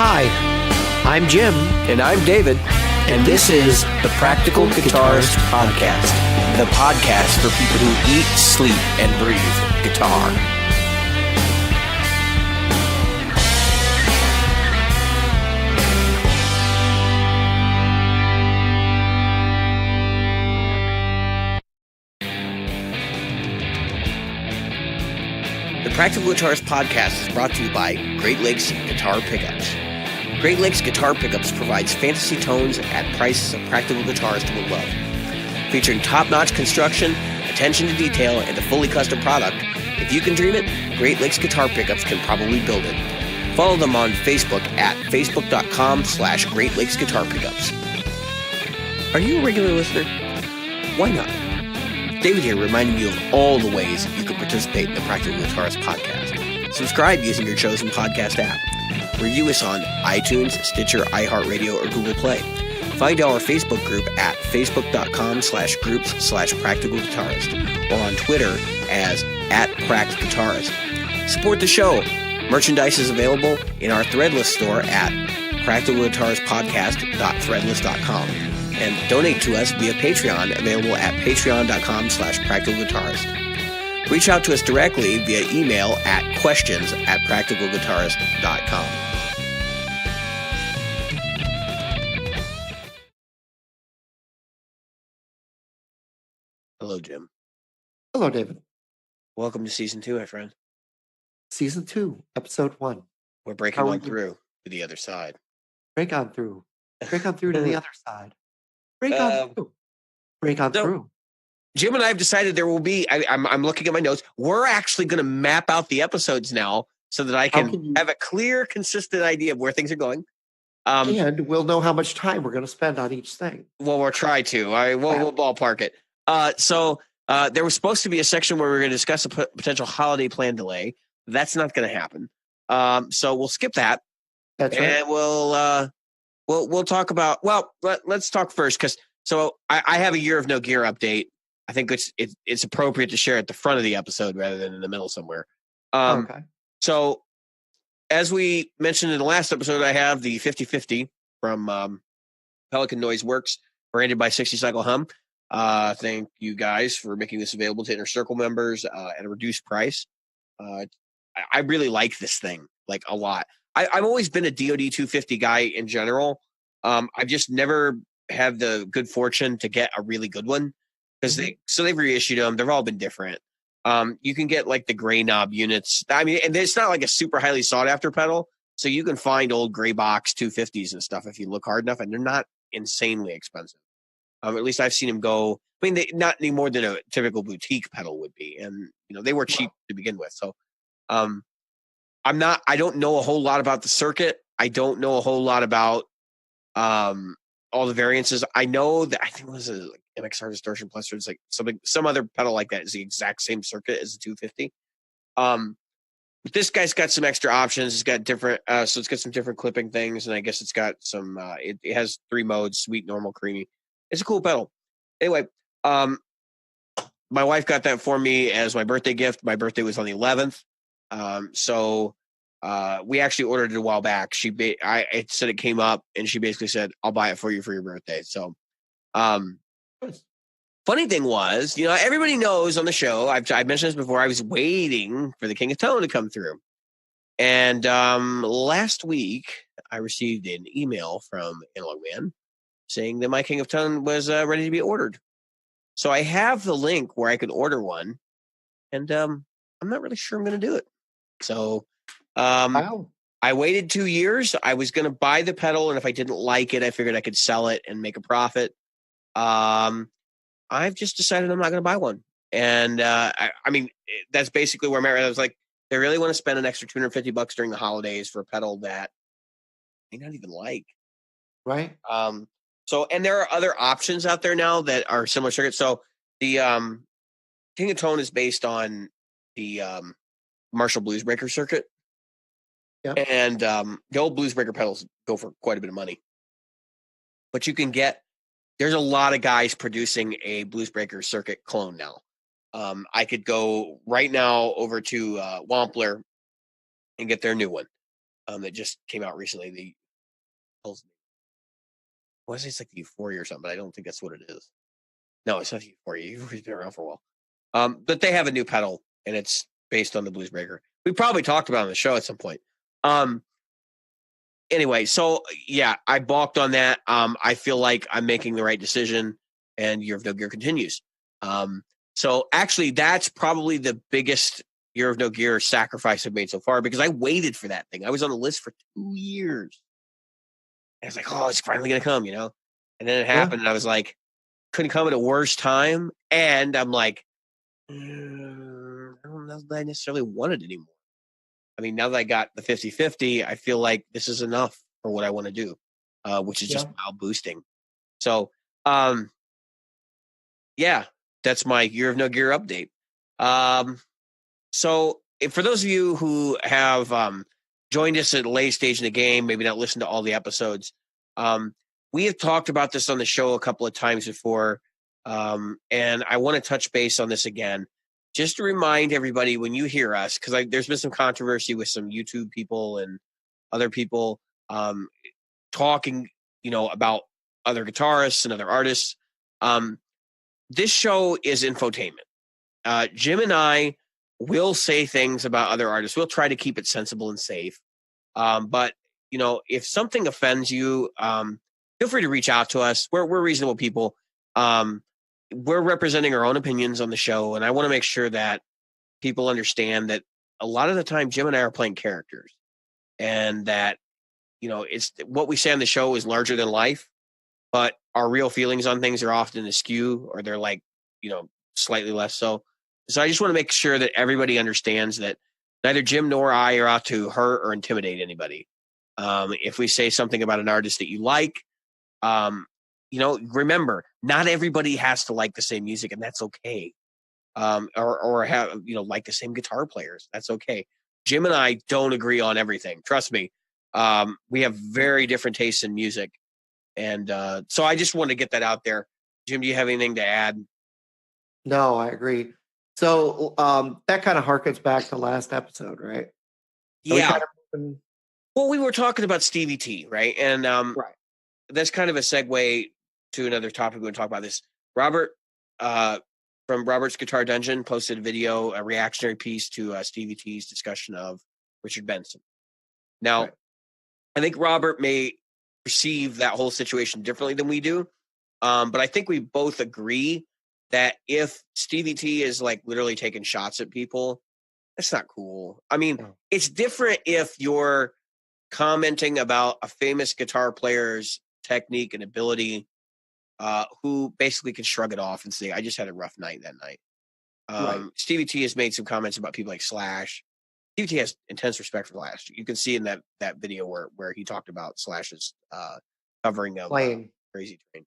Hi, I'm Jim. And I'm David. And this is the Practical Guitarist Podcast. The podcast for people who eat, sleep, and breathe guitar. The Practical Guitarist Podcast is brought to you by Great Lakes Guitar Pickups. Great Lakes Guitar Pickups provides fantasy tones at prices a practical guitarist will love. Featuring top-notch construction, attention to detail, and a fully custom product, if you can dream it, Great Lakes Guitar Pickups can probably build it. Follow them on Facebook at facebook.com/Great Lakes Guitar Pickups. Are you a regular listener? Why not? David here reminding you of all the ways you can participate in the Practical Guitarist Podcast. Subscribe using your chosen podcast app. Review us on iTunes, Stitcher, iHeartRadio, or Google Play. Find our Facebook group at facebook.com/groups/practicalguitarist or on Twitter as @practguitarist. Support the show. Merchandise is available in our Threadless store at practicalguitaristpodcast.threadless.com. And donate to us via Patreon, available at patreon.com/practicalguitarist. Reach out to us directly via email at questions@practicalguitarist.com. Hello, Jim. Hello, David. Welcome to Season 2, my friend. Season 2, Episode 1. We're breaking on through to the other side. Break on through. Break on through to the other side. Break on through. Break on through. Jim and I have decided there will be, I'm looking at my notes, we're actually going to map out the episodes now so that I can have a clear, consistent idea of where things are going. And we'll know how much time we're going to spend on each thing. Well, we'll try to. We'll ballpark it. So there was supposed to be a section where we were going to discuss a potential holiday plan delay. That's not going to happen. So we'll skip that. That's right. And we'll talk about, let's talk first because I have a Year of No Gear update. I think it's appropriate to share at the front of the episode rather than in the middle somewhere. Okay. So as we mentioned in the last episode, I have the 5050 from Pelican Noise Works, branded by 60 Cycle Hum. Thank you guys for making this available to Inner Circle members at a reduced price. I really like this thing, like a lot. I've always been a DoD 250 guy in general. I've just never had the good fortune to get a really good one because they've reissued them. They've all been different. You can get like the gray knob units. I mean, and it's not like a super highly sought after pedal. So you can find old gray box 250s and stuff if you look hard enough, and they're not insanely expensive. At least I've seen them go. I mean, not any more than a typical boutique pedal would be, and they were cheap to begin with. So, I don't know a whole lot about the circuit. I don't know a whole lot about all the variances. I know that I think it was a MXR Distortion Plus, or it's like some other pedal like that is the exact same circuit as the 250. But this guy's got some extra options. It's got different, so it's got some different clipping things, and I guess it's got some. It has 3 modes: sweet, normal, creamy. It's a cool pedal. Anyway, my wife got that for me as my birthday gift. My birthday was on the 11th. So we actually ordered it a while back. I said it came up, and she basically said, "I'll buy it for you for your birthday." So, funny thing was, everybody knows on the show, I've mentioned this before, I was waiting for the King of Tone to come through. And last week, I received an email from Analog Man saying that my King of Tone was ready to be ordered. So I have the link where I can order one, and I'm not really sure I'm going to do it. So Wow. I waited 2 years. I was going to buy the pedal, and if I didn't like it, I figured I could sell it and make a profit. I've just decided I'm not going to buy one. And I mean, that's basically where I'm at. I was like, they really want to spend an extra $250 during the holidays for a pedal that they not even like. Right. And there are other options out there now that are similar circuits. So the King of Tone is based on the Marshall Bluesbreaker circuit. Yep. And the old Bluesbreaker pedals go for quite a bit of money. But you can there's a lot of guys producing a Bluesbreaker circuit clone now. I could go right now over to Wampler and get their new one. that just came out recently. The what is it? It's like the Euphoria or something, but I don't think that's what it is. No, it's not Euphoria. Euphoria's been around for a while. But they have a new pedal, and it's based on the Blues Breaker. We probably talked about it on the show at some point. Anyway, so yeah, I balked on that. I feel like I'm making the right decision, and Year of No Gear continues. So actually, that's probably the biggest Year of No Gear sacrifice I've made so far, because I waited for that thing. I was on the list for 2 years. And I was like, oh, it's finally going to come, And then it happened, and I was like, couldn't come at a worse time. And I'm like, I don't know that I necessarily want it anymore. I mean, now that I got the 50-50, I feel like this is enough for what I want to do, which is just mild boosting. So, yeah, that's my Year of No Gear update. So for those of you who have joined us at a late stage in the game, maybe not listened to all the episodes, we have talked about this on the show a couple of times before, and I want to touch base on this again. Just to remind everybody, when you hear us, because there's been some controversy with some YouTube people and other people talking, about other guitarists and other artists. This show is infotainment. Jim and I will say things about other artists. We'll try to keep it sensible and safe. But, if something offends you, feel free to reach out to us. We're reasonable people. We're representing our own opinions on the show, and I want to make sure that people understand that a lot of the time Jim and I are playing characters, and that, it's what we say on the show is larger than life, but our real feelings on things are often askew, or they're like, slightly less so. So I just want to make sure that everybody understands that neither Jim nor I are out to hurt or intimidate anybody. If we say something about an artist that you like, remember, not everybody has to like the same music, and that's okay. Or have, like the same guitar players. That's okay. Jim and I don't agree on everything. Trust me. We have very different tastes in music. And so I just want to get that out there. Jim, do you have anything to add? No, I agree. So that kind of harkens back to last episode, right? Yeah. Well, we were talking about Stevie T, right? And right. That's kind of a segue to another topic. We're going to talk about this. Robert from Robert's Guitar Dungeon posted a video, a reactionary piece to Stevie T's discussion of Richard Benson. Now, right. I think Robert may perceive that whole situation differently than we do. But I think we both agree that if Stevie T is like literally taking shots at people, that's not cool. I mean, it's different if you're commenting about a famous guitar player's technique and ability, who basically can shrug it off and say, I just had a rough night that night. Right. Stevie T has made some comments about people like Slash. Stevie T has intense respect for Slash. You can see in that video where he talked about Slash's covering of Crazy Train.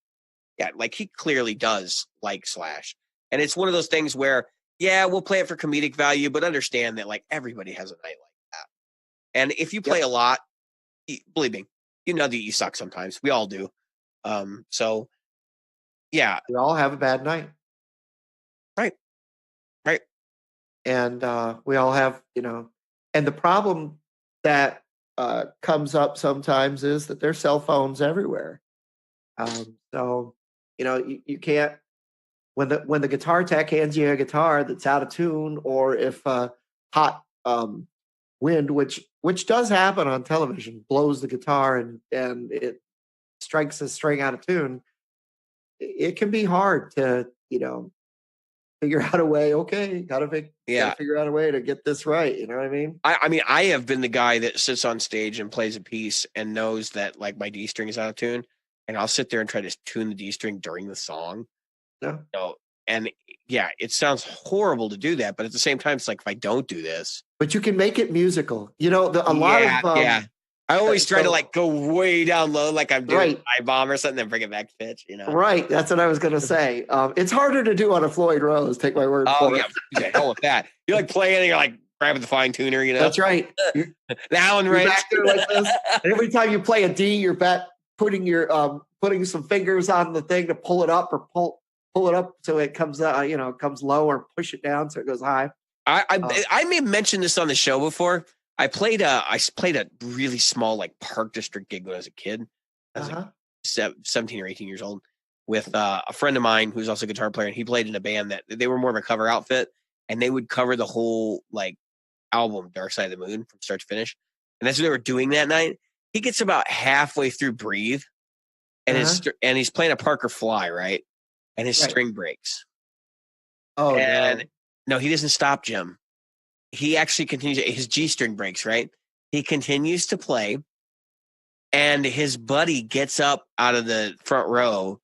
Yeah, like he clearly does like Slash. And it's one of those things where, yeah, we'll play it for comedic value, but understand that like everybody has a night like that. And if you play a lot, believe me, you know that you suck sometimes. We all do. So, yeah. We all have a bad night. Right. And we all have, and the problem that comes up sometimes is that there's cell phones everywhere. So, you can't, when the guitar tech hands you a guitar that's out of tune, or if hot wind, which does happen on television, blows the guitar and it strikes a string out of tune, it can be hard to, figure out a way. Okay, gotta figure out a way to get this right. You know what I mean? I mean, I have been the guy that sits on stage and plays a piece and knows that like my D string is out of tune, and I'll sit there and try to tune the D string during the song. Yeah. And yeah, it sounds horrible to do that, but at the same time, it's like if I don't do this, but you can make it musical. A lot of I always try to like go way down low, like I'm doing I bomb or something, then bring it back to pitch. Right. That's what I was gonna say. It's harder to do on a Floyd Rose. Take my word for it. Oh yeah, hell with that. You're like playing, and you're like grabbing the fine tuner. That's right. The Allen wrench. Like this. And every time you play a D, you're putting your putting some fingers on the thing to pull it up or pull it up so it comes comes low, or push it down so it goes high. I may have mentioned this on the show before. I played a really small like Park District gig when I was a kid. I was like 17 or 18 years old with a friend of mine who's also a guitar player, and he played in a band that they were more of a cover outfit, and they would cover the whole like album Dark Side of the Moon from start to finish. And that's what they were doing that night. He gets about halfway through Breathe, and he's playing a Parker Fly, right? And his string breaks. Oh, and no, he doesn't stop, Jim. He actually continues. His G string breaks, right? He continues to play, and his buddy gets up out of the front row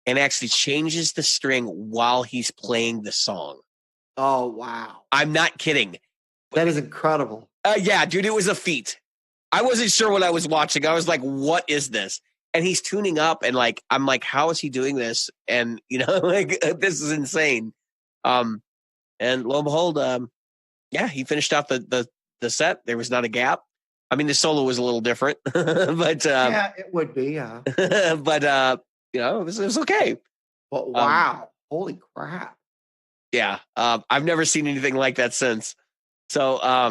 and actually changes the string while he's playing the song. Oh, wow. I'm not kidding. That is incredible. Yeah, dude, it was a feat. I wasn't sure what I was watching. I was like, what is this? And he's tuning up, and like, I'm like, how is he doing this? And, you know, like, this is insane. And lo and behold, yeah, he finished out the set. There was not a gap. I mean, the solo was a little different, but yeah, it would be. Yeah, but you know, it was okay. But wow, holy crap! Yeah, I've never seen anything like that since. So I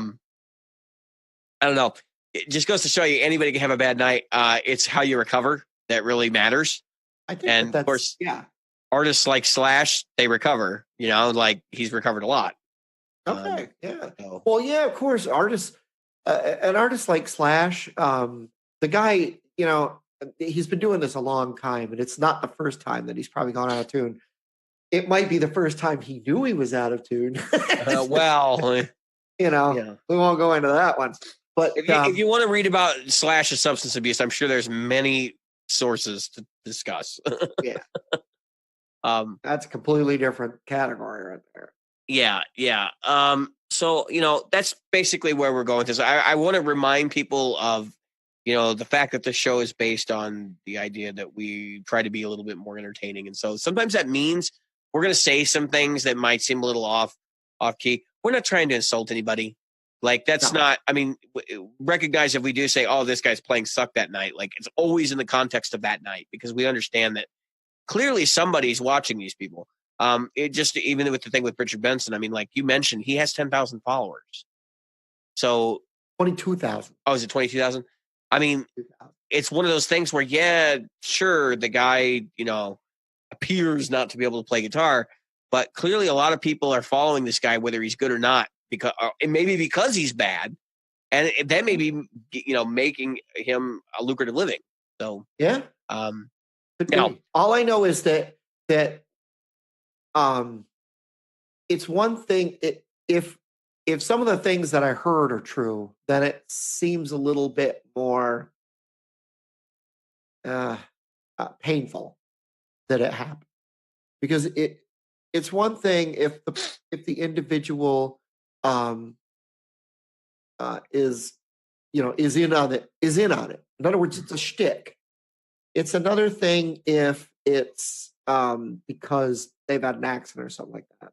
don't know. It just goes to show you, anybody can have a bad night. It's how you recover that really matters. I think, and of course, yeah, artists like Slash, they recover. You know, like he's recovered a lot. Okay, yeah. So. Well, yeah, of course, artists. An artist like Slash, the guy, you know, he's been doing this a long time, and it's not the first time that he's probably gone out of tune. It might be the first time he knew he was out of tune. Well, you know, yeah. We won't go into that one. But if you want to read about Slash's substance abuse, I'm sure there's many sources to discuss. Yeah. That's a completely different category right there. Yeah, yeah. So, you know, that's basically where we're going to. So I want to remind people of, you know, the fact that the show is based on the idea that we try to be a little bit more entertaining. And so sometimes that means we're going to say some things that might seem a little off key. We're not trying to insult anybody. Like, that's not, I mean, recognize if we do say, oh, this guy's playing suck that night, like, it's always in the context of that night, because we understand that clearly somebody's watching these people. It just, even with the thing with Richard Benson, I mean, like you mentioned, he has 10,000 followers. So 22,000. Oh, is it 22,000? I mean, it's one of those things where, yeah, sure, the guy, you know, appears not to be able to play guitar, but clearly a lot of people are following this guy, whether he's good or not, because it may be because he's bad, and that may be, you know, making him a lucrative living. So yeah, now, all I know is that it's one thing if some of the things that I heard are true, then it seems a little bit more painful that it happened, because it's one thing if the individual is, you know, is in on it. In other words, it's a shtick. It's another thing if it's because they've had an accident or something like that.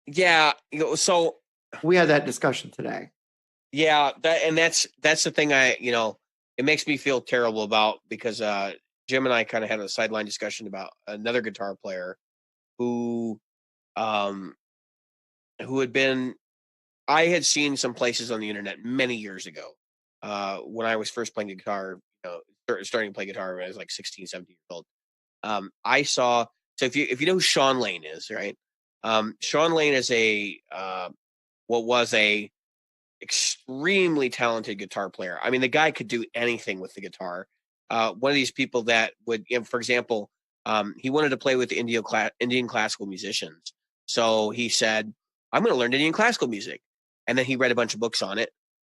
Yeah, you know, so we had that discussion today. Yeah, that's the thing it makes me feel terrible about, because Jim and I kind of had a sideline discussion about another guitar player who had been, I had seen some places on the internet many years ago when I was first playing guitar, you know, starting to play guitar when I was like 16, 17 years old. I saw, so if you know who Sean Lane is, right? Sean Lane is what was a extremely talented guitar player. I mean, the guy could do anything with the guitar. One of these people that would, you know, for example, he wanted to play with Indian classical musicians. So he said, I'm going to learn Indian classical music. And then he read a bunch of books on it.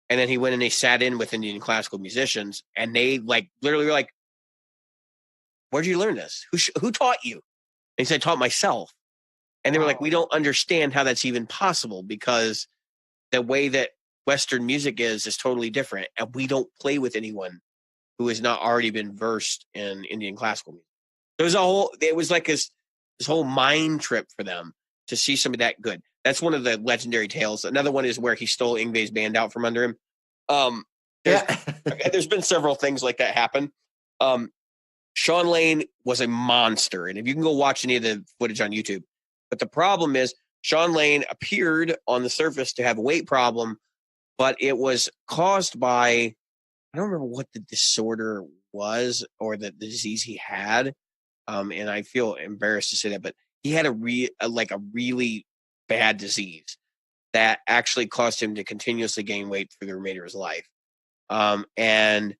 And then he went and he sat in with Indian classical musicians, and they like literally were like, where'd you learn this? Who taught you? And he said, I taught myself. And they were like, we don't understand how that's even possible, because the way that Western music is totally different. And we don't play with anyone who has not already been versed in Indian classical music. It was like this whole mind trip for them to see somebody that good. That's one of the legendary tales. Another one is where he stole Yngwie's band out from under him. There's been several things like that happen. Sean Lane was a monster. And if you can go watch any of the footage on YouTube, but the problem is Sean Lane appeared on the surface to have a weight problem, but it was caused by, I don't remember what the disorder was or the disease he had. And I feel embarrassed to say that, but he had a really bad disease that actually caused him to continuously gain weight for the remainder of his life. And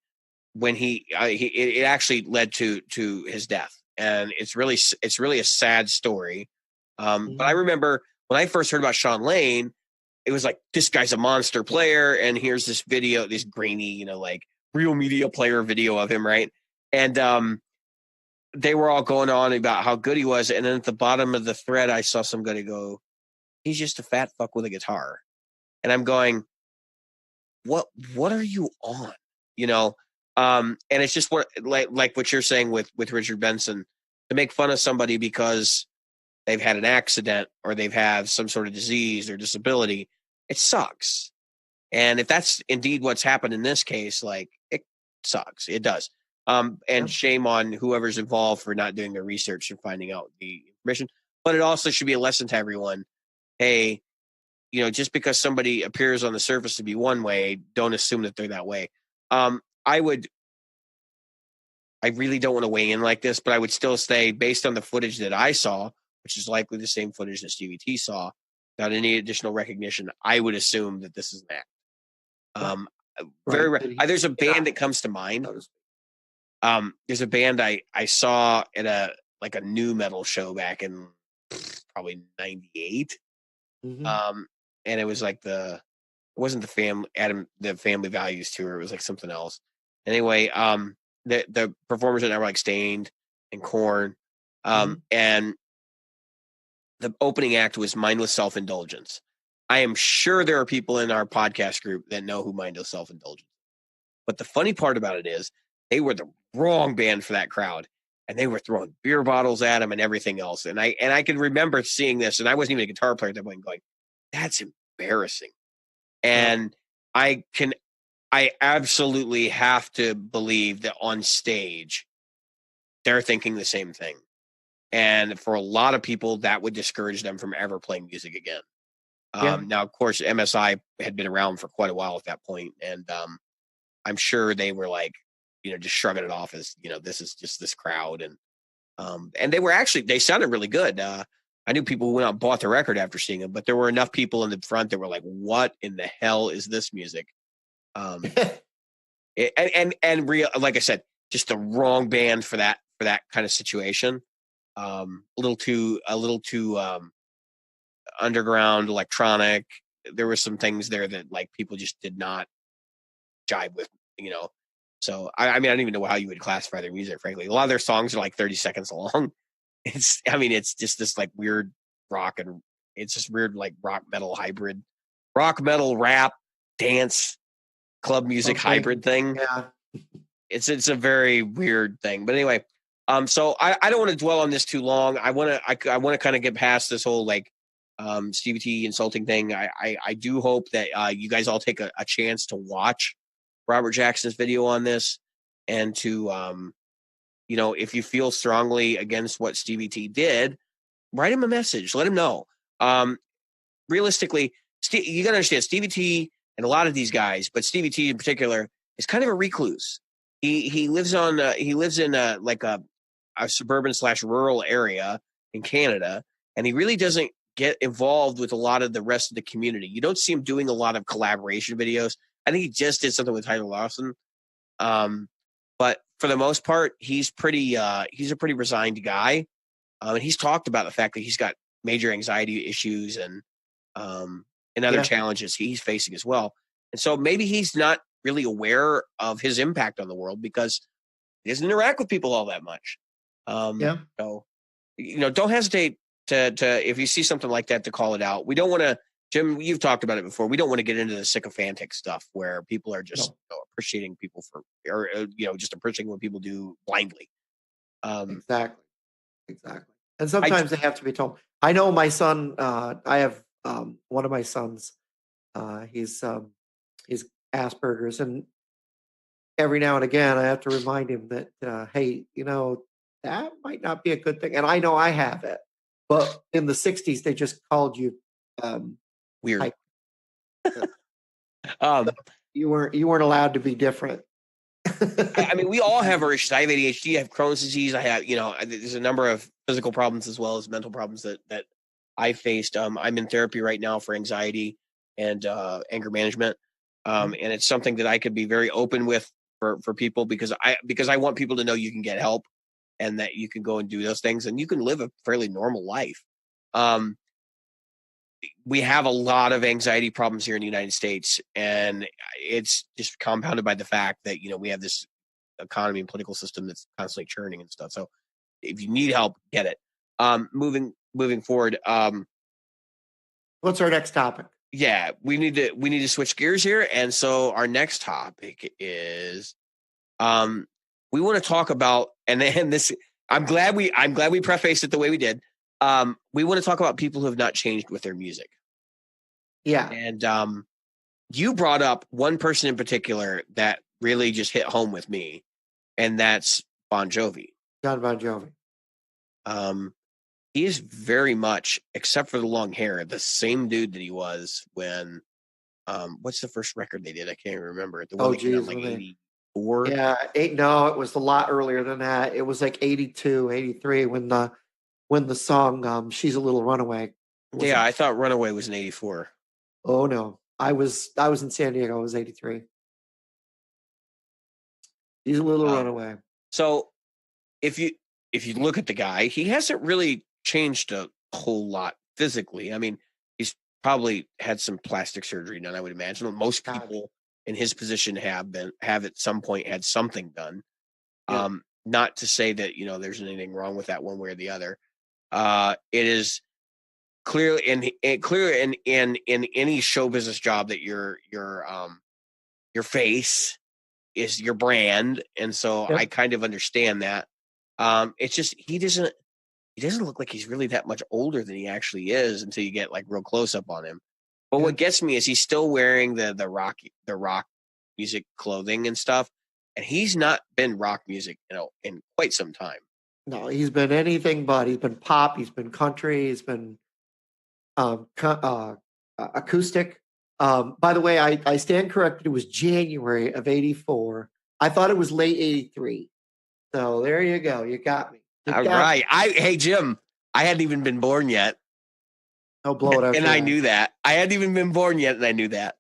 when it actually led to his death, and it's really a sad story. But I remember when I first heard about Sean Lane, it was like, this guy's a monster player, and here's this video, this grainy, like real media player video of him, right? And they were all going on about how good he was, and then at the bottom of the thread, I saw somebody go, "He's just a fat fuck with a guitar," and I'm going, "What are you on?" And it's just what like what you're saying with Richard Benson, to make fun of somebody because they've had an accident or they've had some sort of disease or disability. It sucks. And if that's indeed what's happened in this case, like, it sucks. It does. And shame on whoever's involved for not doing their research and finding out the information. But it also should be a lesson to everyone. Hey, just because somebody appears on the surface to be one way, don't assume that they're that way. I really don't want to weigh in like this, but I would still say, based on the footage that I saw, which is likely the same footage that Stevie T saw, without any additional recognition, I would assume that this is an act. There's a band that comes to mind. There's a band I saw at a new metal show back in probably '98. And it was like it wasn't the Family Values tour. It was like something else. Anyway, the performers in that were like Stained and Korn. And the opening act was Mindless Self-Indulgence. I am sure there are people in our podcast group that know who Mindless Self-Indulgence. But the funny part about it is they were the wrong band for that crowd, and they were throwing beer bottles at them and everything else. And I can remember seeing this, and I wasn't even a guitar player at that point, going, that's embarrassing. And I absolutely have to believe that on stage, they're thinking the same thing. And for a lot of people, that would discourage them from ever playing music again. Now, of course, MSI had been around for quite a while at that point, and I'm sure they were like, just shrugging it off as, this is just this crowd. And they sounded really good. I knew people who went out and bought the record after seeing them, but there were enough people in the front that were like, what in the hell is this music? And real, like I said, just the wrong band for that kind of situation. A little too underground, electronic. There were some things there that like people just did not jive with, So I mean, I don't even know how you would classify their music, frankly. A lot of their songs are like 30 seconds long. It's just this like weird rock, and it's just weird like rock metal hybrid, rock metal rap dance club music hybrid thing. Yeah, it's a very weird thing. But anyway, so I don't want to dwell on this too long. I want to kind of get past this whole like Stevie T insulting thing. I do hope that you guys all take a chance to watch Robert Jackson's video on this, and to if you feel strongly against what Stevie T did, write him a message. Let him know. Realistically, you got to understand, Stevie T and a lot of these guys, but Stevie T in particular, is kind of a recluse. He lives in like a suburban / rural area in Canada, and he really doesn't get involved with a lot of the rest of the community. You don't see him doing a lot of collaboration videos. I think he just did something with Tyler Lawson. But for the most part, he's a pretty resigned guy. And he's talked about the fact that he's got major anxiety issues and other challenges he's facing as well. And so maybe he's not really aware of his impact on the world because he doesn't interact with people all that much. So, don't hesitate to if you see something like that, to call it out. We don't want to, Jim, you've talked about it before. We don't want to get into the sycophantic stuff where people are just appreciating people just appreciating what people do blindly. Exactly. And sometimes they have to be told. I know my son. I have one of my sons. He's Asperger's, and every now and again I have to remind him that hey, that might not be a good thing. And I know I have it, but in the '60s they just called you weird. um, You weren't allowed to be different. I mean, we all have our issues. I have ADHD. I have Crohn's disease. I have, there's a number of physical problems as well as mental problems that I faced. I'm in therapy right now for anxiety and anger management, and it's something that I could be very open with for people because I want people to know you can get help and that you can go and do those things and you can live a fairly normal life. We have a lot of anxiety problems here in the United States, and it's just compounded by the fact that we have this economy and political system that's constantly churning and stuff. So if you need help, get it. Moving forward. What's our next topic? Yeah, we need to switch gears here, and so our next topic is, we want to talk about, and then this. I'm glad we prefaced it the way we did. We want to talk about people who have not changed with their music. Yeah. And you brought up one person in particular that really just hit home with me, and that's Bon Jovi. John Bon Jovi. He is very much, except for the long hair, the same dude that he was when, what's the first record they did? I can't even remember. The one that came out like 84? Yeah, no, it was a lot earlier than that. It was like 82, 83 when the song She's a Little Runaway. Yeah, I thought Runaway was in 84. Oh no. I was in San Diego. It was 83. She's a Little Runaway. So if you look at the guy, he hasn't really changed a whole lot physically. I mean, he's probably had some plastic surgery done, I would imagine. Most people in his position have at some point had something done. Yeah. Not to say that, there's anything wrong with that one way or the other. It is clearly in any show business job that your face is your brand. And so I kind of understand that. It's just, he doesn't look like he's really that much older than he actually is until you get like real close up on him. But what gets me is he's still wearing the rock music clothing and stuff. And he's not been rock music, in quite some time. No, he's been anything but. He's been pop. He's been country. He's been acoustic. By the way, I stand corrected. It was January of 84. I thought it was late 83. So there you go. You got me. All right. Hey, Jim, I hadn't even been born yet. I'll blow it up. And I knew that. I hadn't even been born yet, and I knew that.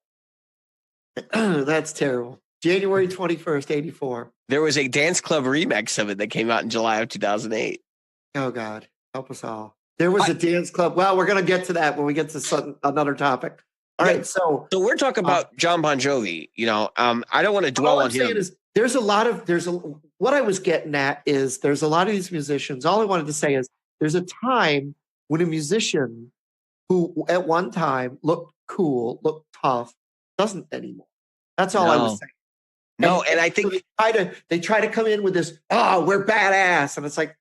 That's terrible. January 21st, 84. There was a dance club remix of it that came out in July of 2008. Oh, God. Help us all. There was a dance club. Well, we're going to get to that when we get to another topic. All right. So we're talking about John Bon Jovi. I don't want to dwell on him. What I was getting at is there's a lot of these musicians. All I wanted to say is there's a time when a musician who at one time looked cool, looked tough, doesn't anymore. That's all I was saying. No, and I think they try to come in with this, we're badass. And it's like,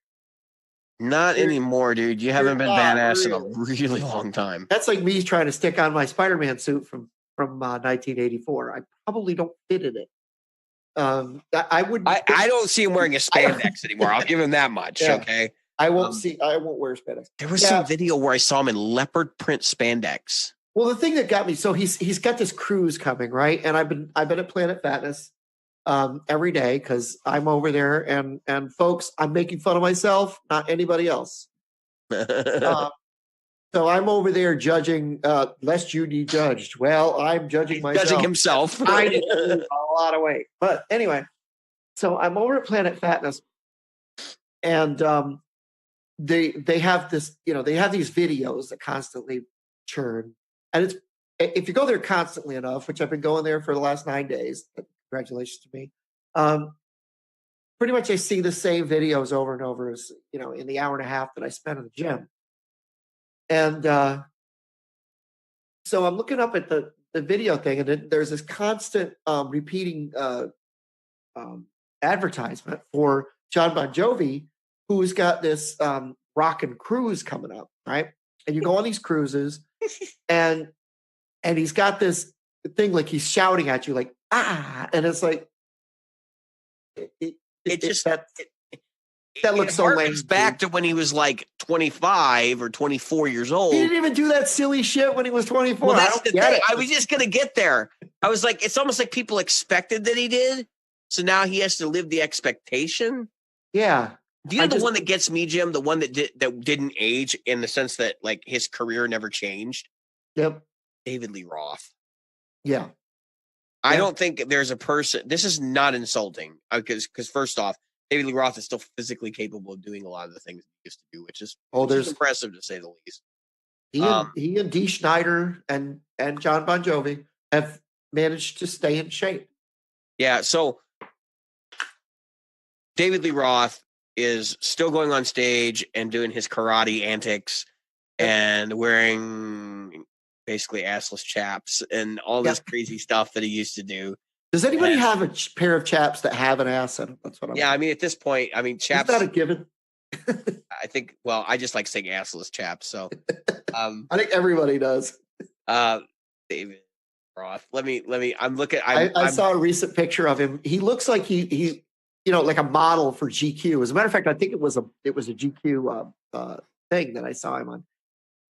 not anymore, dude. You haven't been badass in a really long time. That's like me trying to stick on my Spider-Man suit from 1984. I probably don't fit in it. I don't see him wearing a spandex anymore. I'll give him that much. Yeah. Okay. I won't wear spandex. There was some video where I saw him in leopard print spandex. Well, the thing that got me, so he's got this cruise coming, right? And I've been at Planet Fatness every day because I'm over there, and folks, I'm making fun of myself, not anybody else. So I'm over there judging, lest you be judged. Well, I'm judging myself. Judging himself. I need to lose a lot of weight. But anyway, so I'm over at Planet Fatness, and they have this, they have these videos that constantly churn. And it's, if you go there constantly enough, which I've been going there for the last 9 days, congratulations to me. Pretty much I see the same videos over and over as, in the hour and a half that I spent in the gym. And so I'm looking up at the video thing, and there's this constant repeating advertisement for John Bon Jovi, who's got this rockin' cruise coming up, right? And you go on these cruises, and he's got this thing like he's shouting at you, like and it's like That looks it so lame. harkens back to when he was like 25 or 24 years He old. didn't even do that silly shit when he was 24. Well, I that's don't the get thing. it. I was just gonna get there. I was like, it's almost like people expected that he did, so now he has to live the expectation. Yeah. Do you know the one that gets me, Jim? The one that didn't age in the sense that like his career never changed. Yep. David Lee Roth. Yeah. I don't think there's a person. This is not insulting because first off, David Lee Roth is still physically capable of doing a lot of the things he used to do, which is impressive to say the least. He and Dee Snider and John Bon Jovi have managed to stay in shape. Yeah. So David Lee Roth is still going on stage and doing his karate antics and wearing basically assless chaps and all this crazy stuff that he used to do. Does anybody have a pair of chaps that have an ass in them? That's what I'm I mean, at this point, I mean, chaps. Is that a given? I think, well, I just like saying assless chaps. So I think everybody does. David Roth. Let me, I'm looking. I saw a recent picture of him. He looks like he like a model for GQ. As a matter of fact, I think it was a GQ thing that I saw him on.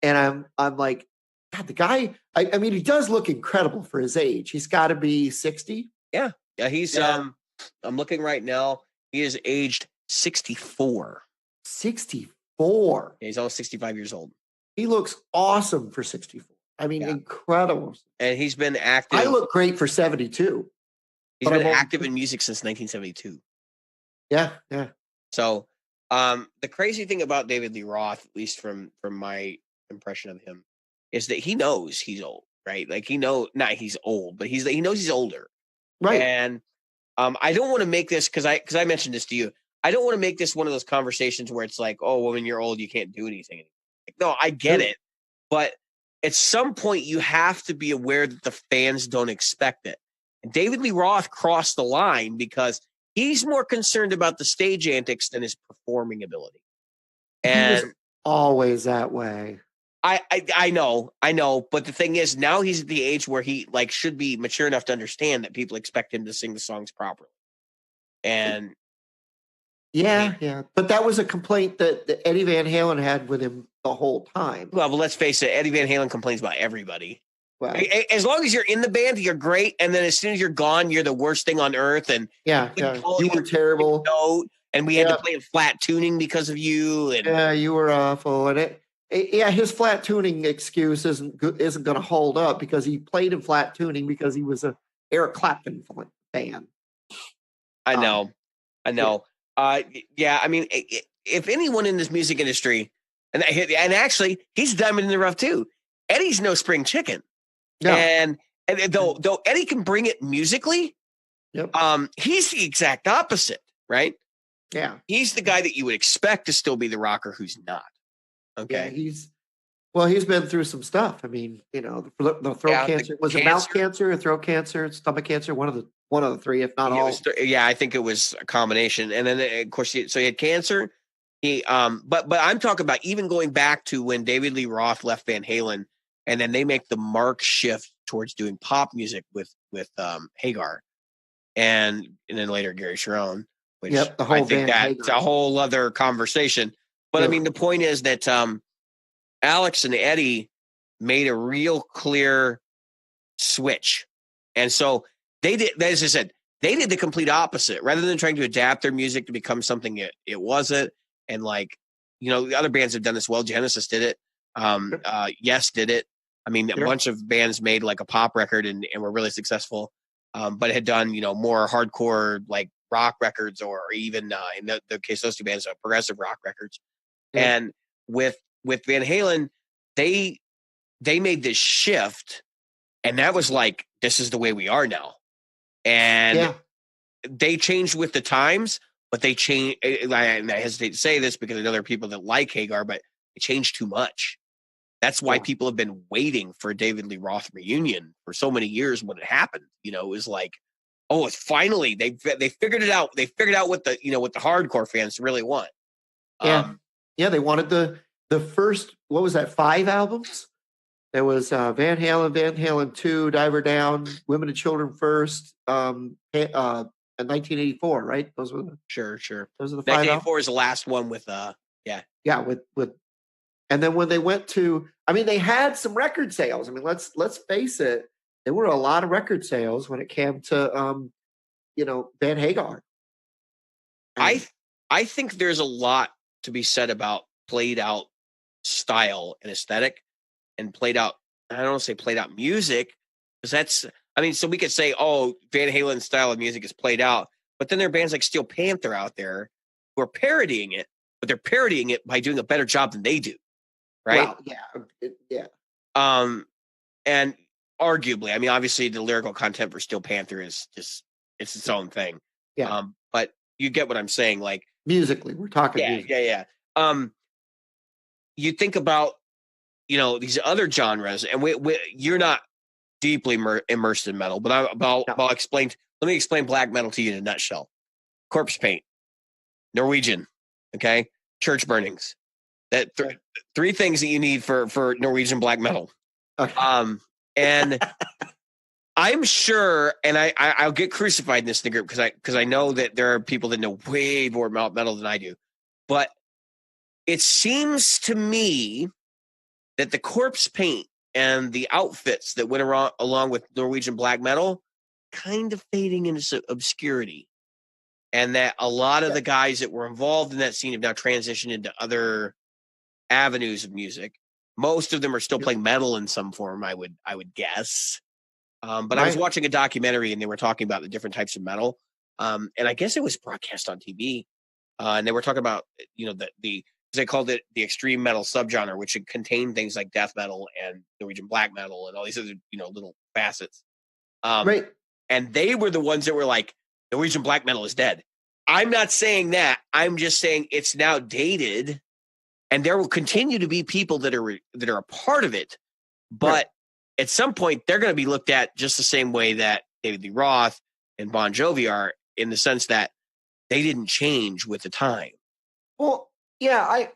And I'm like, God, the guy, I mean, he does look incredible for his age. He's got to be 60. Yeah. He's, I'm looking right now. He is aged 64. 64. Yeah, he's almost 65 years old. He looks awesome for 64. I mean, incredible. And he's been active. I look great for 72. He's been active in music since 1972. Yeah, yeah. So, the crazy thing about David Lee Roth, at least from my impression of him, is that he knows he's old, right? Like not he's old, but he knows he's older, right? And I don't want to make this because I mentioned this to you. I don't want to make this one of those conversations where it's like, oh, well, when you're old, you can't do anything. Like, no, I get it, but at some point, you have to be aware that the fans don't expect it. And David Lee Roth crossed the line because he's more concerned about the stage antics than his performing ability. And he was always that way. I know, but the thing is, now he's at the age where he like should be mature enough to understand that people expect him to sing the songs properly. And yeah, but that was a complaint that Eddie Van Halen had with him the whole time. Well, but let's face it, Eddie Van Halen complains about everybody. Well, as long as you're in the band, you're great, and then as soon as you're gone, you're the worst thing on earth. And you were terrible. And we had to play in flat tuning because of you. And yeah, you were awful. And his flat tuning excuse isn't going to hold up because he played in flat tuning because he was a Eric Clapton fan. I know. I mean, if anyone in this music industry, and actually, he's diamond in the rough too. Eddie's no spring chicken. No. And though Eddie can bring it musically, he's the exact opposite, right? Yeah. He's the guy that you would expect to still be the rocker who's not. Okay. Yeah, he's been through some stuff. I mean, the throat cancer. Was it mouth cancer, throat cancer, stomach cancer? One of the three, if not all. I think it was a combination. And then of course, so he had cancer. But I'm talking about even going back to when David Lee Roth left Van Halen, and then they make the mark shift towards doing pop music with Hagar, and then later Gary Sharon, which I think that's a whole other conversation. But I mean, the point is that Alex and Eddie made a real clear switch, and so they did. As I said, they did the complete opposite. Rather than trying to adapt their music to become something it wasn't. And the other bands have done this well. Genesis did it. Yes did it. I mean, a bunch of bands made like a pop record and were really successful, but had done, more hardcore like rock records or even in the case of those two bands, progressive rock records. Yeah. And with Van Halen, they made this shift, and that was like, this is the way we are now. And they changed with the times. But they changed, and I hesitate to say this because I know there are people that like Hagar, but it changed too much. That's why people have been waiting for a David Lee Roth reunion for so many years when it happened. It was like, oh, it's finally, they figured it out. They figured out what the hardcore fans really want. They wanted the first, what was that, 5 albums? There was Van Halen 2, Diver Down, Women and Children First, and 1984, right? Sure. Those are the 5 albums. 1984 is the last one with Yeah, with and then when they went to, I mean, they had some record sales. I mean, let's face it, there were a lot of record sales when it came to Van Hagar. I think there's a lot to be said about played out style and aesthetic and played out, I don't want to say played out music, because so we could say, oh, Van Halen's style of music is played out, but then there are bands like Steel Panther out there who are parodying it, but they're parodying it by doing a better job than they do. Right? Well, yeah. And arguably, I mean, obviously the lyrical content for Steel Panther is just, it's its own thing. Yeah. But you get what I'm saying, like musically, we're talking music. Yeah. You think about, these other genres, and you're not deeply immersed in metal, but I'll explain. Let me explain black metal to you in a nutshell. Corpse Paint, Norwegian, okay, church burnings. That three things that you need for Norwegian black metal. Okay. And I'm sure, and I'll get crucified in this group because I know that there are people that know way more about metal than I do, but it seems to me that the corpse paint and the outfits that went along with Norwegian black metal kind of fading into obscurity, and that a lot of the guys that were involved in that scene have now transitioned into other avenues of music. Most of them are still playing metal in some form, I would guess. But I was watching a documentary and they were talking about the different types of metal. And I guess it was broadcast on TV. And they were talking about, they called it the extreme metal subgenre, which contained things like death metal and Norwegian black metal and all these other, little facets. Right. And they were the ones that were like, Norwegian black metal is dead. I'm not saying that. I'm just saying it's now dated, and there will continue to be people that are a part of it. But at some point, they're going to be looked at just the same way that David Lee Roth and Bon Jovi are, in the sense that they didn't change with the time. Well, yeah,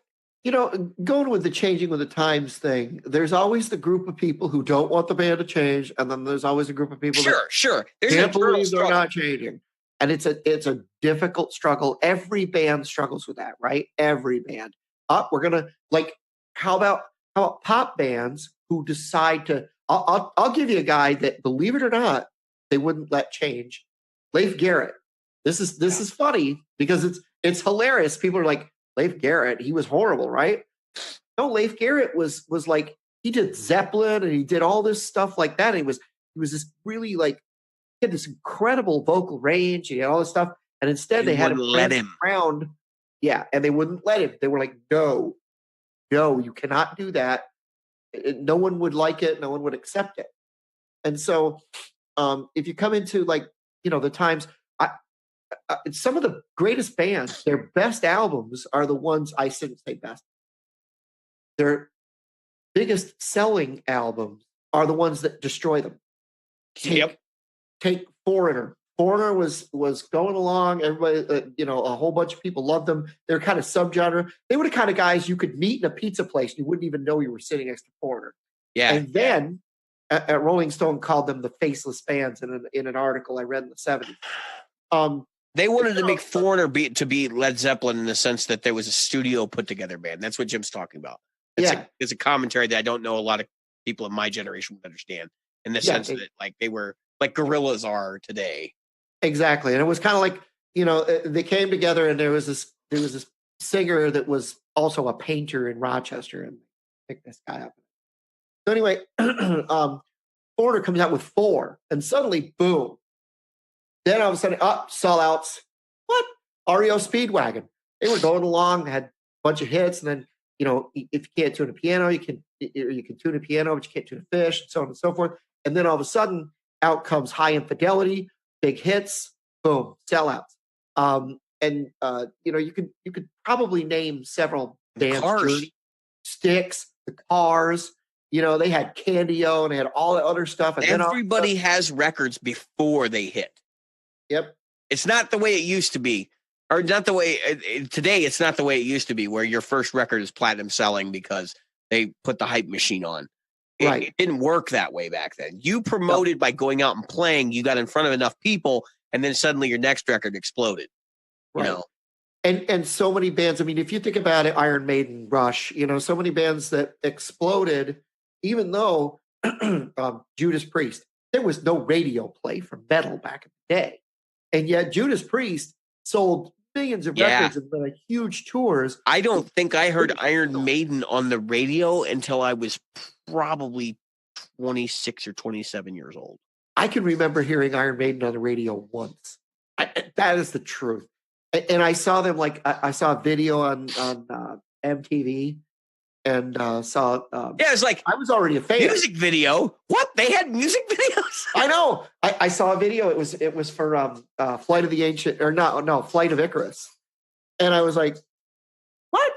going with the changing with the times thing, there's always the group of people who don't want the band to change, and then there's always a group of people sure. There's can't believe they're not changing. And it's a difficult struggle. Every band struggles with that, right? Every band. We're gonna how about pop bands who decide to? I'll give you a guy that, believe it or not, they wouldn't let change. Leif Garrett. This is funny because it's hilarious. People are like, Leif Garrett, he was horrible, right? No, Leif Garrett was like, he did Zeppelin and he did all this stuff like that. And he was this really he had this incredible vocal range. He had all this stuff, and instead they had him let him around. Yeah, and they wouldn't let him. They were like, no, you cannot do that. No one would like it. No one would accept it. And so, if you come into the times, some of the greatest bands, their best albums are the ones, I shouldn't say best. Their biggest selling albums are the ones that destroy them. Take Foreigner. Foreigner was going along. Everybody, a whole bunch of people loved them. They're kind of subgenre. They were the kind of guys you could meet in a pizza place. You wouldn't even know you were sitting next to Foreigner. Yeah. And then Rolling Stone called them the faceless bands in an article I read in the 70s. They wanted to make Foreigner to be Led Zeppelin in the sense that there was a studio put together band. That's what Jim's talking about. It's a commentary that I don't know a lot of people in my generation would understand, in the sense that they were like Gorillaz are today. Exactly. And it was kind of like, they came together, and there was this singer that was also a painter in Rochester, and picked this guy up. So anyway, Foreigner comes out with 4, and suddenly, boom. Then all of a sudden, sellouts. What? REO Speedwagon. They were going along, had a bunch of hits, and then, if you can't tune a piano, you can tune a piano, but you can't tune a fish, and so on and so forth. And then all of a sudden, out comes High Infidelity, big hits, boom, sellouts. And you could probably name several bands. Cars. Styx, the Cars. They had Candy-O, and they had all that other stuff. And everybody has records before they hit. Yep. It's not the way it used to be, or not the way today. It's not the way it used to be, where your first record is platinum selling because they put the hype machine on. It didn't work that way back then. You promoted by going out and playing. You got in front of enough people and then suddenly your next record exploded. You Right. know, And so many bands. I mean, if you think about it, Iron Maiden, Rush, so many bands that exploded, even though Judas Priest, there was no radio play for metal back in the day, and yet Judas Priest sold millions of Yeah. records and like huge tours. I don't think I heard Iron Maiden on the radio until I was probably 26 or 27 years old. I can remember hearing Iron Maiden on the radio once. That is the truth. And I saw them I saw a video on MTV and saw. Yeah, it's like I was already a fan. music video. What? They had music videos? I know. I saw a video. It was for Flight of the Ancient or no Flight of Icarus, and I was like, what?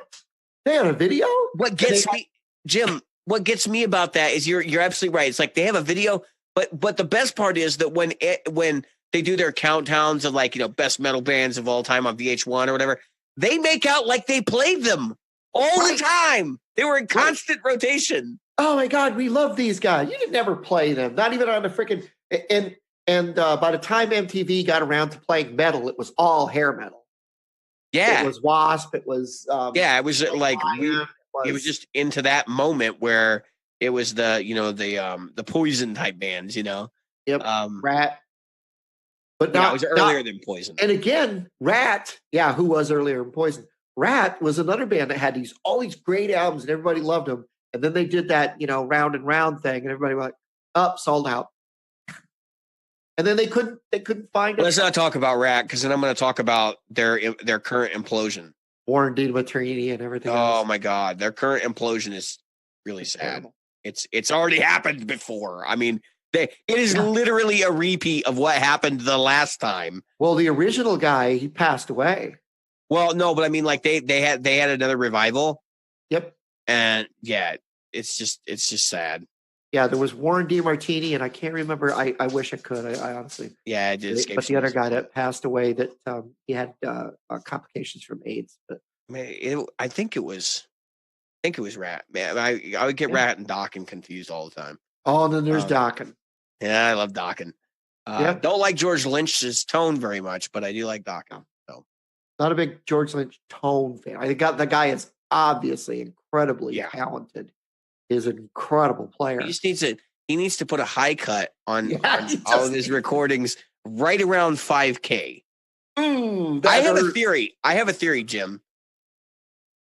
They had a video? What gets me, Jim? What gets me about that is you're absolutely right. It's like they have a video, but the best part is that when they do their countdowns of like best metal bands of all time on VH1 or whatever, they make out like they played them all the time. They were in constant rotation. Oh my God, we love these guys. You didn't ever play them, not even on the freaking and by the time MTV got around to playing metal, it was all hair metal. Yeah, it was Wasp. It was it was like it was just into that moment where it was the Poison type bands, Yep, Rat. But it was earlier than Poison. And again, Rat, who was earlier than Poison? Rat was another band that had all these great albums and everybody loved them. And then they did that, round and round thing, and everybody was like, sold out. And then they couldn't find it. Let's not talk about Rat, because then I'm going to talk about their current implosion. Warren DiMattrini and everything. Oh my God, their current implosion is really sad. It's already happened before. I mean, it is literally a repeat of what happened the last time. Well, the original guy, he passed away. Well, no, but I mean, like they had another revival. Yep. And yeah, it's just sad. Yeah, there was Warren DiMartini, and I can't remember. I wish I could. I honestly. Yeah, it did. But the other guy that passed away, that he had complications from AIDS. But I think it was Rat. Man, I would get Rat and Dokken confused all the time. Oh, and then there's Dokken. Yeah, I love Dokken. Don't like George Lynch's tone very much, but I do like Dokken. So, not a big George Lynch tone fan. I think the guy is obviously incredibly talented. Is an incredible player. He needs to put a high cut on all of his recordings right around 5K. I have a theory, Jim.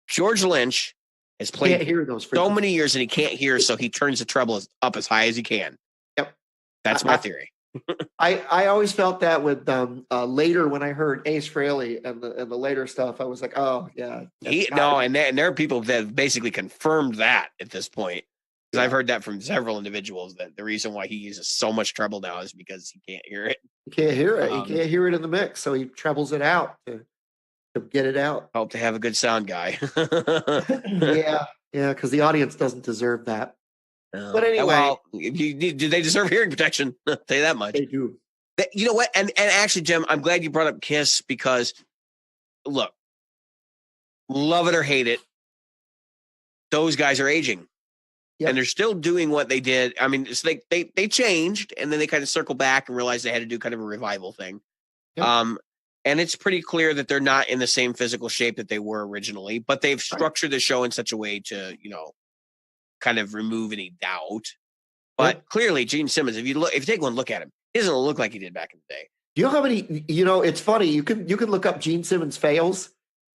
George Lynch has played so many years and he can't hear, so he turns the treble up as high as he can. Yep. That's my theory. I always felt that with later when I heard Ace Frehley and the later stuff, I was like, oh yeah. And there are people that have basically confirmed that at this point. Because I've heard that from several individuals that the reason why he uses so much treble now is because he can't hear it. He can't hear it. He can't hear it in the mix, so he trebles it out to get it out. Hope to have a good sound guy. yeah, because the audience doesn't deserve that. But anyway, do they deserve hearing protection? I'll tell you that much. They do. You know what? And actually, Jim, I'm glad you brought up Kiss because, look, love it or hate it, those guys are aging. Yep. And they're still doing what they did. I mean, it's like they changed, and then they kind of circled back and realized they had to do kind of a revival thing. Yep. And it's pretty clear that they're not in the same physical shape that they were originally, but they've structured the show in such a way to, kind of remove any doubt. But clearly, Gene Simmons, if you take one look at him, he doesn't look like he did back in the day. Do you know how many? It's funny. You can look up Gene Simmons fails,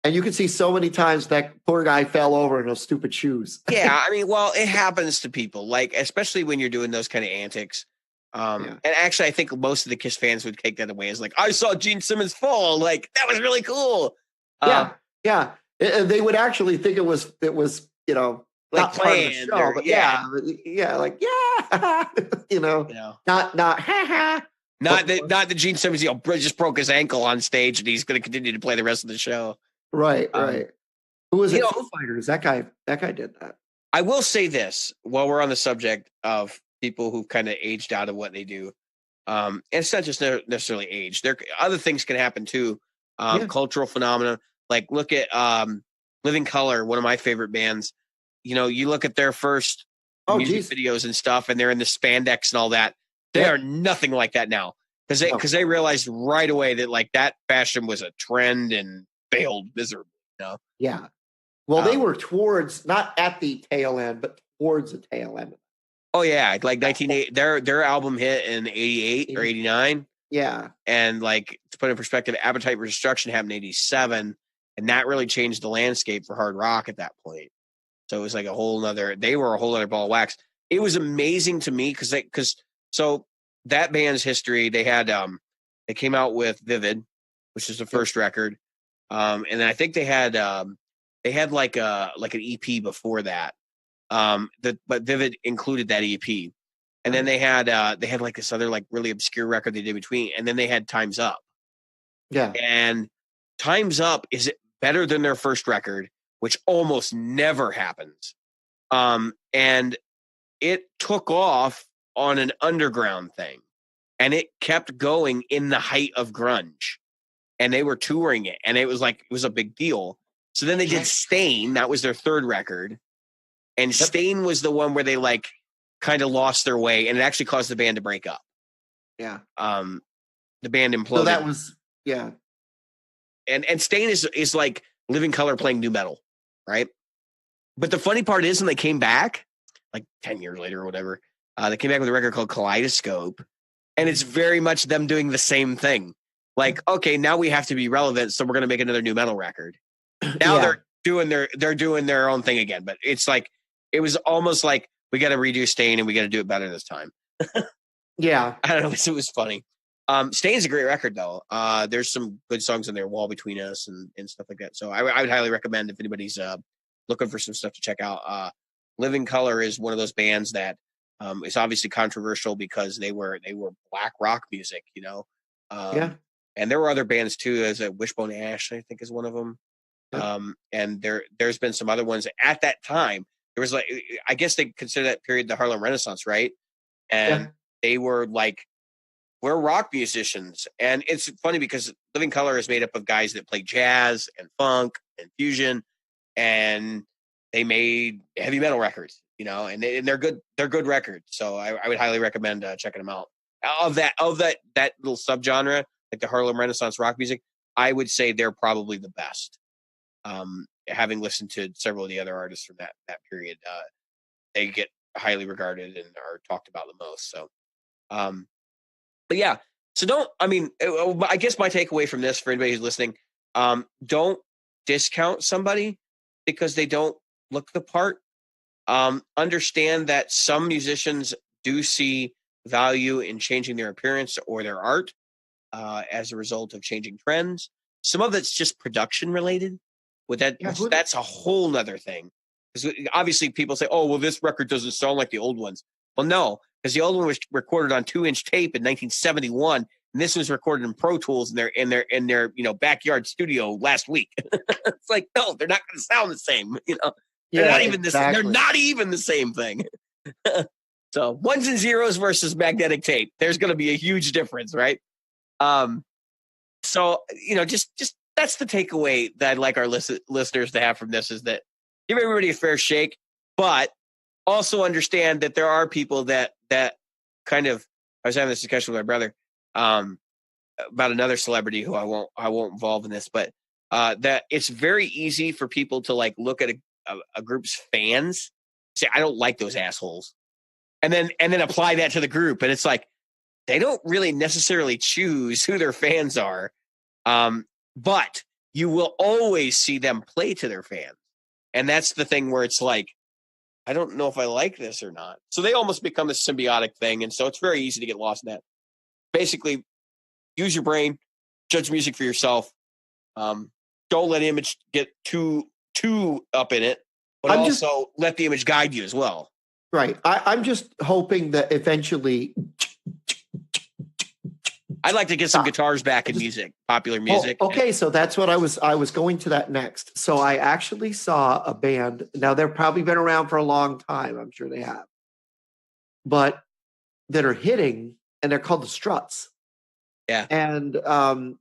and you can see so many times that poor guy fell over in those stupid shoes. Yeah, I mean, well, it happens to people, like especially when you're doing those kind of antics. And actually, I think most of the Kiss fans would take that away as like, I saw Gene Simmons fall. Like that was really cool. Yeah. And they would actually think it was like not playing, show, but not that Gene Simmons just broke his ankle on stage and he's going to continue to play the rest of the show. Right. Who was it? Foo Fighters. That guy did that. I will say this while we're on the subject of people who've kind of aged out of what they do. And it's not just necessarily age. Other things can happen too. Cultural phenomena. Like look at Living Colour, one of my favorite bands. You look at their first music videos and stuff, and they're in the spandex and all that. They are nothing like that now. because they realized right away that like that fashion was a trend and failed miserably. You know? Yeah. Well, they were towards, not at the tail end, but towards the tail end. Oh yeah, like 1980, their album hit in 88 or 89. Yeah. And like to put in perspective, Appetite for Destruction happened in 87, and that really changed the landscape for hard rock at that point. So it was like they were a whole other ball of wax. It was amazing to me because so that band's history, they came out with Vivid, which is the first record. And then I think they had like an EP before that. But Vivid included that EP. And then they had like this other like really obscure record they did between, and then they had Time's Up. Yeah. And Time's Up is better than their first record, which almost never happens. And it took off on an underground thing, and it kept going in the height of grunge, and they were touring it, and it was a big deal. So then they did Stain. That was their third record. And Stain was the one where they like kind of lost their way, and it actually caused the band to break up. Yeah. The band imploded. So that was, yeah. And Stain is like Living Colour playing new metal, right? But the funny part is when they came back, like 10 years later or whatever, they came back with a record called Kaleidoscope, and it's very much them doing the same thing. Like, okay, now we have to be relevant, so we're going to make another new metal record. Now they're doing their own thing again, but it's like it was almost like we got to redo Stain and we got to do it better this time. Yeah, I don't know. It was funny. Stain's a great record though. There's some good songs in there, Wall Between Us and stuff like that. So I would highly recommend if anybody's looking for some stuff to check out. Living Colour is one of those bands that is obviously controversial because they were black rock music, you know. Yeah. And there were other bands too. As a Wishbone Ash, I think, is one of them. And there's been some other ones at that time. There was like, I guess they consider that period the Harlem Renaissance, right? And they were like, we're rock musicians. And it's funny because Living Colour is made up of guys that play jazz and funk and fusion, and they made heavy metal records, you know, and they're good records. So I would highly recommend checking them out. Of that little subgenre, like the Harlem Renaissance rock music, I would say they're probably the best. Having listened to several of the other artists from that period, they get highly regarded and are talked about the most. So, but yeah, so I guess my takeaway from this for anybody who's listening, don't discount somebody because they don't look the part. Understand that some musicians do see value in changing their appearance or their art as a result of changing trends. Some of it's just production related. With that, that's a whole nother thing. Because obviously people say, "Oh, well, this record doesn't sound like the old ones." Well, no, because the old one was recorded on 2-inch tape in 1971, and this was recorded in Pro Tools in their backyard studio last week. It's like, no, they're not going to sound the same. You know, they're not even They're not even the same thing. So ones and zeros versus magnetic tape. There's going to be a huge difference, right? So just that's the takeaway that I'd like our listeners to have from this is that give everybody a fair shake, but also understand that there are people that kind of. I was having this discussion with my brother about another celebrity who I won't involve in this, but that it's very easy for people to like look at a group's fans, say I don't like those assholes, and then apply that to the group, and it's like they don't really necessarily choose who their fans are, but you will always see them play to their fans, and that's the thing where it's like, I don't know if I like this or not. So they almost become a symbiotic thing. And so it's very easy to get lost in that. Basically, use your brain, judge music for yourself. Don't let image get too up in it, but also let the image guide you as well. Right. I'm just hoping that eventually I'd like to get some guitars back in music, popular music. Oh, okay, so that's what I was going to that next. So I actually saw a band. Now they've probably been around for a long time. I'm sure they have, but that are hitting, and they're called the Struts. Yeah, and I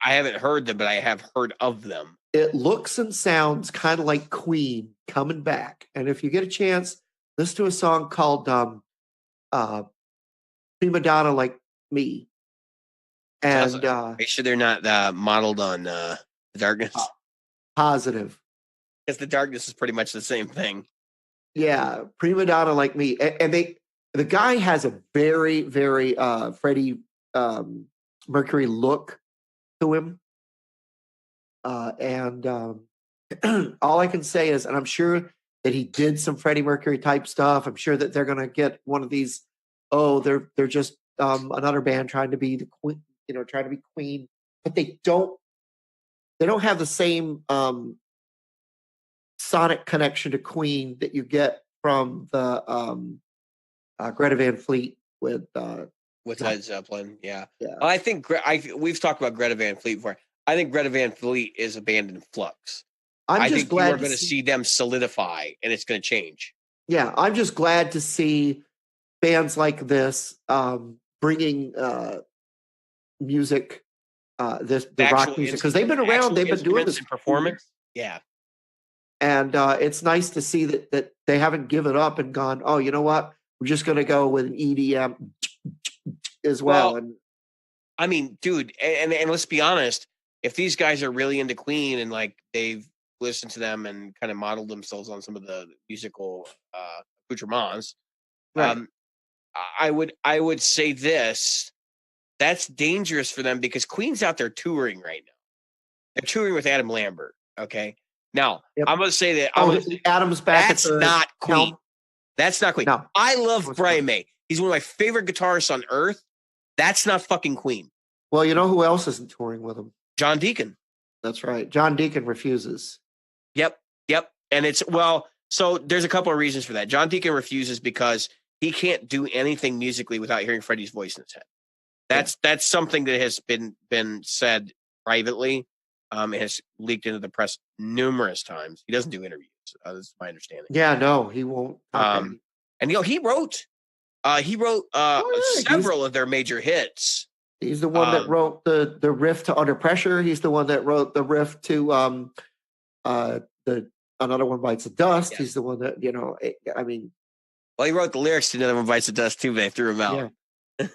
haven't heard them, but I have heard of them. It looks and sounds kind of like Queen coming back. And if you get a chance, listen to a song called Prima Donna, like Me. Sounds And like, are you sure they're not modeled on the Darkness? positive. Because the Darkness is pretty much the same thing. Yeah, Prima Donna Like Me. And the guy has a very, very Freddie Mercury look to him. And all I can say is, and I'm sure that he did some Freddie Mercury type stuff. I'm sure that they're going to get one of these. Oh, they're just another band trying to be the queen, trying to be Queen, but they don't. They don't have the same sonic connection to Queen that you get from the Greta Van Fleet with Led Zeppelin. Yeah. Yeah. I think we've talked about Greta Van Fleet before. I think Greta Van Fleet is a band in flux. I'm I just think you are glad going to see them solidify, and it's going to change. Yeah, I'm just glad to see bands like this bringing music, the rock music, because they've been around, they've been doing this in performance. Yeah, and it's nice to see that they haven't given up and gone. Oh, you know what? We're just going to go with an EDM as well. And I mean, dude, and let's be honest. If these guys are really into Queen and like they've listened to them and kind of modeled themselves on some of the musical accoutrements, right. I would say this. That's dangerous for them because Queen's out there touring right now. They're touring with Adam Lambert. Okay. Now, Yep. I'm going to say that Adam's back. That's not Queen. That's not Queen. No. I love Brian May. He's one of my favorite guitarists on earth. That's not fucking Queen. Well, you know who else isn't touring with him? John Deacon. That's right. John Deacon refuses. Yep. And it's, so there's a couple of reasons for that. John Deacon refuses because he can't do anything musically without hearing Freddie's voice in his head. That's something that has been said privately. It has leaked into the press numerous times. He doesn't do interviews. That's my understanding. Yeah, no, he won't. And he wrote several of their major hits. He's the one that wrote the riff to Under Pressure. He's the one that wrote the riff to the Another One Bites the Dust. Yeah. He's the one that, I mean. Well, he wrote the lyrics to Another One Bites the Dust too, but they threw him out.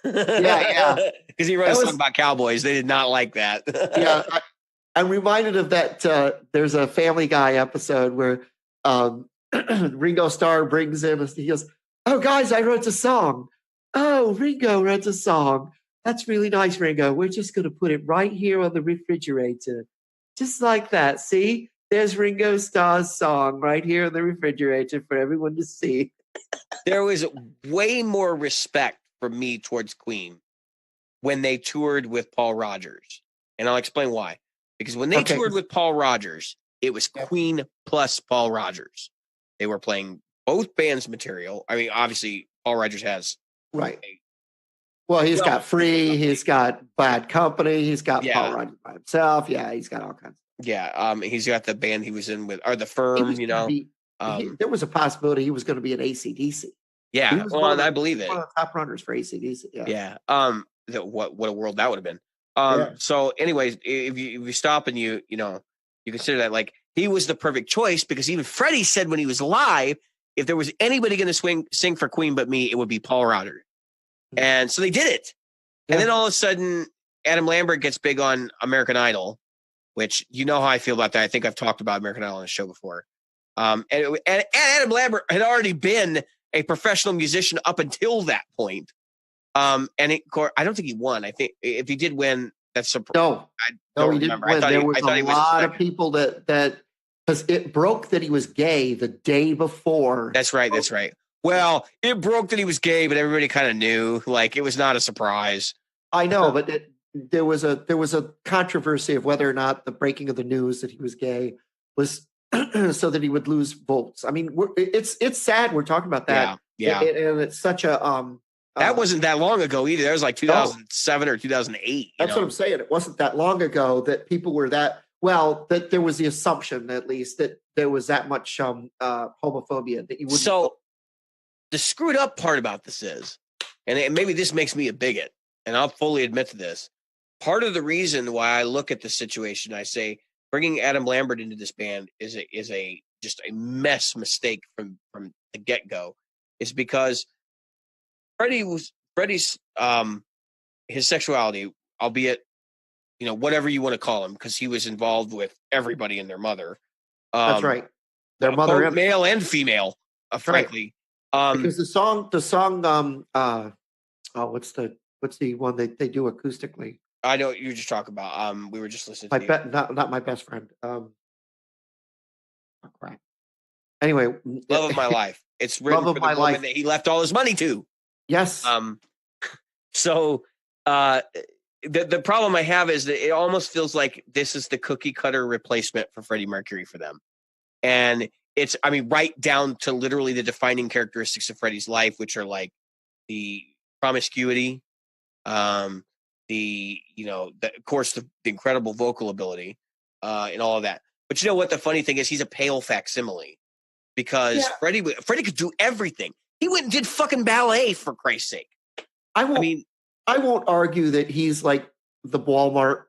Yeah. Because he wrote a song about cowboys. They did not like that. Yeah. I'm reminded of that. There's a Family Guy episode where Ringo Starr brings in, he goes, "Oh, guys, I wrote a song." "Oh, Ringo wrote a song. That's really nice, Ringo. We're just going to put it right here on the refrigerator. Just like that. See, there's Ringo Starr's song right here on the refrigerator for everyone to see." There was way more respect from me towards Queen when they toured with Paul Rodgers. And I'll explain why. Because when they toured with Paul Rodgers, it was Queen plus Paul Rodgers. They were playing both bands' material. I mean, obviously, Paul Rodgers has Well, he's got Free, he's got Bad Company, he's got Paul Rodgers by himself. Yeah, he's got all kinds. Yeah, he's got the band he was in with, or the Firm, there was a possibility he was going to be an AC/DC. Yeah, I believe it. One of the top runners for AC/DC. Yeah. What a world that would have been. So anyways, if you stop and you consider that, like, he was the perfect choice because even Freddie said when he was live, if there was anybody going to sing for Queen but me, it would be Paul Rodgers. And so they did it. Yeah. And then all of a sudden, Adam Lambert gets big on American Idol, which you know how I feel about that. I think I've talked about American Idol on the show before. And Adam Lambert had already been a professional musician up until that point. I don't think he won. I think if he did win, that's no, he didn't win. There was a lot of people that because it broke that he was gay the day before. That's right. Well, it broke that he was gay, but everybody kind of knew. Like, it was not a surprise. I know, but there was a controversy of whether or not the breaking of the news that he was gay was so that he would lose votes. I mean, it's sad we're talking about that. Yeah. And it's such a that wasn't that long ago either. That was like 2007 or 2008. That's what I'm saying. It wasn't that long ago that people were that there was the assumption, at least, that there was that much homophobia that you wouldn't. So the screwed up part about this is, and maybe this makes me a bigot, and I'll fully admit to this. Part of the reason why I look at the situation, I say bringing Adam Lambert into this band is just a mistake from the get go. Is because Freddie's his sexuality, albeit, whatever you want to call him, because he was involved with everybody and their mother. That's right. Their mother, both male and female, frankly. Right. Because the song, what's the one they do acoustically? I know what you just talk about. We were just listening to not my best friend. Oh crap. Anyway, Love of My Life. It's written for the woman that he left all his money to. Yes. So the problem I have is that it almost feels like this is the cookie cutter replacement for Freddie Mercury for them. And it's, right down to literally the defining characteristics of Freddie's life, which are like the promiscuity, of course, the incredible vocal ability, and all of that. But you know what? The funny thing is he's a pale facsimile because Freddie could do everything. He went and did fucking ballet, for Christ's sake. I won't argue that he's like the Walmart.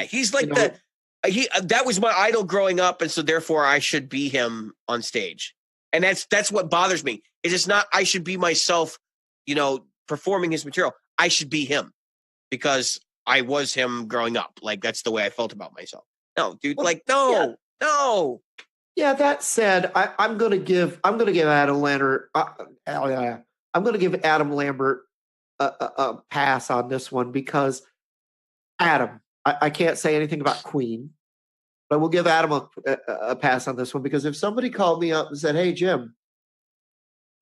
He's like that was my idol growing up, and so therefore I should be him on stage. And that's what bothers me. It's not I should be myself, performing his material. I should be him because I was him growing up. Like that's the way I felt about myself. No, dude, no. Yeah, that said, I'm gonna give Adam Lambert I'm gonna give Adam Lambert a pass on this one because Adam, I can't say anything about Queen, but we'll give Adam a pass on this one because if somebody called me up and said, "Hey Jim,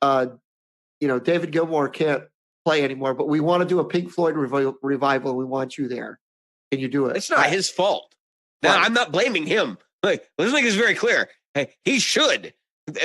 David Gilmour can't play anymore, but we want to do a Pink Floyd revival and we want you there. Can you do it?" It's not his fault. Now, I'm not blaming him. Like, let's make this very clear. Hey, he should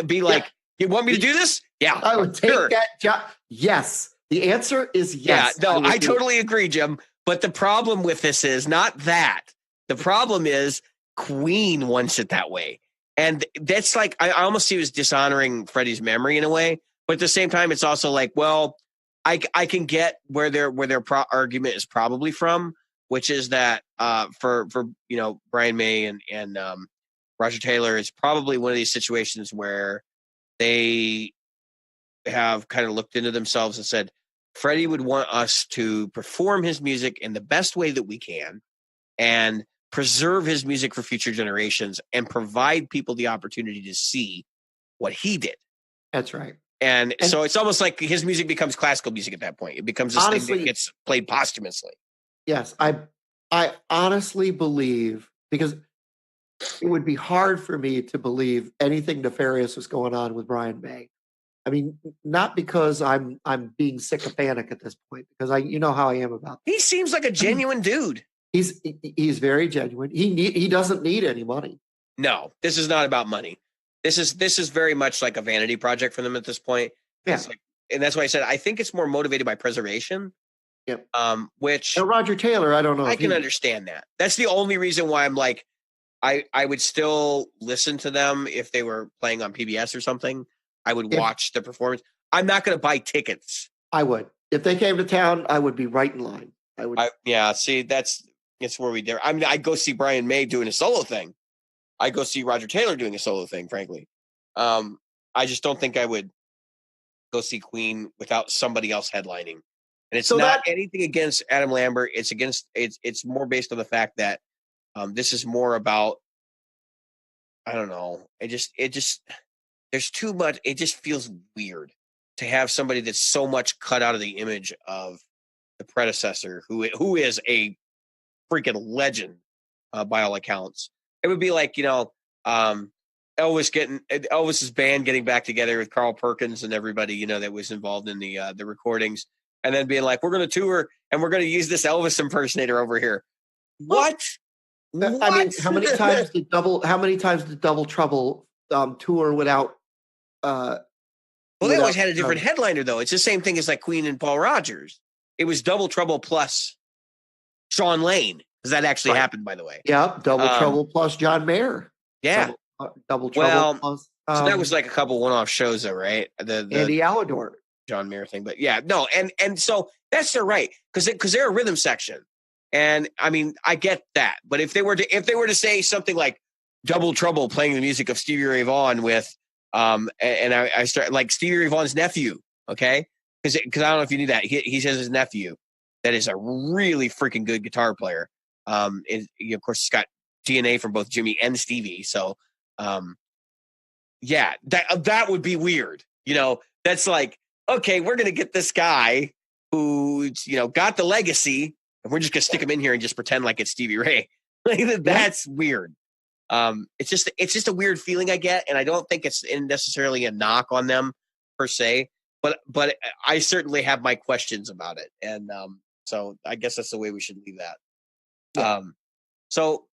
be like, "You want me to do this?" Yeah, I would take that job. Yes, the answer is yes. Yeah, no, I totally agree, Jim. But the problem with this is not that. The problem is Queen wants it that way, and that's like I almost see it as dishonoring Freddie's memory in a way. But at the same time, it's also like, well, I can get where their argument is probably from, which is that for Brian May and Roger Taylor, it's probably one of these situations where they have kind of looked into themselves and said, Freddie would want us to perform his music in the best way that we can and preserve his music for future generations and provide people the opportunity to see what he did. That's right. And so it's almost like his music becomes classical music at that point. It becomes this thing that gets played posthumously. Yes, I honestly believe, because it would be hard for me to believe anything nefarious was going on with Brian May. I mean, not because I'm being sycophantic at this point, because how I am about that. He seems like a genuine dude. He's very genuine. He doesn't need any money. No, this is not about money. This is very much like a vanity project for them at this point. Yeah. And that's why I said I think it's more motivated by preservation. Yep. Which Roger Taylor, I don't know. I can understand that. That's the only reason why I'm like, I would still listen to them if they were playing on PBS or something. I would watch the performance. I'm not going to buy tickets. I would. If they came to town, I would be right in line. I would. See, that's where we did. I mean, I'd go see Brian May doing a solo thing. I go see Roger Taylor doing a solo thing, frankly. I just don't think I would go see Queen without somebody else headlining. And it's not anything against Adam Lambert. It's more based on the fact that this is more about, I don't know. There's too much. It just feels weird to have somebody that's so much cut out of the image of the predecessor, who is a freaking legend by all accounts. It would be like, Elvis's band getting back together with Carl Perkins and everybody, that was involved in the recordings, and then being like, we're going to tour and we're going to use this Elvis impersonator over here. What? I mean, how many times did Double Trouble tour without? They always had a different headliner, though. It's the same thing as like Queen and Paul Rogers. It was Double Trouble plus Sean Lane. Because that actually happened, by the way. Yeah, Double Trouble plus John Mayer. Yeah. Double Trouble plus... so that was like a couple one-off shows, though, right? The Andy Alidor. John Mayer thing. But yeah, no, and so that's their right. Because they're a rhythm section. And, I mean, I get that. But if they were to say something like Double Trouble playing the music of Stevie Ray Vaughan with... and I start like Stevie Ray Vaughan's nephew, okay? Because I don't know if you knew that. He says his nephew. that is a really freaking good guitar player. Of course, he's got DNA from both Jimmy and Stevie. So, yeah, that would be weird. That's like, okay, we're gonna get this guy who's got the legacy, and we're just gonna stick him in here and just pretend like it's Stevie Ray. That's weird. It's just a weird feeling I get, and I don't think it's necessarily a knock on them per se, but I certainly have my questions about it, and so I guess that's the way we should leave that. Yeah. So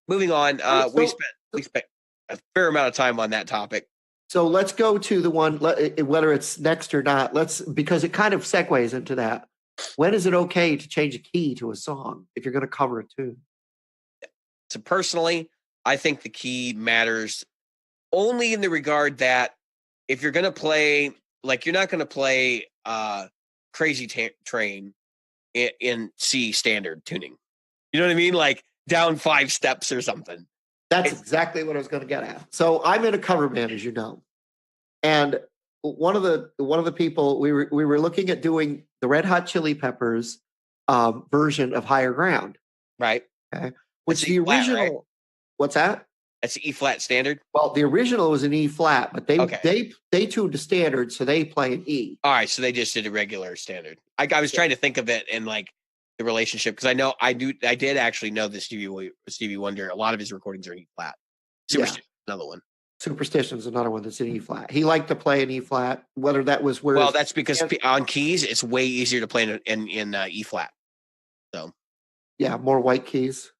moving on, we spent a fair amount of time on that topic. So let's go to the one, whether it's next or not. Because it kind of segues into that. When is it okay to change a key to a song if you're going to cover a tune? So personally, I think the key matters only in the regard that if you're going to play, like, you're not going to play Crazy Train in C standard tuning. You know what I mean? Like down 5 steps or something. That's exactly what I was going to get at. So I'm in a cover band, as you know, and one of the people we were looking at doing the Red Hot Chili Peppers version of Higher Ground, right? Okay, which That's the original. Right? What's that? That's the E flat standard. Well, the original was an E flat, but Okay. they tuned to standard, so they play an E. All right, so they just did a regular standard. I was trying to think of it in like the relationship because I know I did actually know that Stevie Wonder. A lot of his recordings are in E flat. Superstition, another one. Superstition's another one that's in E flat. He liked to play an E flat, whether that was where. Well, that's because on keys it's way easier to play in E flat. So. Yeah, more white keys.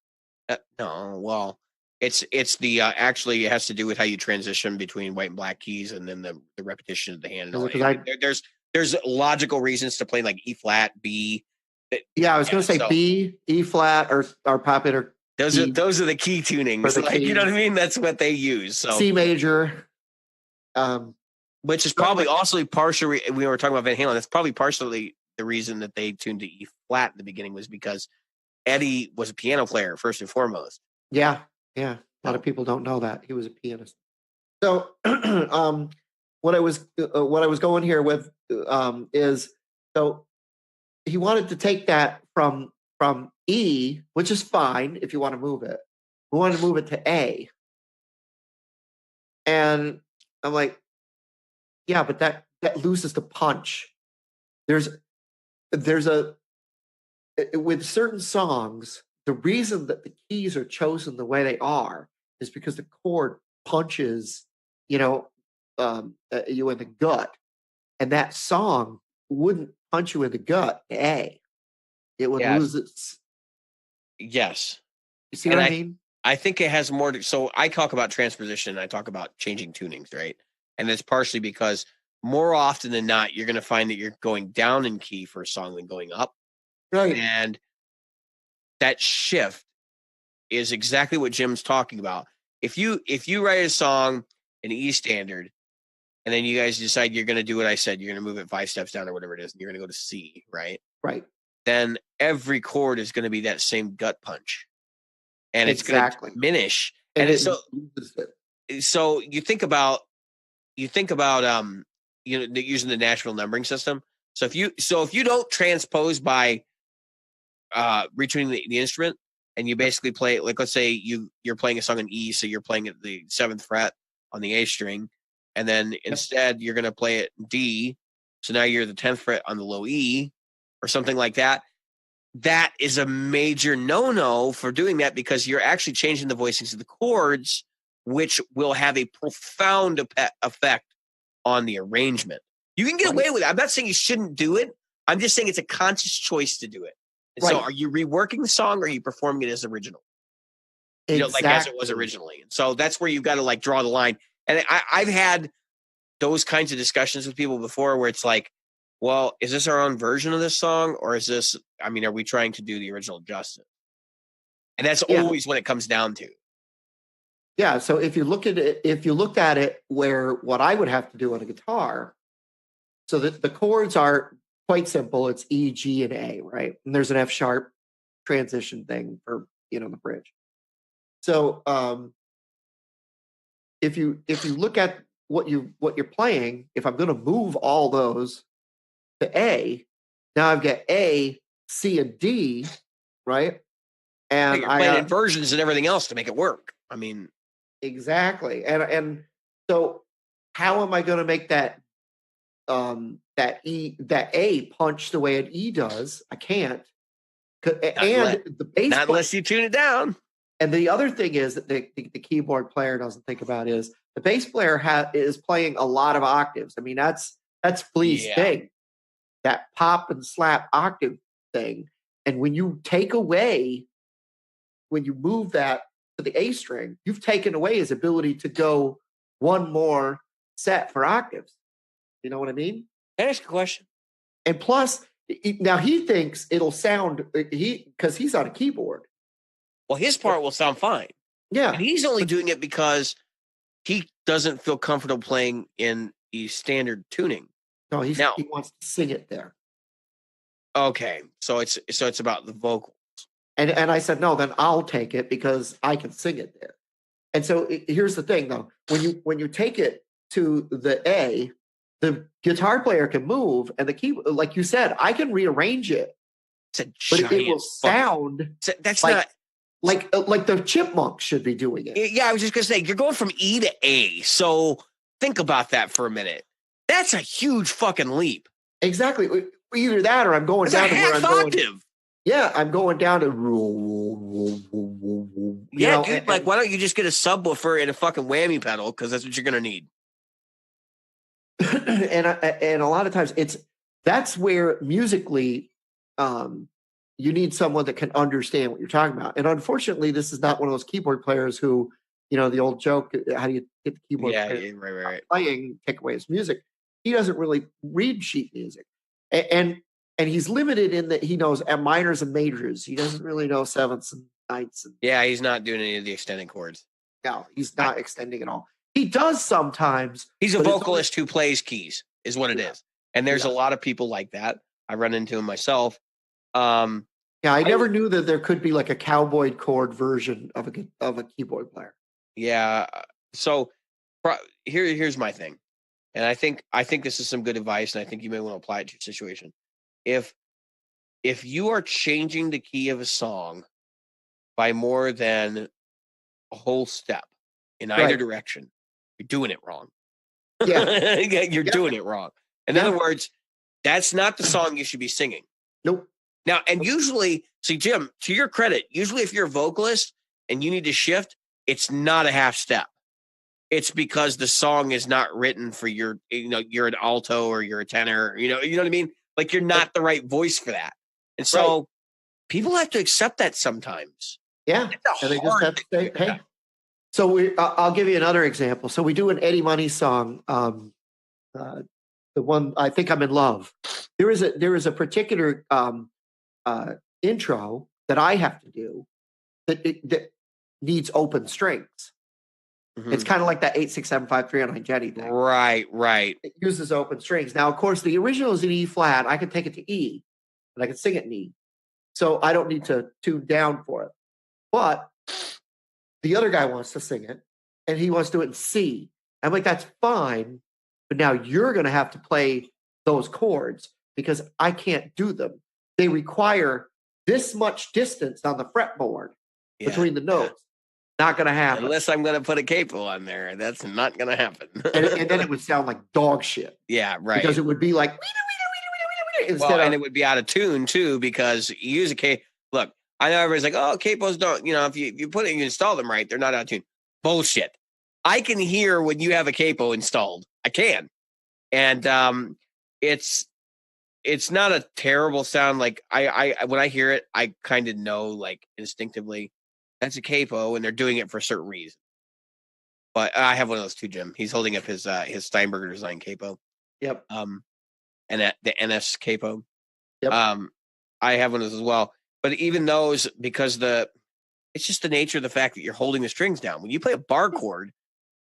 No, well, it's the actually it has to do with how you transition between white and black keys, and then the repetition of the hand. There's logical reasons to play like E flat, B. Yeah, I was going to say B, E flat, or pop it, or those are the key tunings. Like, you know what I mean? That's what they use. So C major, which is probably also partially. We were talking about Van Halen. That's probably partially the reason that they tuned to E flat in the beginning was because Eddie was a piano player first and foremost. Yeah. A lot of people don't know that he was a pianist. So, what I was going here with is, so he wanted to take that from E, which is fine if you want to move it. We wanted to move it to A, and I'm like, yeah, but that loses the punch. There's with certain songs, the reason that the keys are chosen the way they are is because the chord punches, you in the gut, and that song wouldn't punch you in the gut. A, it would lose its. Yes. You see what I mean? I think it has more to. So I talk about transposition. And I talk about changing tunings, right? And it's partially because more often than not, you're going to find that you're going down in key for a song than going up. Right. And that shift is exactly what Jim's talking about. If you write a song in E standard, and then you guys decide you're going to do what I said, you're going to move it 5 steps down or whatever it is, and you're going to go to C, right? Right. Then every chord is going to be that same gut punch, and it's going to diminish. And so you think about using the Nashville numbering system. So if you don't transpose by retuning the instrument, and you basically play, like, let's say you're playing a song in E, so you're playing at the 7th fret on the A string, and then instead you're going to play it in D, so now you're the 10th fret on the low E, or something like that. That is a major no-no for doing that, because you're actually changing the voicings of the chords, which will have a profound effect on the arrangement. You can get away with it. I'm not saying you shouldn't do it. I'm just saying it's a conscious choice to do it. And so are you reworking the song, or are you performing it as original? Exactly. Like as it was originally. And so that's where you've got to like draw the line. And I've had those kinds of discussions with people before where it's like, well, is this our own version of this song? Or is this, are we trying to do the original justice? And that's always what it comes down to. Yeah. So if you looked at it where what I would have to do on a guitar, so that the chords are quite simple. It's E, G, and A, right? And there's an F sharp transition thing for, the bridge. So if you look at what you're playing, if I'm going to move all those to A, now I've got A C and D, right? Yeah, And you're I playing got inversions and everything else to make it work. I mean, exactly. And so how am I going to make that A punch the way an E does? I can't. not unless, And the bass not unless you tune it down. and the other thing is that the keyboard player doesn't think about is the bass player is playing a lot of octaves. I mean, that's Flea's Yeah. thing, that pop and slap octave thing. And when you move that to the A string, you've taken away his ability to go one more set for octaves. You know what I mean? Can I ask a question? And plus, now he thinks it'll sound because he's on a keyboard. Well, his part will sound fine. Yeah, And he's only doing it because he doesn't feel comfortable playing in the standard tuning. no, he Now, wants to sing it there. okay, so it's about the vocal. And I said, no, then I'll take it because I can sing it there. And so here's the thing though, when you take it to the A, the guitar player can move and the key, like you said, I can rearrange it, It's a but giant it will sound that's like, not like the chipmunks should be doing it. yeah, I was just gonna say you're going from E to A. So think about that for a minute. That's a huge fucking leap. Exactly. Either that or I'm going It's down a to where half I'm going. octave. Yeah, I'm going down to Yeah, dude. Like, why don't you just get a subwoofer and a fucking whammy pedal? Because that's what you're gonna need. and a lot of times that's where musically you need someone that can understand what you're talking about. And unfortunately, this is not one of those keyboard players who, the old joke, how do you get the keyboard Yeah, player right. playing, take away his music? He doesn't really read sheet music. And he's limited in that he knows minors and majors. He doesn't really know sevenths and ninths. Yeah, he's not doing any of the extended chords. No, he's not extending at all. He does sometimes. He's a vocalist who plays keys, is what it is. And there's a lot of people like that. I run into him myself. Yeah, I never knew that there could be like a cowboy chord version of a keyboard player. Yeah. So here's my thing. And I think this is some good advice, and I think you may want to apply it to your situation. If you are changing the key of a song by more than a whole step in either direction, you're doing it wrong. Yeah. You're doing it wrong. In other words, that's not the song you should be singing. Nope. Now, and usually, see, Jim, to your credit, usually if you're a vocalist and you need to shift, it's not a half step. It's because the song is not written for your, you're an alto or you're a tenor, you know what I mean? Like you're not the right voice for that. And so people have to accept that sometimes. Yeah. And they just have to say, hey. So I'll give you another example. So we do an Eddie Money song, the one, I Think I'm in Love. There is a particular intro that I have to do that needs open strings. Mm-hmm. It's kind of like that 8-6-7-5-3 on Jenny thing. Right. It uses open strings. Now, of course, the original is in E flat. I can take it to E, and I can sing it in E. So I don't need to tune down for it. But the other guy wants to sing it, and he wants to do it in C. I'm like, that's fine, but now you're going to have to play those chords because I can't do them. They require this much distance on the fretboard between the notes. Not going to happen. Unless I'm going to put a capo on there. That's not going to happen. and then it would sound like dog shit. Yeah, right. Because it would be like, and it would be out of tune too because you use a capo. Look, I know everybody's like, oh, capos don't, if you put it, you install them right, they're not out of tune. Bullshit. I can hear when you have a capo installed. I can. And it's not a terrible sound. Like I when I hear it, I kind of know like instinctively that's a capo and they're doing it for a certain reason. But I have one of those too, Jim. He's holding up his Steinberger design capo. Yep. And the NS capo. Yep. I have one of those as well. But even those, because it's just the nature of the fact that you're holding the strings down. When you play a bar chord,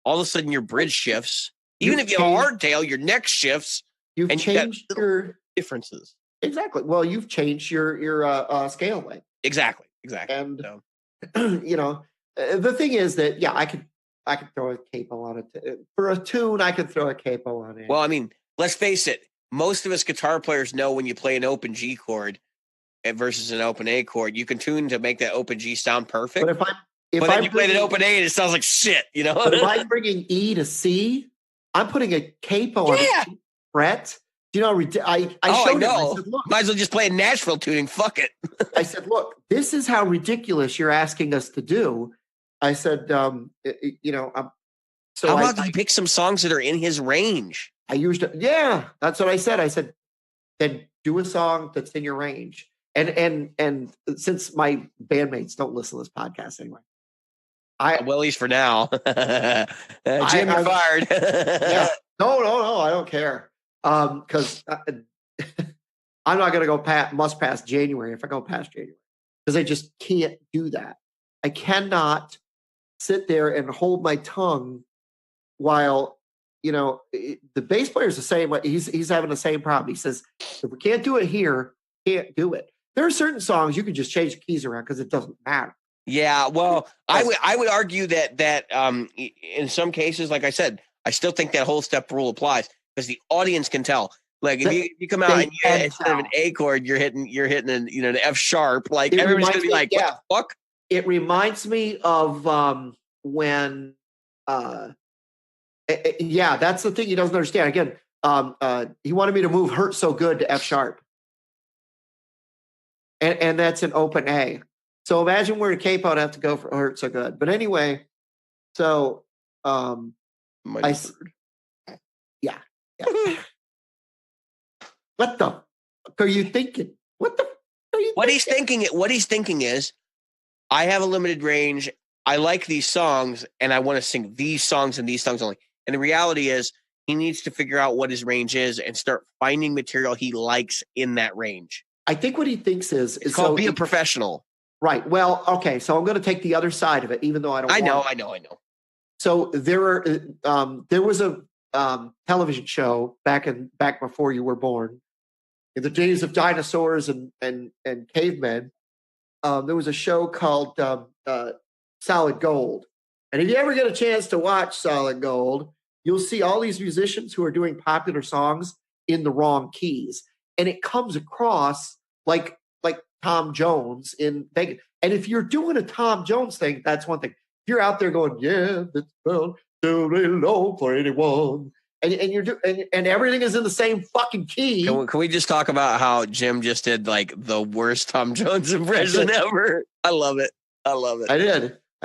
all of a sudden your bridge shifts. Even if you have a hardtail, your neck shifts. You've changed your differences. Exactly. Well, you've changed your scale length. Exactly. And the thing is that I could throw a capo on it for a tune. I could throw a capo on it. Well, I mean, let's face it. Most of us guitar players know when you play an open G chord, versus an open A chord. You can tune to make that open G sound perfect. But if then I'm you play the open A and it sounds like shit, you know? But if I'm bringing E to C, I'm putting a capo on Yeah. an E fret. Do you know, I I showed him, know. I said, look, Might as well just play Nashville tuning. Fuck it. I said, look, this is how ridiculous you're asking us to do. I said, you know, so How about you pick some songs that are in his range? I used, yeah, that's what I said. I said, then do a song that's in your range. And since my bandmates don't listen to this podcast anyway, well, at least for now. Jim, you're fired. Yeah. No, I don't care. Because I'm not going to go must pass January if I go past January, because I just can't do that. I cannot sit there and hold my tongue while, you know, the bass player is the same way. He's having the same problem. He says, if we can't do it here, can't do it. There are certain songs you can just change the keys around because it doesn't matter. Yeah, well, I would argue that in some cases, like I said, I still think that whole step rule applies because the audience can tell. Like if you come out and instead of an A chord, you're hitting an an F sharp. Like everybody's gonna be like, what the fuck? It reminds me of when yeah, that's the thing he doesn't understand. Again, he wanted me to move "Hurt So Good" to F sharp, and that's an open A. So imagine where a capo would have to go for "Hurt So Good." But anyway, so yeah. What the fuck are you thinking? What the fuck are you thinking? What he's thinking is, I have a limited range. I like these songs, and I want to sing these songs and these songs only. And the reality is, he needs to figure out what his range is and start finding material he likes in that range. I think what he thinks is called be a professional. Right. Well, okay. So I'm going to take the other side of it, even though I don't. I know. So there was a television show back before you were born, in the days of dinosaurs and cavemen. There was a show called Solid Gold, and if you ever get a chance to watch Solid Gold, you'll see all these musicians who are doing popular songs in the wrong keys, and it comes across like Tom Jones in Vegas. And if you're doing a Tom Jones thing, that's one thing. If you're out there going, yeah, that's well, too low for anyone, and and everything is in the same fucking key. Can we just talk about how Jim just did like the worst Tom Jones impression ever? I love it. I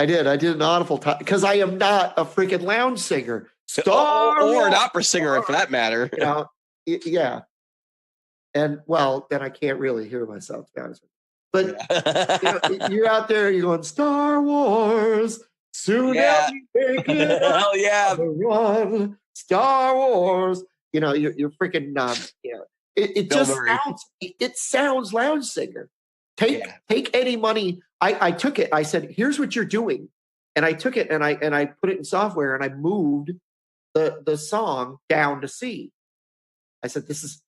did an awful time because I am not a freaking lounge singer, or an opera singer, for that matter. You know, yeah. And well, then I can't really hear myself, to be honest with you. But you know, you're out there, you're going Star Wars. Soon as we make it, hell yeah, run Star Wars. You know, you're freaking. You know, it just sounds lounge singer. Take any money. I took it. I said, here's what you're doing, and I took it and I put it in software and I moved the song down to C. I said, this is.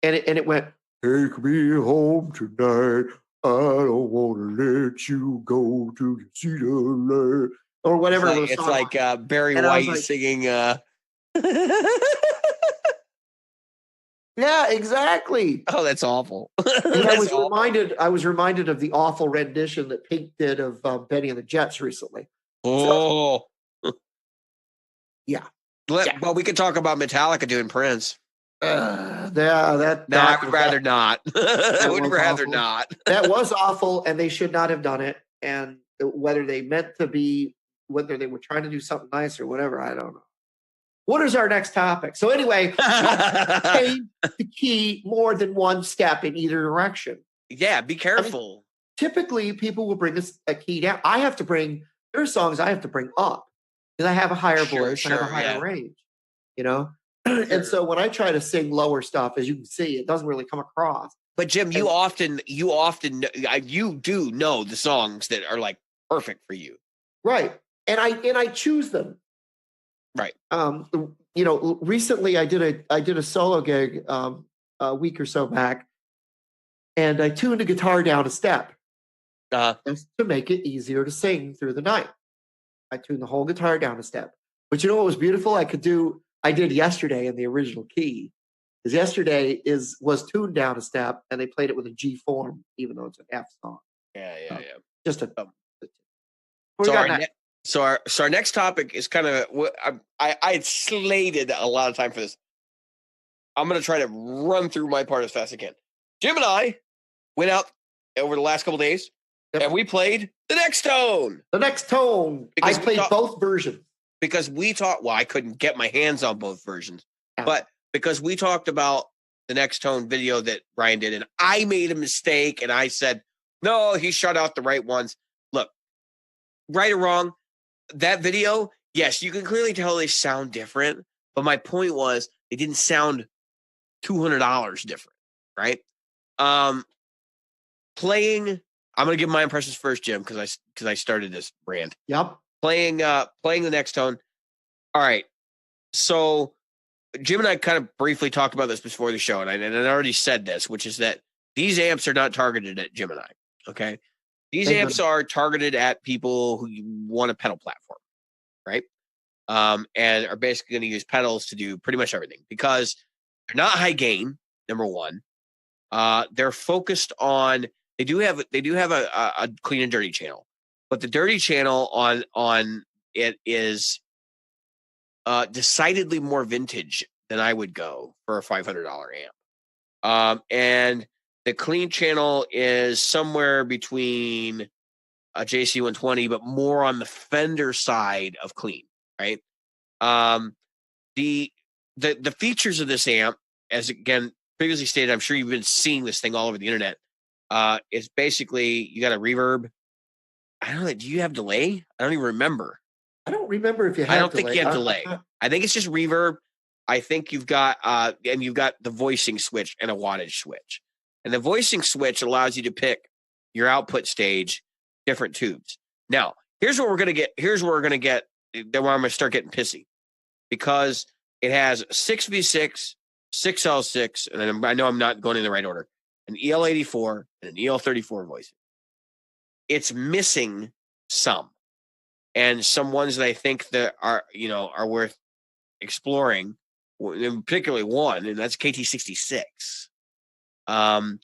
And it went, take me home tonight. I don't want to let you go to your cedar land. Or whatever. It's like Barry White singing. Yeah, exactly. Oh, that's awful. I was reminded of the awful rendition that Pink did of Benny and the Jets recently. Oh. So, yeah. Well, we could talk about Metallica doing Prince. I would rather not. I would rather not. That was awful, and they should not have done it. And whether they meant to be, whether they were trying to do something nice or whatever, I don't know. What is our next topic? So anyway, change the key more than one step in either direction. Yeah, be careful. I mean, typically, people will bring a key down. There are songs I have to bring up because I have a higher voice, I have a higher range, you know? Sure. And so when I try to sing lower stuff, as you can see, it doesn't really come across. But Jim, you do know the songs that are like perfect for you, right? And I choose them, right? You know, recently I did a solo gig a week or so back, and I tuned the guitar down a step just to make it easier to sing through the night. I tuned the whole guitar down a step. But you know what was beautiful? I did yesterday in the original key. Because yesterday was tuned down a step, and they played it with a G form, even though it's an F song. Yeah. Just a. So our next topic is kind of what I had slated a lot of time for this. I'm going to try to run through my part as fast as I can. Jim and I went out over the last couple of days, and we played the Next Tone. The Next Tone. I played both versions. Because we talked, well, I couldn't get my hands on both versions, but because we talked about the Next Tone video that Brian did, and I made a mistake, and I said, no, he shut out the right ones. Look, right or wrong, that video, yes, you can clearly tell they sound different, but my point was they didn't sound $200 different, right? Playing, I'm going to give my impressions first, Jim, because I started this brand. Yep. Playing the Next Tone. All right. So Jim and I kind of briefly talked about this before the show, and I already said this, which is that these amps are not targeted at Jim and I. Okay. These amps are targeted at people who want a pedal platform, right? And are basically going to use pedals to do pretty much everything because they're not high gain, number one. They're focused on they do have a clean and dirty channel, but the dirty channel on it is decidedly more vintage than I would go for a $500 amp. And the clean channel is somewhere between a JC120, but more on the Fender side of clean, right? The features of this amp, as again previously stated, I'm sure you've been seeing this thing all over the internet. Is basically you got a reverb. I don't know. Do you have delay? I don't even remember. I don't remember if you have. I don't think you have delay. I think it's just reverb. I think you've got and you've got the voicing switch and a wattage switch. And the voicing switch allows you to pick your output stage, different tubes. Now, here's what we're gonna get. Here's where we're gonna get. Then where I'm gonna start getting pissy, because it has 6V6, 6L6, and I know I'm not going in the right order. An EL84 and an EL34 voicing. It's missing some, and some ones that I think that are worth exploring. Particularly one, and that's KT66. And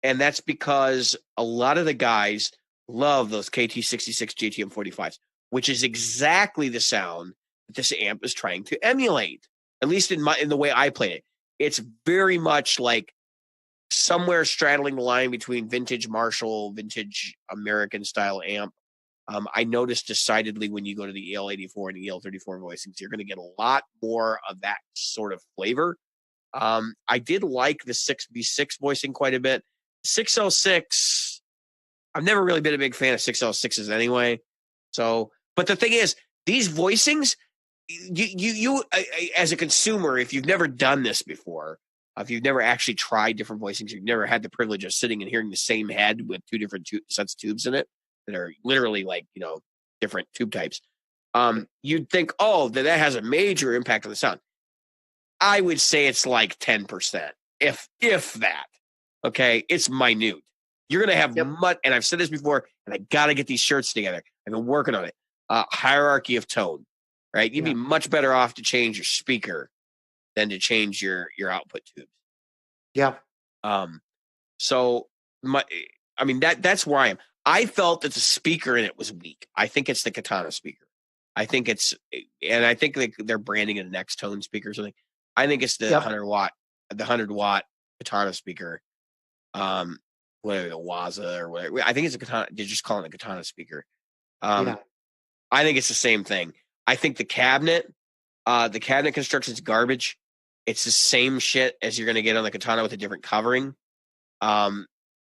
that's because a lot of the guys love those KT66 JTM 45s, which is exactly the sound that this amp is trying to emulate. At least in the way I played it, it's very much like somewhere straddling the line between vintage Marshall, vintage American style amp. I noticed decidedly when you go to the EL84 and EL34 voicings, you're going to get a lot more of that sort of flavor. I did like the 6V6 voicing quite a bit. 606, I've never really been a big fan of 606s anyway. So, but the thing is, these voicings, you as a consumer, if you've never done this before, if you've never actually tried different voicings, you've never had the privilege of sitting and hearing the same head with two different sets of tubes in it that are literally like, different tube types. You'd think, that has a major impact on the sound. I would say it's like 10%, if that. Okay, it's minute. You're gonna have much, and I've said this before, and I gotta get these shirts together. I've been working on it. Hierarchy of tone, right? You'd be much better off to change your speaker than to change your output tubes. Yeah. So that's where I am. I felt that the speaker in it was weak. I think it's the Katana speaker. I think they're branding it a Next Tone speaker or something. I think it's the 100 watt Katana speaker. Whatever, the Waza or whatever. I think it's a Katana. They're just calling it a Katana speaker. I think it's the same thing. I think the cabinet construction's garbage. It's the same shit as you're going to get on the Katana with a different covering. And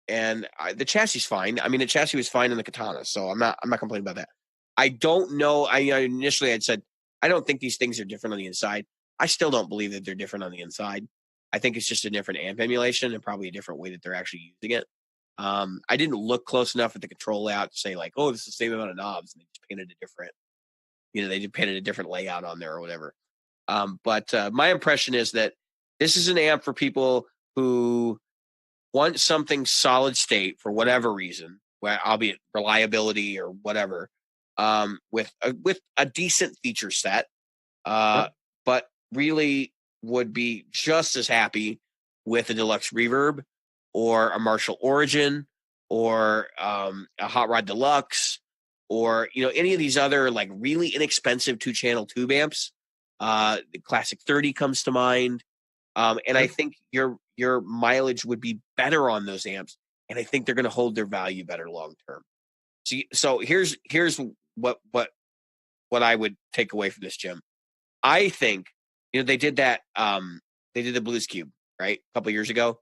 the chassis is fine. I mean, the chassis was fine in the Katana, so I'm not complaining about that. I don't know. Initially I'd said, I don't think these things are different on the inside. I still don't believe that they're different on the inside. I think it's just a different amp emulation and probably a different way that they're actually using it. I didn't look close enough at the control layout to say like, this is the same amount of knobs. And they just painted a different, they just painted a different layout on there or whatever. But my impression is that this is an amp for people who want something solid state for whatever reason, albeit reliability or whatever, with a decent feature set, but really would be just as happy with a deluxe reverb or a Marshall Origin or a Hot Rod Deluxe or any of these other like really inexpensive 2-channel tube amps. The Classic 30 comes to mind. And I think your mileage would be better on those amps, and I think they're going to hold their value better long term. So here's what I would take away from this, Jim. I think they did that. They did the Blues Cube, right, a couple years ago.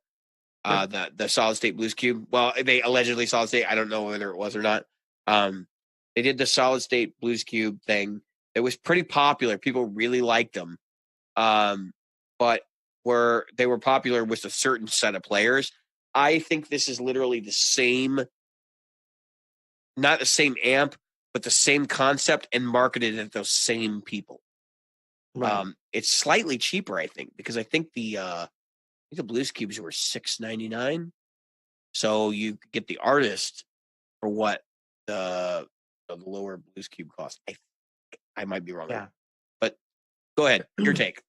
The solid state Blues Cube. Well, they allegedly solid state. I don't know whether it was or not. They did the solid state Blues Cube thing. It was pretty popular. People really liked them. But they were popular with a certain set of players. I think this is literally the same, not the same amp, but the same concept and marketed at those same people. Right. It's slightly cheaper, I think, because I think the Blues Cubes were $6.99. So you get the Artist for what the lower Blues Cube cost. I might be wrong. Yeah. But go ahead, your take.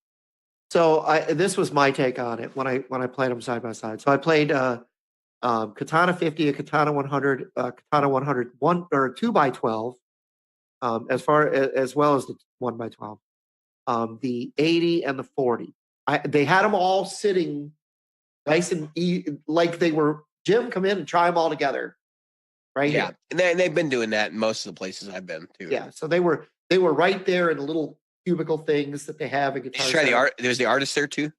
So this was my take on it when I played them side by side. So I played Katana 50, a Katana 100, Katana 100 1 or 2x12, as well as the 1x12. The 80 and the 40. They had them all sitting nice and like they were. Jim, come in and try them all together, right? Yeah, and they've been doing that in most of the places I've been too. Yeah, so they were right there in the little cubicle things that they have at Guitar Center. Try the art. There's the Artist there too.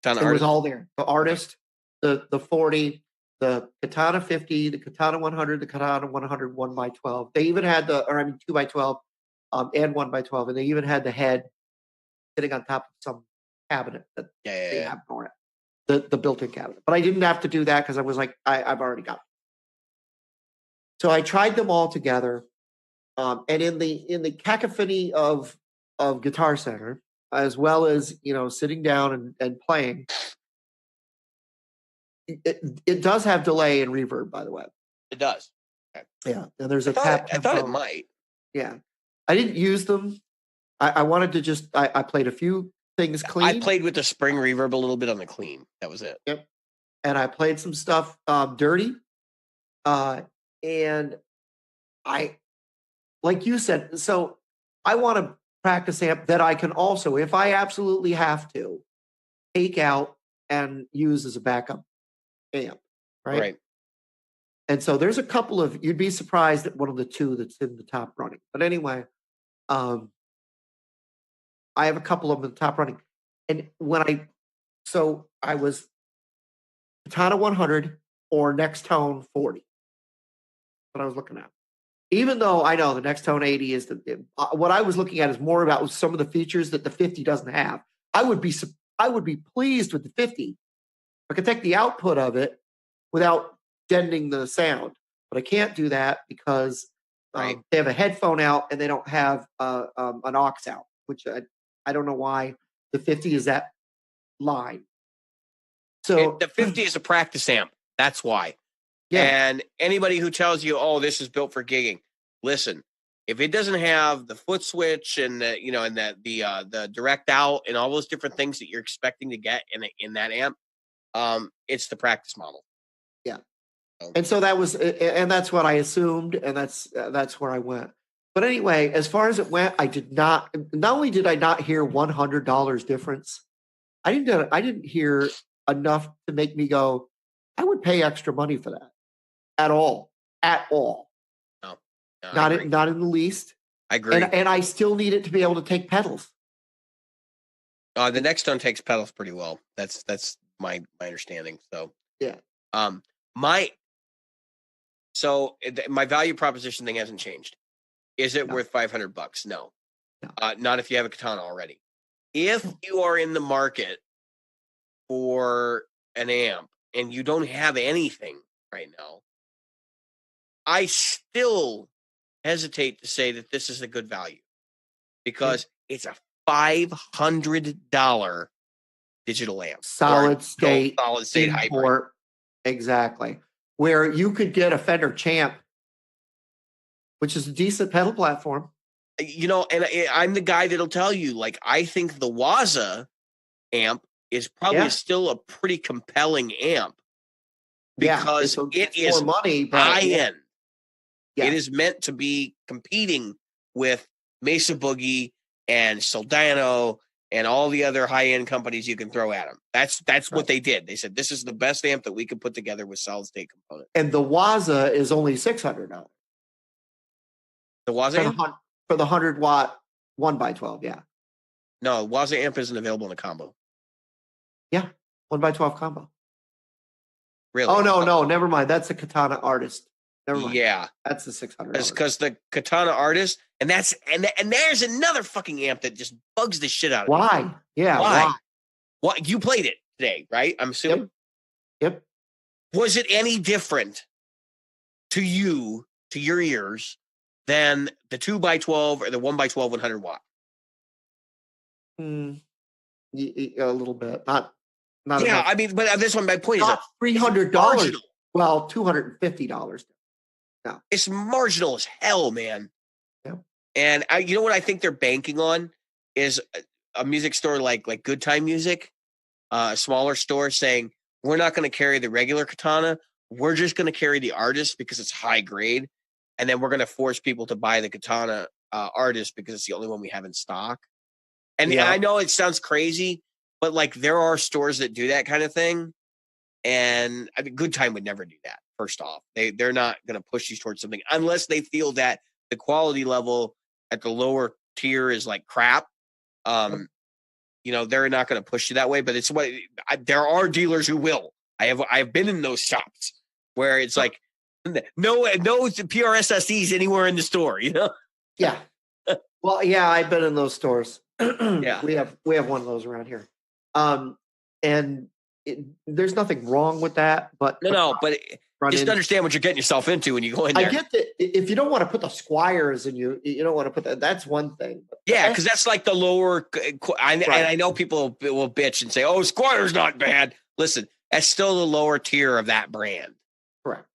It was all there. The Artist, the 40, the Katana 50, the Katana 100, the Katana 100 1x12. They even had 2x12, and 1x12, and they even had the head sitting on top of some cabinet that they have for it. The built-in cabinet. But I didn't have to do that because I was like, I've already got it. So I tried them all together. And in the cacophony of Guitar Center, as well as sitting down and playing, it does have delay and reverb, by the way. It does. Okay. Yeah. And there's a tap. I thought it might. Yeah. I didn't use them. I wanted to just I played a few things clean. I played with the spring reverb a little bit on the clean. That was it. Yep. And I played some stuff dirty. And I, like you said, so I want to practice amp that I can also, if I absolutely have to, take out and use as a backup amp. Right. And so there's a couple of, you'd be surprised at one of the two that's in the top running. But anyway, I have a couple of them in the top running. And I was Katana 100 or Next Tone 40. What I was looking at. Even though I know the Next Tone 80 is what I was looking at is more about some of the features that the 50 doesn't have. I would be pleased with the 50. I could take the output of it without denting the sound, but I can't do that because they have a headphone out and they don't have an aux out, which I don't know why the 50 is that line. So the 50 is a practice amp. That's why. Yeah. And anybody who tells you, "Oh, this is built for gigging," listen. If it doesn't have the foot switch and the direct out and all those different things that you're expecting to get in that amp, it's the practice model. Yeah. And so that was, and that's what I assumed, and that's where I went. But anyway, as far as it went, I did not. Not only did I not hear $100 difference, I didn't hear enough to make me go, I would pay extra money for that at all. No, not in the least. I agree. And I still need it to be able to take pedals. The Next Tone takes pedals pretty well. That's my understanding. So yeah. My value proposition thing hasn't changed. Is it worth $500? No. Not if you have a Katana already. If you are in the market for an amp and you don't have anything right now, I still hesitate to say that this is a good value because it's a $500 digital amp. Solid state hybrid. Exactly. Where you could get a Fender Champ, which is a decent pedal platform. And I'm the guy that'll tell you, like, I think the Waza amp is probably Yeah. still a pretty compelling amp Yeah, because it it's is more money, but high yeah. end. Yeah. It is meant to be competing with Mesa Boogie and Soldano and all the other high end companies you can throw at them. That's what Right. they did. They said this is the best amp that we could put together with solid state components. And the Waza is only $600 The Waza amp? for the 100-watt 1x12. Yeah. No, Waza amp isn't available in a combo. Yeah. 1x12 combo. Really? Oh, no, never mind. That's the Katana Artist. Never mind. Yeah. That's the $600. Because the Katana Artist, and there's another fucking amp that just bugs the shit out of me. Why? Yeah. Why? What? You played it today, right? I'm assuming. Yep. Was it any different to you, to your ears, than the 2x12 or the 1x12 100-watt? A little bit. Not Yeah, enough. I mean, but this one, my point is Not $300. marginal. Well, $250. No. It's marginal as hell, man. Yep. And you know what I think they're banking on is a music store like Good Time Music, a smaller store saying, we're not going to carry the regular Katana. We're just going to carry the Artist because it's high grade. And then we're going to force people to buy the Katana Artist because it's the only one we have in stock. And I know it sounds crazy, but like there are stores that do that kind of thing. And I mean, Good Time would never do that. First off, they're not going to push you towards something unless they feel that the quality level at the lower tier is like crap. You know, they're not going to push you that way. But it's what there are dealers who will. I've been in those shops where it's like no PRSSEs anywhere in the store. You know? Yeah. Well, yeah, I've been in those stores. Yeah, we have one of those around here. And there's nothing wrong with that, but but just understand what you're getting yourself into when you go in there. I get that if you don't want to put the Squires and you don't want to put that, that's one thing. Yeah, because that's like the lower. And I know people will bitch and say, "Oh, Squire's not bad." Listen, that's still the lower tier of that brand. Correct.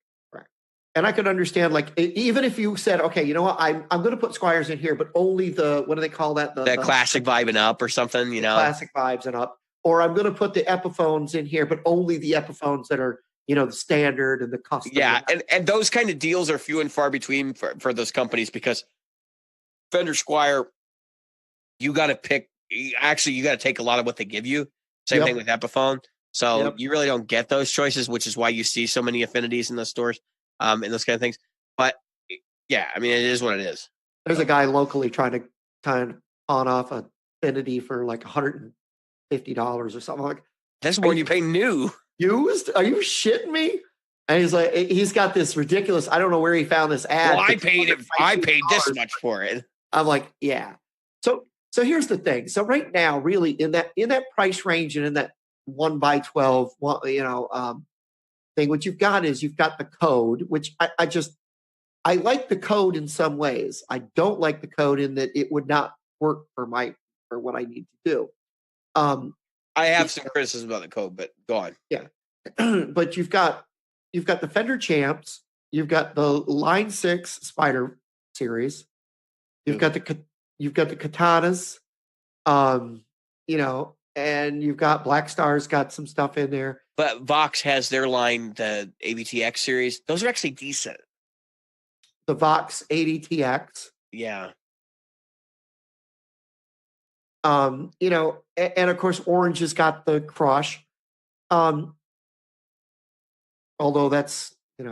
And I could understand, like, even if you said, "Okay, you know what? I'm going to put Squires in here, but only the what do they call that? The classic vibe and up or something, you know, classic vibes and up." Or I'm going to put the Epiphones in here, but only the Epiphones that are, the standard and the custom. Yeah, and those kind of deals are few and far between for those companies because Fender Squier, you got to pick. Actually, you got to take a lot of what they give you. Same thing with Epiphone. So you really don't get those choices, which is why you see so many affinities in those stores, and those kind of things. But yeah, I mean, it is what it is. There's a guy locally trying to kind of pawn off a affinity for like $150 or something like. That's more than you pay new. Used? Are you shitting me? And he's like, he's got this ridiculous. I don't know where he found this ad. Well, I paid this much for it. I'm like, yeah. So here's the thing. So right now, really in that price range and in that 1x12, thing, what you've got is you've got the Code, which I like the Code in some ways. I don't like the Code in that it would not work for what I need to do. I have some criticism about the Code, but go on. Yeah. But you've got the Fender Champs, you've got the Line 6 Spider series, you've got the Katanas, and you've got Black Star's got some stuff in there. But Vox has their line, the AVTX series. Those are actually decent. The Vox ADTX. Yeah. And of course, Orange has got the Crush. Although that's, we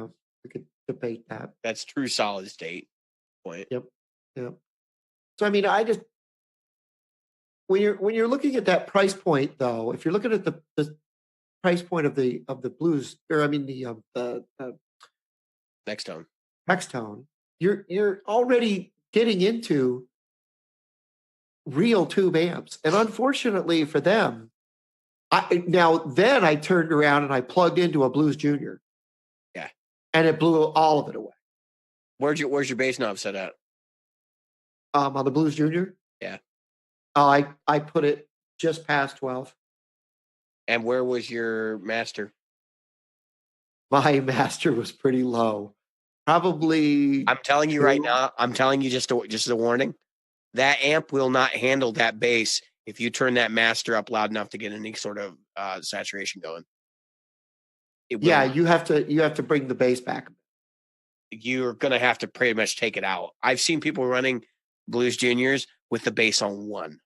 could debate that. That's true solid state point. Yep. So, I mean, when you're looking at that price point, though, if you're looking at the price point of the blues, or I mean the Hextone, you're already getting into real tube amps, and unfortunately for them, I turned around and I plugged into a Blues Junior, and it blew all of it away. Where's your bass knob set at? On the Blues Junior, yeah. I put it just past 12. And where was your master? My master was pretty low. Probably. I'm telling you right now. I'm telling you just as a warning. That amp will not handle that bass if you turn that master up loud enough to get any sort of saturation going. It will. Yeah, you have to bring the bass back. You're going to have to pretty much take it out. I've seen people running Blues Juniors with the bass on 1.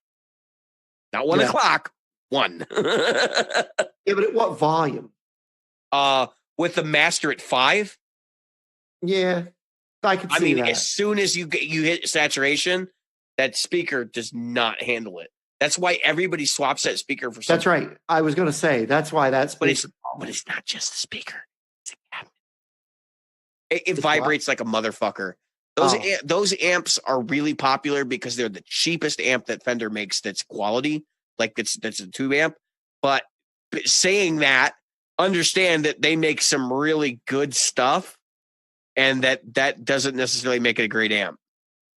Not 1 o'clock, 1. Yeah, but at what volume? With the master at 5. Yeah, I can see that. As soon as you hit saturation, that speaker does not handle it. That's why everybody swaps that speaker for something. That's right. I was going to say that's why that's. But it's not just the speaker. It's a cabinet. It vibrates like a motherfucker. Those amps are really popular because they're the cheapest amp that Fender makes that's quality. Like that's a tube amp. But saying that, understand that they make some really good stuff, and that doesn't necessarily make it a great amp.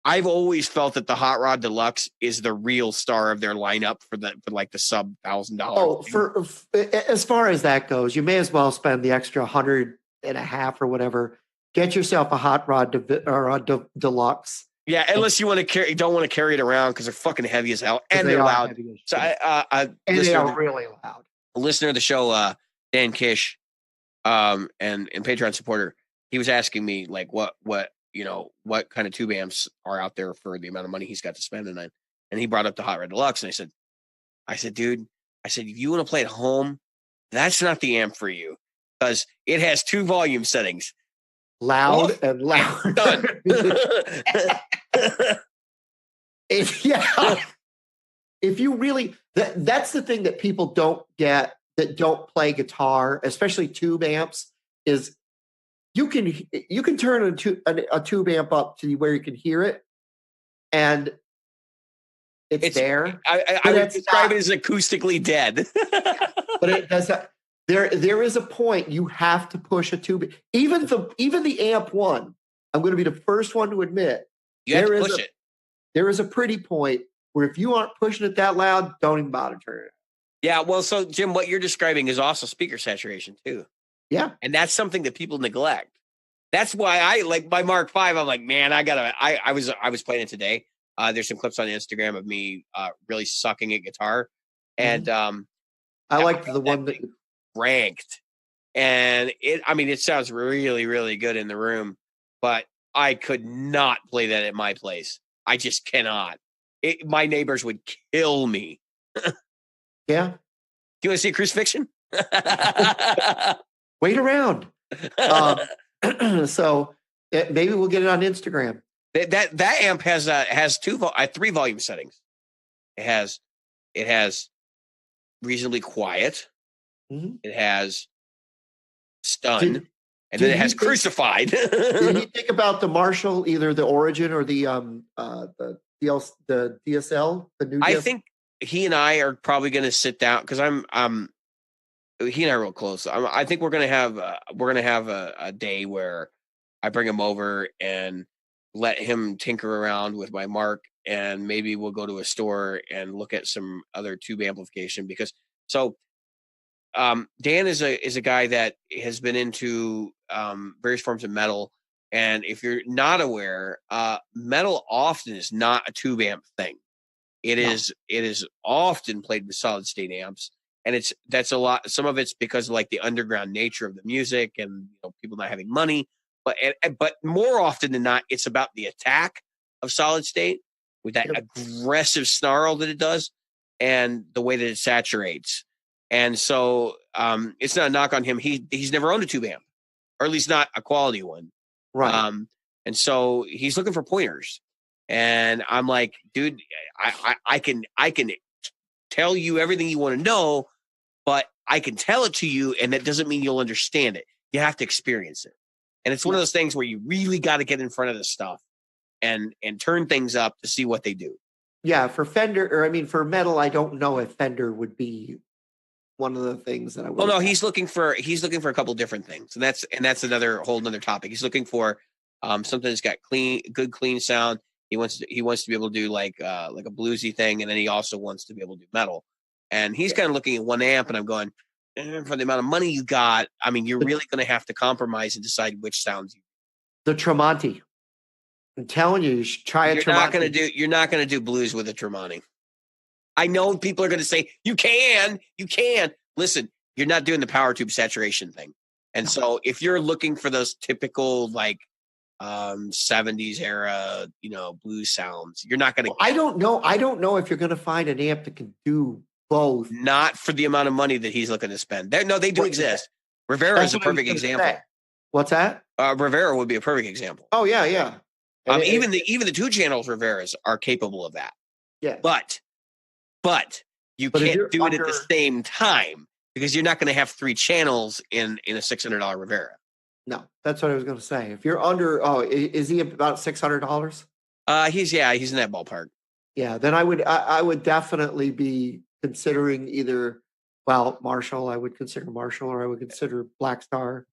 I've always felt that the Hot Rod Deluxe is the real star of their lineup for like the sub $1,000. Oh, as far as that goes, you may as well spend the extra $150 or whatever. Get yourself a Hot Rod or a Deluxe. Yeah, unless you don't want to carry it around because they're fucking heavy as hell and they're loud. So and they are really loud. A listener of the show, Dan Kish, and Patreon supporter, he was asking me like what kind of tube amps are out there for the amount of money he's got to spend, and he brought up the Hot Rod Deluxe, and I said, dude, if you want to play at home, that's not the amp for you because it has 2 volume settings. Loud and loud. Done. If you really, that's the thing that people don't get that don't play guitar, especially tube amps, is you can turn a tube amp up to where you can hear it, and it's there. I would describe it as acoustically dead. But it does not. There is a point you have to push a tube. Even the amp one, I'm going to be the first one to admit you have to push it. There is a pretty point where if you aren't pushing it that loud, don't even bother turning it. Yeah, well, so Jim, what you're describing is also speaker saturation too. Yeah, and that's something that people neglect. That's why I like my Mark V. I'm like, man, I was playing it today. There's some clips on Instagram of me really sucking at guitar, and I liked the one that ranked, and it sounds really, really good in the room, but I could not play that at my place. I just cannot. My neighbors would kill me. Yeah. Do you want to see a crucifixion? Wait around. So maybe we'll get it on Instagram. That amp has 3 volume settings. It has reasonably quiet. Mm-hmm. It has stun, and then it has crucified. Did he think about the Marshall, either the Origin or the DSL, the new DSL? I think he and I are probably going to sit down because he and I are real close. I think we're going to have a day where I bring him over and let him tinker around with my Mark, and maybe we'll go to a store and look at some other tube amplification because Dan is a guy that has been into various forms of metal, and if you're not aware, metal often is not a tube amp thing. It is often played with solid state amps, and that's a lot. Some of it's because of like the underground nature of the music and people not having money, but more often than not, it's about the attack of solid state with that aggressive snarl that it does and the way that it saturates. And so it's not a knock on him. He's never owned a tube amp, or at least not a quality one. Right. And so he's looking for pointers. And I'm like, dude, I can tell you everything you want to know, but I can tell it to you, and that doesn't mean you'll understand it. You have to experience it. And it's one of those things where you really got to get in front of this stuff and turn things up to see what they do. Yeah, for Fender, for metal, I don't know if Fender would be one of the things that I would. Well, no, he's looking for a couple different things, and that's another whole nother topic. He's looking for something that's got good clean sound. He wants to be able to do like a bluesy thing, and then he also wants to be able to do metal. And he's kind of looking at one amp, and I'm going, for the amount of money you got, you're really going to have to compromise and decide which sounds you. The Tremonti. I'm telling you, you should try a Tremonti. You're not going to do blues with a Tremonti. I know people are going to say, you can. Listen, you're not doing the power tube saturation thing. And so if you're looking for those typical 70s era, blues sounds, you're not going to. I don't know if you're going to find an amp that can do both. Not for the amount of money that he's looking to spend. They do exist. Rivera is a perfect example. Say. What's that? Rivera would be a perfect example. Oh yeah. Even the 2 channels Riveras are capable of that. Yeah. But you can't do it at the same time because you're not going to have 3 channels in a $600 Rivera. No, that's what I was going to say. If you're under, is he about $600? He's in that ballpark. Yeah, then I would definitely be considering either, Marshall. I would consider Marshall, or I would consider Blackstar.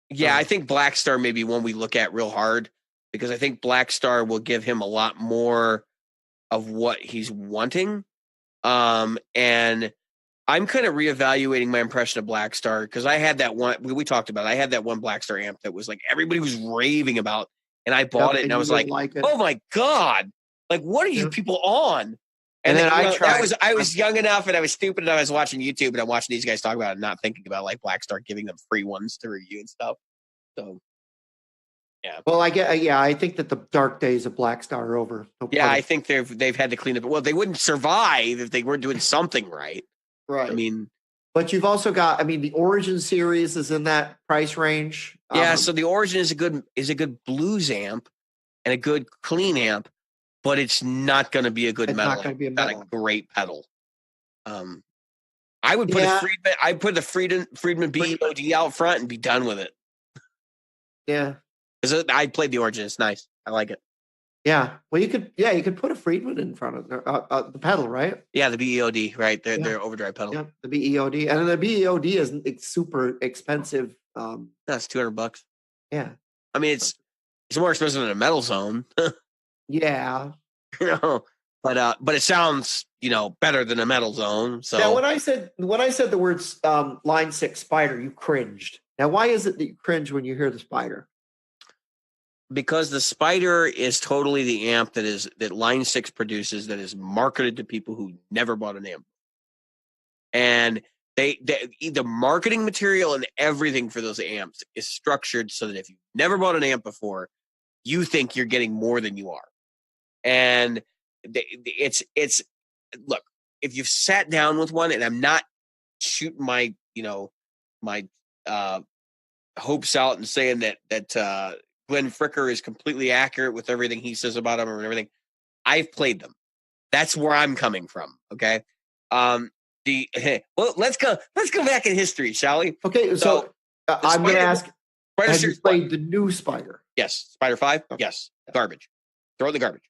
Yeah, I think Blackstar may be one we look at real hard because I think Blackstar will give him a lot more of what he's wanting. And I'm kind of reevaluating my impression of Blackstar because I had that one we talked about. I had that one Blackstar amp that was like everybody was raving about, and I bought it and I was like oh my God, like what are you people on? And then I was young enough and I was stupid and I was watching YouTube and I'm watching these guys talk about it and not thinking about like Blackstar giving them free ones to review and stuff. So yeah. Well, I think that the dark days of Blackstar are over. I think they've had to clean up. Well, they wouldn't survive if they weren't doing something right. Right. I mean, but you've also got, the Origin series is in that price range. Yeah. So the Origin is a good blues amp and a good clean amp, but it's not going to be a good metal. It's not going to be not a great pedal. I would put the Friedman BEOD out front and be done with it. Yeah. Because I played the Origin. It's nice. I like it. Yeah. Well, you could put a Friedman in front of the pedal, right? Yeah, the BEOD, right? Their overdrive pedal. Yeah, the BEOD, and the BEOD it's super expensive. That's $200. Yeah. I mean, it's more expensive than a Metal Zone. Yeah. But it sounds better than a Metal Zone. So now, when I said the words Line 6 Spider, you cringed. Now, why is it that you cringe when you hear the Spider? Because the Spider is totally the amp that Line 6 produces that is marketed to people who never bought an amp. And the marketing material and everything for those amps is structured so that if you've never bought an amp before, you think you're getting more than you are. And it's look, if you've sat down with one, and I'm not shooting my hopes out and saying that Glenn Fricker is completely accurate with everything he says about them and everything. I've played them. That's where I'm coming from. Okay. Well, let's go back in history, shall we? Okay. So I'm going to ask, have you played the new Spider? Yes. Spider 5? Okay. Yes. Garbage. Throw it in the garbage.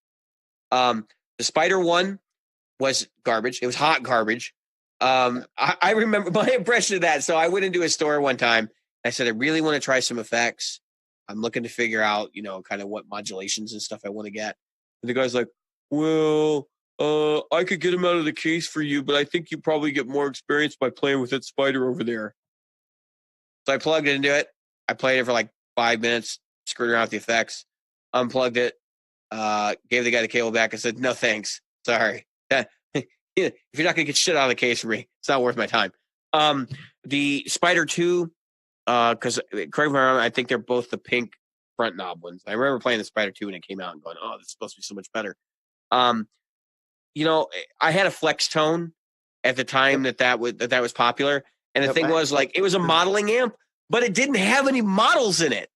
The Spider 1 was garbage. It was hot garbage. I remember my impression of that. So I went into a store one time. I said, I really want to try some effects. I'm looking to figure out, kind of what modulations and stuff I want to get. And the guy's like, well, I could get him out of the case for you, but I think you probably get more experience by playing with that Spider over there. So I plugged into it. I played it for like 5 minutes, screwed around with the effects, unplugged it, gave the guy the cable back and said, no, thanks. Sorry. If you're not going to get shit out of the case for me, it's not worth my time. The Spider 2, because correct me if I'm wrong, I think they're both the pink front knob ones. I remember playing the Spider 2 when it came out and going, oh, this is supposed to be so much better. I had a Flex Tone at the time that was popular. And the thing was, like, it was a modeling amp, but it didn't have any models in it.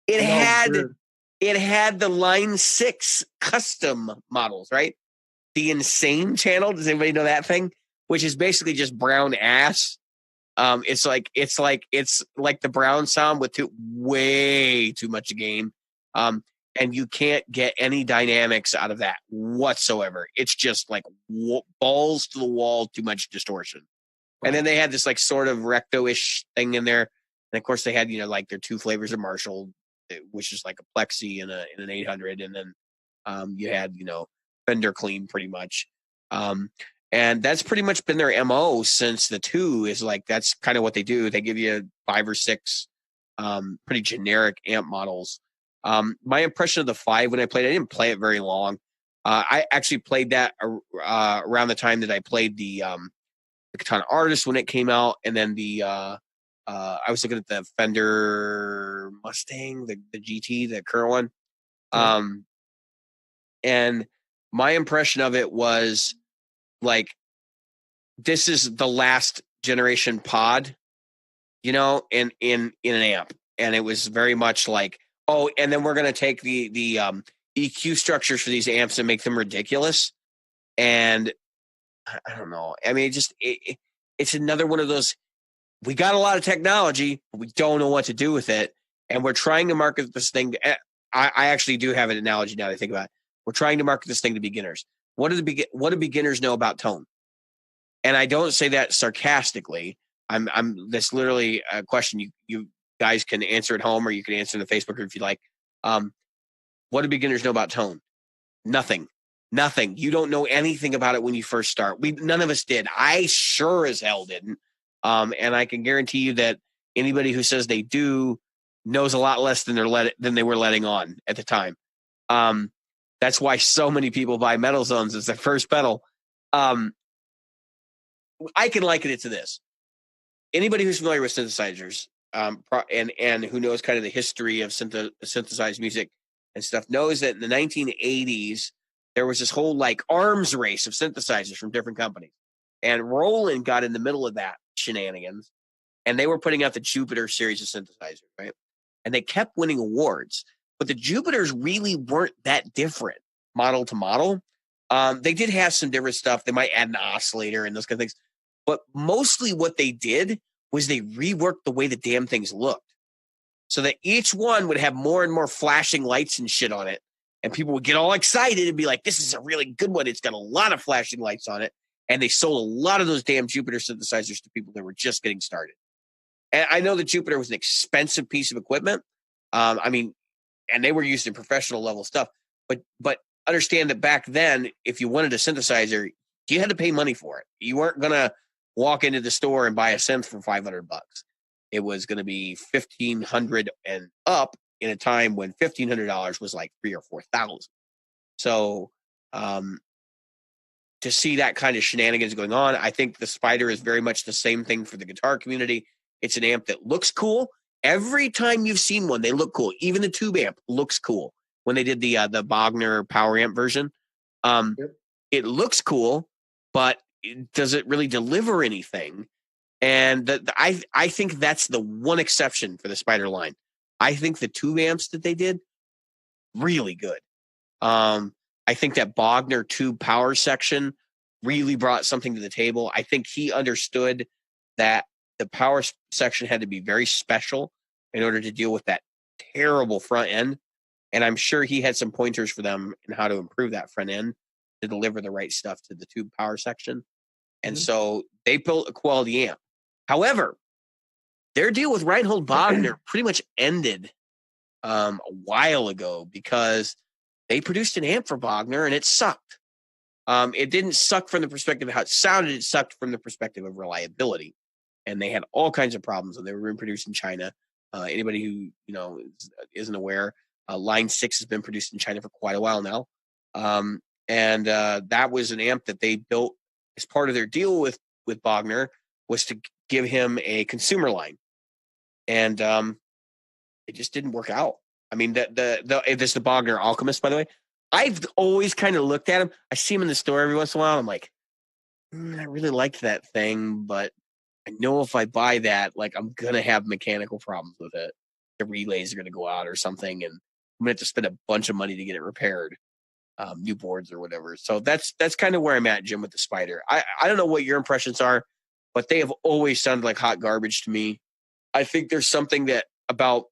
It had the Line 6 custom models, right? The Insane channel. Does anybody know that thing? Which is basically just brown ass. It's like the brown sound with way too much gain. And you can't get any dynamics out of that whatsoever. It's just like balls to the wall, too much distortion. Right. And then they had this like sort of recto-ish thing in there. And of course they had, like their 2 flavors of Marshall, which is like a Plexi and an 800. And then you had, Fender Clean pretty much. And that's pretty much been their MO since the 2 is like, that's kind of what they do. They give you 5 or 6 pretty generic amp models. My impression of the 5 when I played, I didn't play it very long. I actually played that around the time that I played the Katana Artist when it came out, and then I was looking at the Fender Mustang, the GT, the current one. Okay. And my impression of it was like, this is the last generation pod, in an amp. And it was very much like, oh, and then we're going to take the EQ structures for these amps and make them ridiculous. And I don't know. I mean, it's another one of those, we got a lot of technology, but we don't know what to do with it. And we're trying to market this thing. I actually do have an analogy now that I think about it. We're trying to market this thing to beginners. What do beginners know about tone? And I don't say that sarcastically. That's literally a question you guys can answer at home, or you can answer in the Facebook group if you like. What do beginners know about tone? Nothing. You don't know anything about it when you first start. None of us did. I sure as hell didn't. And I can guarantee you that anybody who says they do knows a lot less than they were letting on at the time. That's why so many people buy Metal Zones as their first pedal. I can liken it to this. Anybody who's familiar with synthesizers, and who knows kind of the history of synthesized music and stuff, knows that in the 1980s, there was this whole like arms race of synthesizers from different companies. And Roland got in the middle of that shenanigans, and they were putting out the Jupiter series of synthesizers, right? And they kept winning awards, but the Jupiters really weren't that different model to model. They did have some different stuff. They might add an oscillator and those kind of things. But mostly what they did was they reworked the way the damn things looked, so that each one would have more and more flashing lights and shit on it. And people would get all excited and be like, this is a really good one. It's got a lot of flashing lights on it. And they sold a lot of those damn Jupiter synthesizers to people that were just getting started. And I know that Jupiter was an expensive piece of equipment. And they were used in professional level stuff. But understand that back then, if you wanted a synthesizer, you had to pay money for it. You weren't going to walk into the store and buy a synth for $500. It was going to be $1,500 and up in a time when $1,500 was like $3,000 or $4,000. So to see that kind of shenanigans going on, I think the Spider is very much the same thing for the guitar community. It's an amp that looks cool. Every time you've seen one, they look cool. Even the tube amp looks cool. When they did the Bogner power amp version, It looks cool, but does it really deliver anything? And I think that's the one exception for the Spider line. I think the tube amps that they did, really good. I think that Bogner tube power section really brought something to the table. I think he understood that the power section had to be very special in order to deal with that terrible front end. And I'm sure he had some pointers for them in how to improve that front end to deliver the right stuff to the tube power section. And so they built a quality amp. However, their deal with Reinhold Bogner pretty much ended a while ago, because they produced an amp for Bogner and it sucked. It didn't suck from the perspective of how it sounded. It sucked from the perspective of reliability. And they had all kinds of problems when they were produced in China. Anybody who isn't aware, Line 6 has been produced in China for quite a while now. And that was an amp that they built as part of their deal with Bogner, was to give him a consumer line. And it just didn't work out. I mean, this is the Bogner Alchemist, by the way. I've always kind of looked at him. I see him in the store every once in a while. I'm like, I really liked that thing, but I know if I buy that, like, I'm going to have mechanical problems with it. The relays are going to go out or something, and I'm going to have to spend a bunch of money to get it repaired, new boards or whatever. So that's kind of where I'm at, Jim, with the Spider. I don't know what your impressions are, but they have always sounded like hot garbage to me. I think there's something that about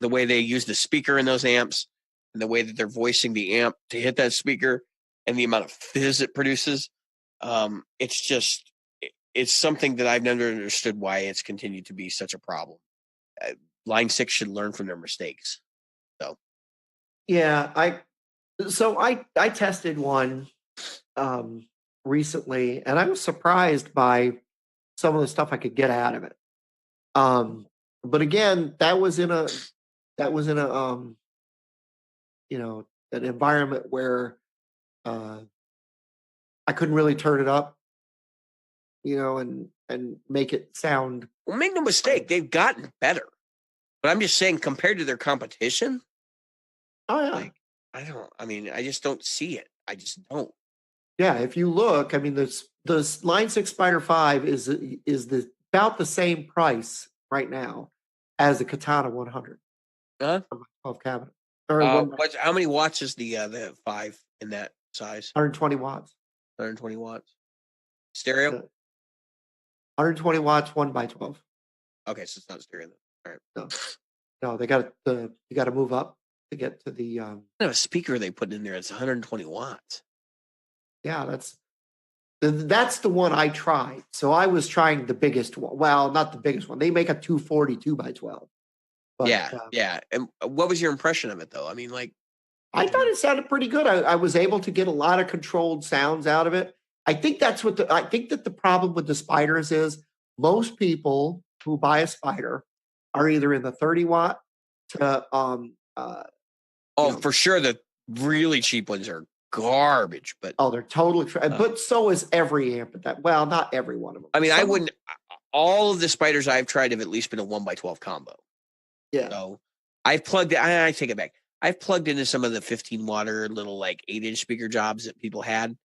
the way they use the speaker in those amps and the way that they're voicing the amp to hit that speaker and the amount of fizz it produces. It's something that I've never understood why it's continued to be such a problem. Line 6 should learn from their mistakes. So, yeah, I tested one recently, and I was surprised by some of the stuff I could get out of it. But again, that was in a an environment where I couldn't really turn it up, and make it sound. Well, make no mistake, they've gotten better. But I'm just saying, compared to their competition, Oh yeah, like I just don't see it. I just don't. yeah. If you look, I mean, the Line 6 Spider 5 about the same price right now as the Katana 100 Huh? 12 cabinet, or How many watts is the 5 in that size? 120 watts. 120 watts. Stereo? 120 watts, 1x12. Okay, so it's not stereo then. All right. No, no, you got to move up to get to the. What kind of a speaker they put in there? It's 120 watts. Yeah, that's the one I tried. So I was trying the biggest one. Well, not the biggest one. They make a 240 2x12. But, yeah. And what was your impression of it, though? I mean, like, I thought it sounded pretty good. I was able to get a lot of controlled sounds out of it. I think I think that the problem with the Spiders is most people who buy a Spider are either in the 30 watt to for sure, the really cheap ones are garbage. But they're totally. But so is every amp at that. Well, not every one of them. I mean, I wouldn't. All of the Spiders I've tried have at least been a 1x12 combo. Yeah. So I've plugged. I take it back. I've plugged into some of the 15 watt little 8-inch speaker jobs that people had.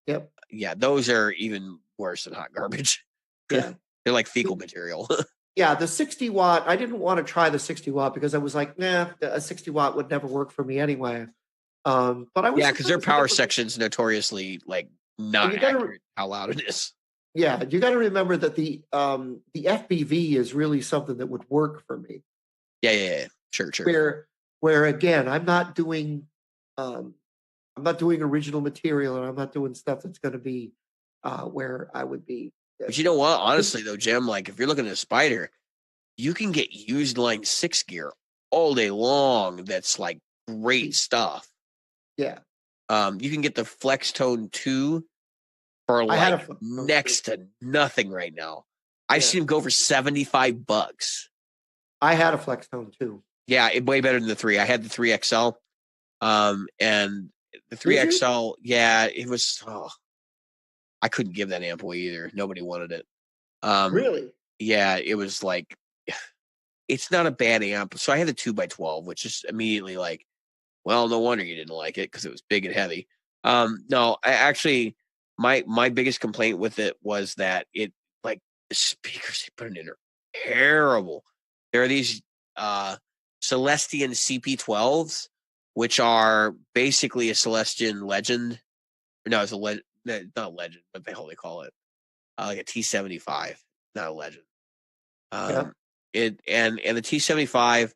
Yep. Yeah, those are even worse than hot garbage. Yeah. They're like fecal material. Yeah, the 60 watt, I didn't want to try the 60 watt because I was like, nah, a 60 watt would never work for me anyway. But I was because their power section's notoriously not accurate how loud it is. Yeah, you got to remember that the FBV is really something that would work for me. Yeah. Sure. Where again, I'm not doing original material, and I'm not doing stuff that's going to be where I would be. But you know what? Honestly, though, Jim, if you're looking at a Spider, you can get used Line 6 gear all day long. That's great stuff. Yeah. You can get the Flextone 2 for next to nothing right now. I've seen them go for $75. I had a Flextone 2. Yeah, way better than the 3. I had the 3XL. And the 3XL, it was. I couldn't give that amp away either. Nobody wanted it. Really? Yeah, it was it's not a bad amp. So I had the 2x12, which is immediately well, no wonder you didn't like it because it was big and heavy. No, I actually, my biggest complaint with it was that it the speakers they put in are terrible. There are these Celestion CP12s, which are basically a Celestion Legend. No, it's not Legend, but the hell they call it, like a T75, not a Legend. And the T75,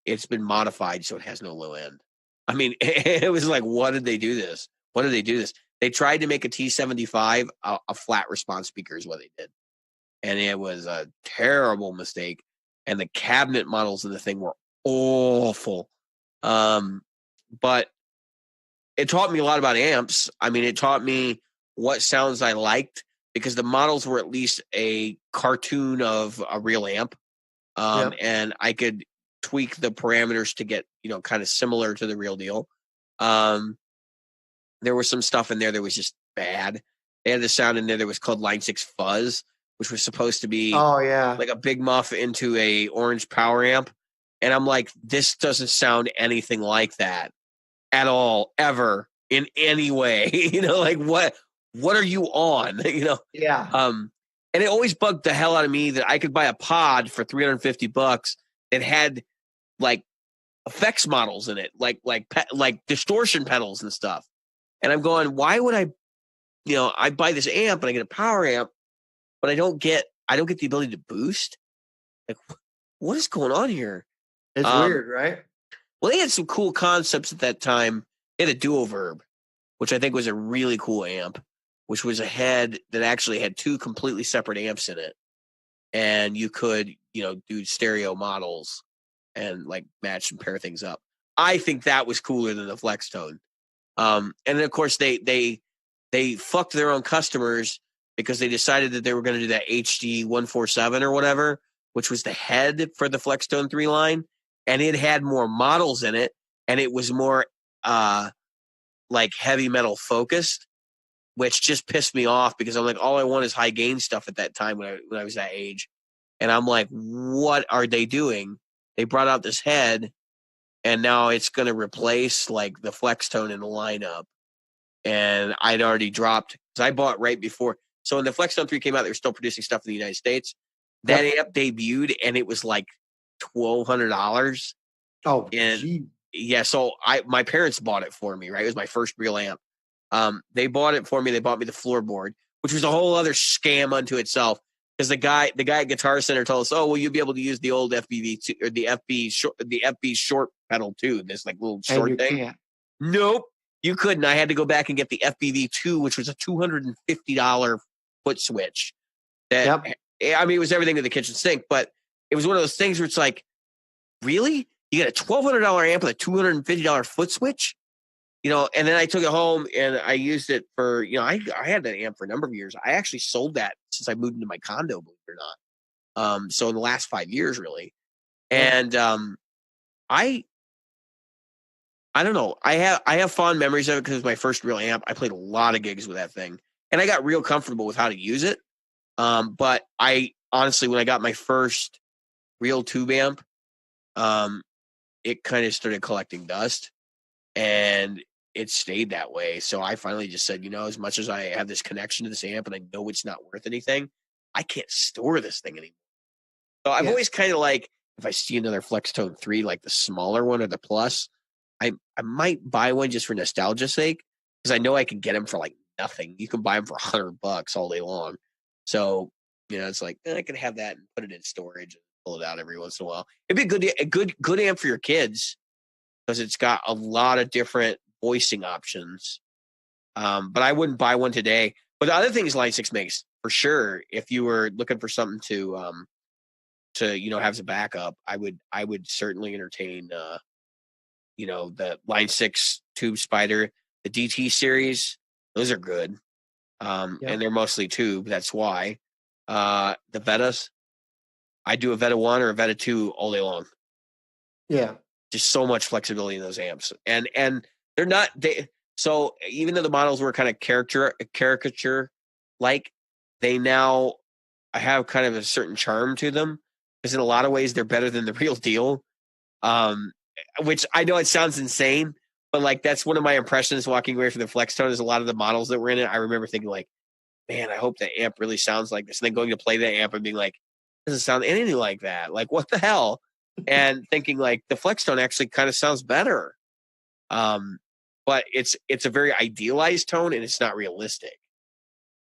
it's been modified so it has no low end. I mean, it was what did they do this? What did they do this? They tried to make a T75 a flat response speaker is what they did, and it was a terrible mistake. And the cabinet models of the thing were awful. But it taught me a lot about amps. I mean, it taught me what sounds I liked because the models were at least a cartoon of a real amp. And I could tweak the parameters to get, kind of similar to the real deal. There was some stuff in there that was just bad. They had the sound in there that was called Line 6 Fuzz, which was supposed to be like a big muff into a orange power amp. And I'm like, this doesn't sound anything like that at all, ever, in any way. What are you on? Yeah. And it always bugged the hell out of me that I could buy a pod for $350 that had effects models in it, like distortion pedals and stuff. And I'm going, why would I buy this amp and I get a power amp, but I don't get the ability to boost? What is going on here? It's weird, right? Well, they had some cool concepts at that time. They had a Duoverb, which I think was a really cool amp, which was a head that actually had 2 completely separate amps in it. And you could, do stereo models and match and pair things up. I think that was cooler than the Flextone. And then of course they fucked their own customers because they decided that they were going to do that HD 147 or whatever, which was the head for the Flextone 3 line. And it had more models in it, and it was more like heavy metal focused, which just pissed me off because I'm like, all I want is high gain stuff at that time when I was that age. And I'm like, what are they doing? They brought out this head and now it's going to replace like the flex tone in the lineup. And I'd already dropped because I bought right before. So when the Flex Tone 3 came out, they were still producing stuff in the United States. That amp debuted and it was like $1,200. Oh, and gee. yeah, so my parents bought it for me, right? It was my first real amp. They bought it for me. They bought me the floorboard, which was a whole other scam unto itself. Because the guy at Guitar Center told us, oh, well, you'll be able to use the old FBV or the FB short pedal too. This like little short thing. Can't. Nope, you couldn't. I had to go back and get the FBV2, which was a $250 foot switch. That I mean, it was everything to the kitchen sink, but it was one of those things where it's like, really? You got a $1,200 amp with a $250 foot switch? And then I took it home and I used it for, I had that amp for a number of years. I actually sold that since I moved into my condo, believe it or not. So in the last 5 years, really. And I don't know. I have fond memories of it because it was my first real amp. I played a lot of gigs with that thing. And I got real comfortable with how to use it. But I honestly, when I got my first real tube amp, it kind of started collecting dust. And it stayed that way. So I finally just said, as much as I have this connection to this amp and I know it's not worth anything, I can't store this thing anymore. So I've always kind of like, if I see another Flex Tone 3, like the smaller one or the Plus, I might buy one just for nostalgia's sake because I know I can get them for like nothing. You can buy them for $100 all day long. So, it's like I can have that and put it in storage and pull it out every once in a while. It'd be a good amp for your kids because it's got a lot of different voicing options. But I wouldn't buy one today. But the other things Line 6 makes for sure, if you were looking for something to have as a backup, I would certainly entertain the Line 6 Tube Spider, the DT series. Those are good. And they're mostly tube. That's why. The Vetas, I do a Veta 1 or a Veta 2 all day long. Yeah. Just so much flexibility in those amps. And they're not so even though the models were kind of caricature like, they now have kind of a certain charm to them because in a lot of ways they're better than the real deal. Which I know it sounds insane, but like that's one of my impressions walking away from the Flex Tone is a lot of the models that were in it. I remember thinking like, man, I hope the amp really sounds like this. And then going to play the amp and being like, doesn't sound anything like that. Like, what the hell? And thinking like the Flex Tone actually kind of sounds better. But it's a very idealized tone and it's not realistic.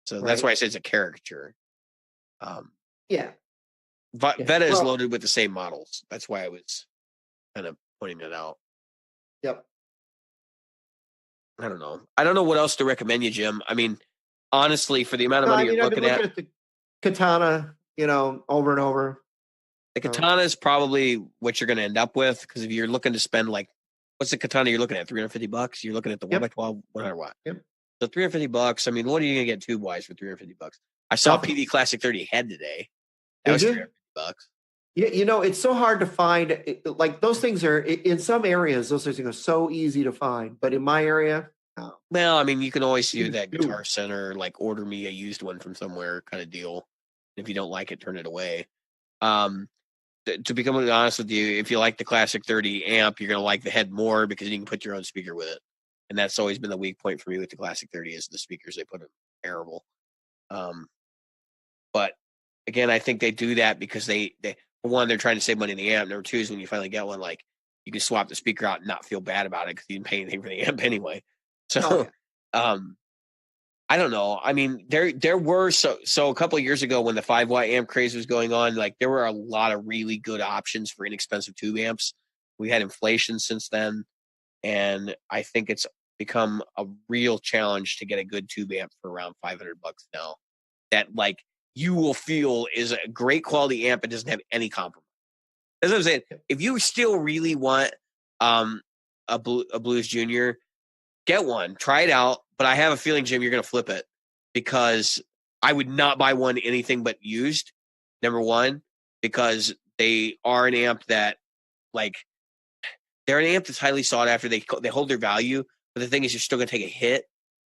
So that's why I say it's a caricature. Veta is loaded with the same models. That's why I was kind of pointing it out. Yep. I don't know. I don't know what else to recommend you, Jim. I mean, honestly, for the amount of money you're looking at the Katana, over and over. The Katana is probably what you're going to end up with because if you're looking to spend like, what's the Katana you're looking at? $350? You're looking at the 1x12, 100 watt. Yep. So $350. I mean, what are you going to get tube wise for $350? I saw PV Classic 30 head today. That was $350. Yeah, it's so hard to find. Like those things are in some areas. Those things are so easy to find, but in my area, no. Well, I mean, you can always do that Guitar Center, like order me a used one from somewhere kind of deal. If you don't like it, turn it away. To be completely honest with you, if you like the Classic 30 amp, you're going to like the head more because you can put your own speaker with it. And that's always been the weak point for me with the Classic 30 is the speakers they put in terrible. But again, I think they do that because they for one, they're trying to save money in the amp. Number two is when you finally get one, like you can swap the speaker out and not feel bad about it because you didn't pay anything for the amp anyway. So, I don't know. I mean, there were so a couple of years ago when the 5-watt amp craze was going on, like there were a lot of really good options for inexpensive tube amps. We had inflation since then, and I think it's become a real challenge to get a good tube amp for around $500 now. That like you will feel is a great quality amp and doesn't have any compromise. As I'm saying, if you still really want a Blues Junior, get one, try it out. But I have a feeling, Jim, you're going to flip it because I would not buy one anything but used. Number one, because they are an amp that, like, they're an amp that's highly sought after. They hold their value, But the thing is, you're still going to take a hit.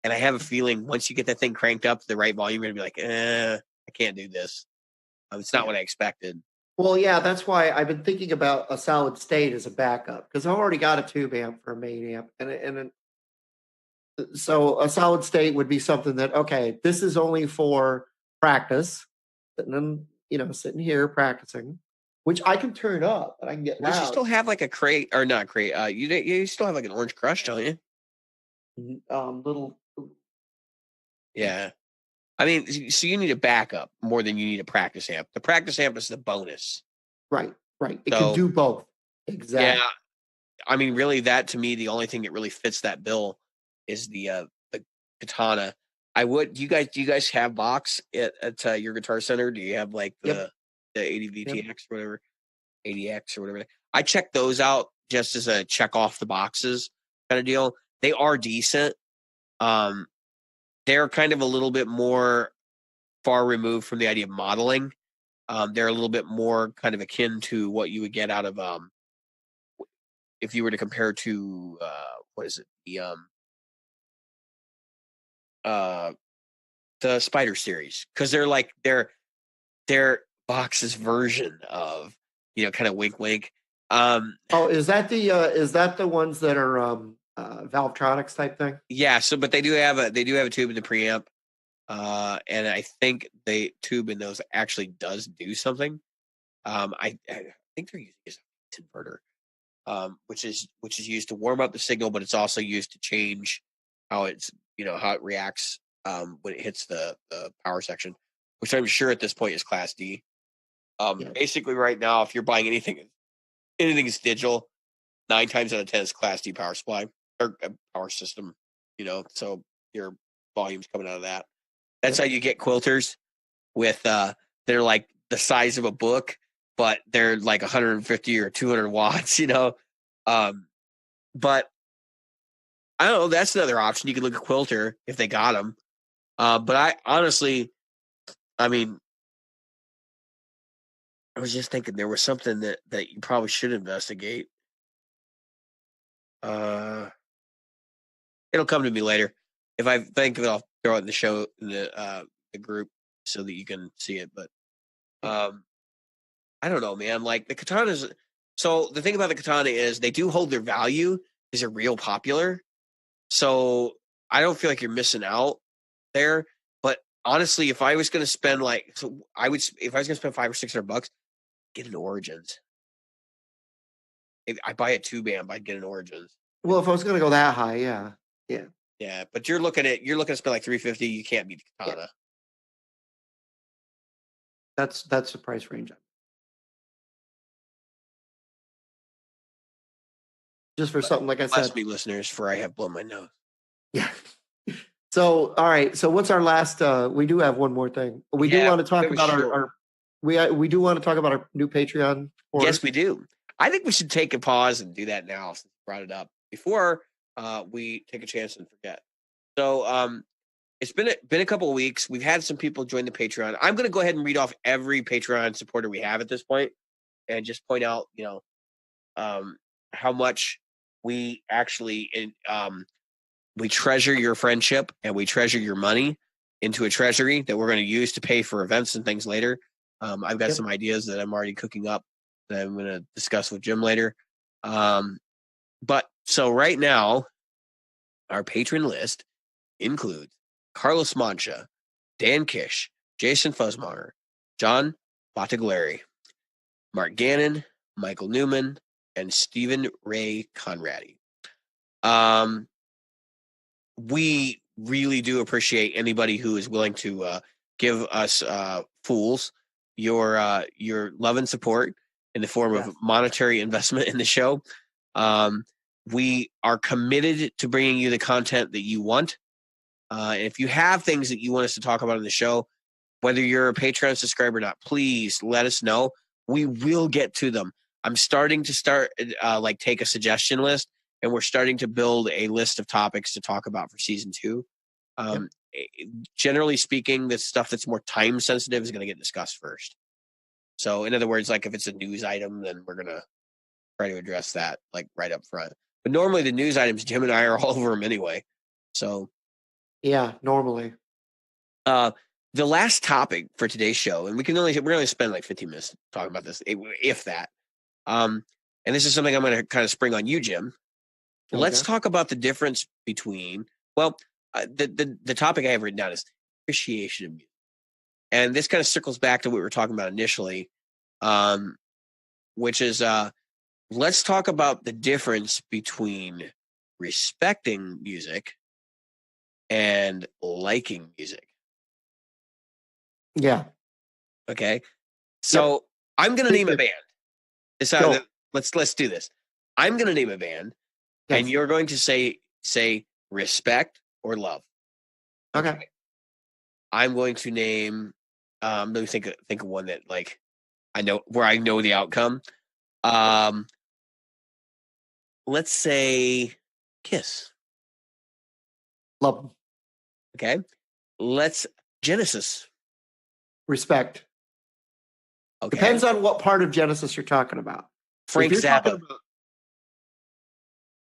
And I have a feeling once you get that thing cranked up to the right volume, you're going to be like, I can't do this. It's not what I expected. Well, yeah, that's why I've been thinking about a solid state as a backup because I've already got a tube amp for a main amp, so a solid state would be something that okay, this is only for practice, and then sitting here practicing, which I can turn up, but I can get But you loud. still have like a crate or not crate. You still have like an Orange Crush, don't you? Little. Yeah. I mean, so you need a backup more than you need a practice amp. The practice amp is the bonus. Right. It So, can do both. Exactly. Yeah. I mean, really, that to me, the only thing that really fits that bill is the Katana. Do you guys have box at your Guitar Center? Do you have like the 80 VTX or whatever, 80X or whatever? I check those out just as a check off the boxes kind of deal. They are decent. They're kind of a little bit more far removed from the idea of modeling. They're a little bit more kind of akin to what you would get out of if you were to compare to what is it, the Spider series, because they're like their box's version of kind of wink wink. Is that the ones that are Valvetronics type thing? Yeah. So, but they do have a tube in the preamp, and I think the tube in those actually does do something. I think they're using a inverter. Which is used to warm up the signal, but it's also used to change how how it reacts when it hits the power section, which I'm sure at this point is Class D. Basically, right now, if you're buying anything is digital, 9 times out of 10 is Class D power supply or power system. So your volume's coming out of that. That's how you get quilters with they're like the size of a book, but they're like 150 or 200 watts, but I don't know. That's another option. You could look at Quilter if they got them. But I honestly, I mean, I was just thinking there was something that you probably should investigate. It'll come to me later. If I think of it, I'll throw it in the show, in the group so that you can see it. But I don't know, man. Like the katanas. So the thing about the katana is they do hold their value because they're real popular. So I don't feel like you're missing out there. But honestly, if I was going to spend if I was going to spend $500 or $600, get an Origins. If I buy a tube amp, I'd get an Origins. Well, if I was going to go that high, yeah. Yeah, but you're looking to spend like $350. You can't beat the Katana. Yeah. That's the price range. Just for something like I said. Bless me, listeners, for I have blown my nose. Yeah. So, all right. So, what's our last? We do have one more thing. We do want to talk about our we do want to talk about our new Patreon. Yes, we do. I think we should take a pause and do that now since you brought it up before we take a chance and forget. So, it's been a couple of weeks. We've had some people join the Patreon. I'm going to go ahead and read off every Patreon supporter we have at this point, and just point out, how much we actually we treasure your friendship and we treasure your money into a treasury that we're going to use to pay for events and things later. I've got some ideas that I'm already cooking up that I'm going to discuss with Jim later. But so right now, our patron list includes Carlos Mancha, Dan Kish, Jason Fuzzmonger, John Bottiglieri, Mark Gannon, Michael Newman, and Stephen Ray Conradi. We really do appreciate anybody who is willing to give us fools your love and support in the form of monetary investment in the show. We are committed to bringing you the content that you want. And if you have things that you want us to talk about in the show, whether you're a Patreon subscriber or not, please let us know. We will get to them. I'm starting to take a suggestion list, and we're starting to build a list of topics to talk about for season 2. Generally speaking, the stuff that's more time sensitive is going to get discussed first. So in other words, like if it's a news item, then we're going to try to address that like right up front. But normally the news items, Jim and I are all over them anyway. So Yeah, normally. the last topic for today's show, and we're only spend like 15 minutes talking about this, if that. And this is something I'm going to kind of spring on you, Jim. Okay. Let's talk about the difference between, the topic I have written down is appreciation of music. And this kind of circles back to what we were talking about initially, which is let's talk about the difference between respecting music and liking music. Yeah. Okay. So I'm going to name a band. Let's do this. I'm going to name a band, and you're going to say respect or love. Okay. I'm going to name. Let me think of one that like I know the outcome. Let's say Kiss. Love them. Okay. Let's Genesis. Respect. Okay. Depends on what part of Genesis you're talking about. Frank Zappa.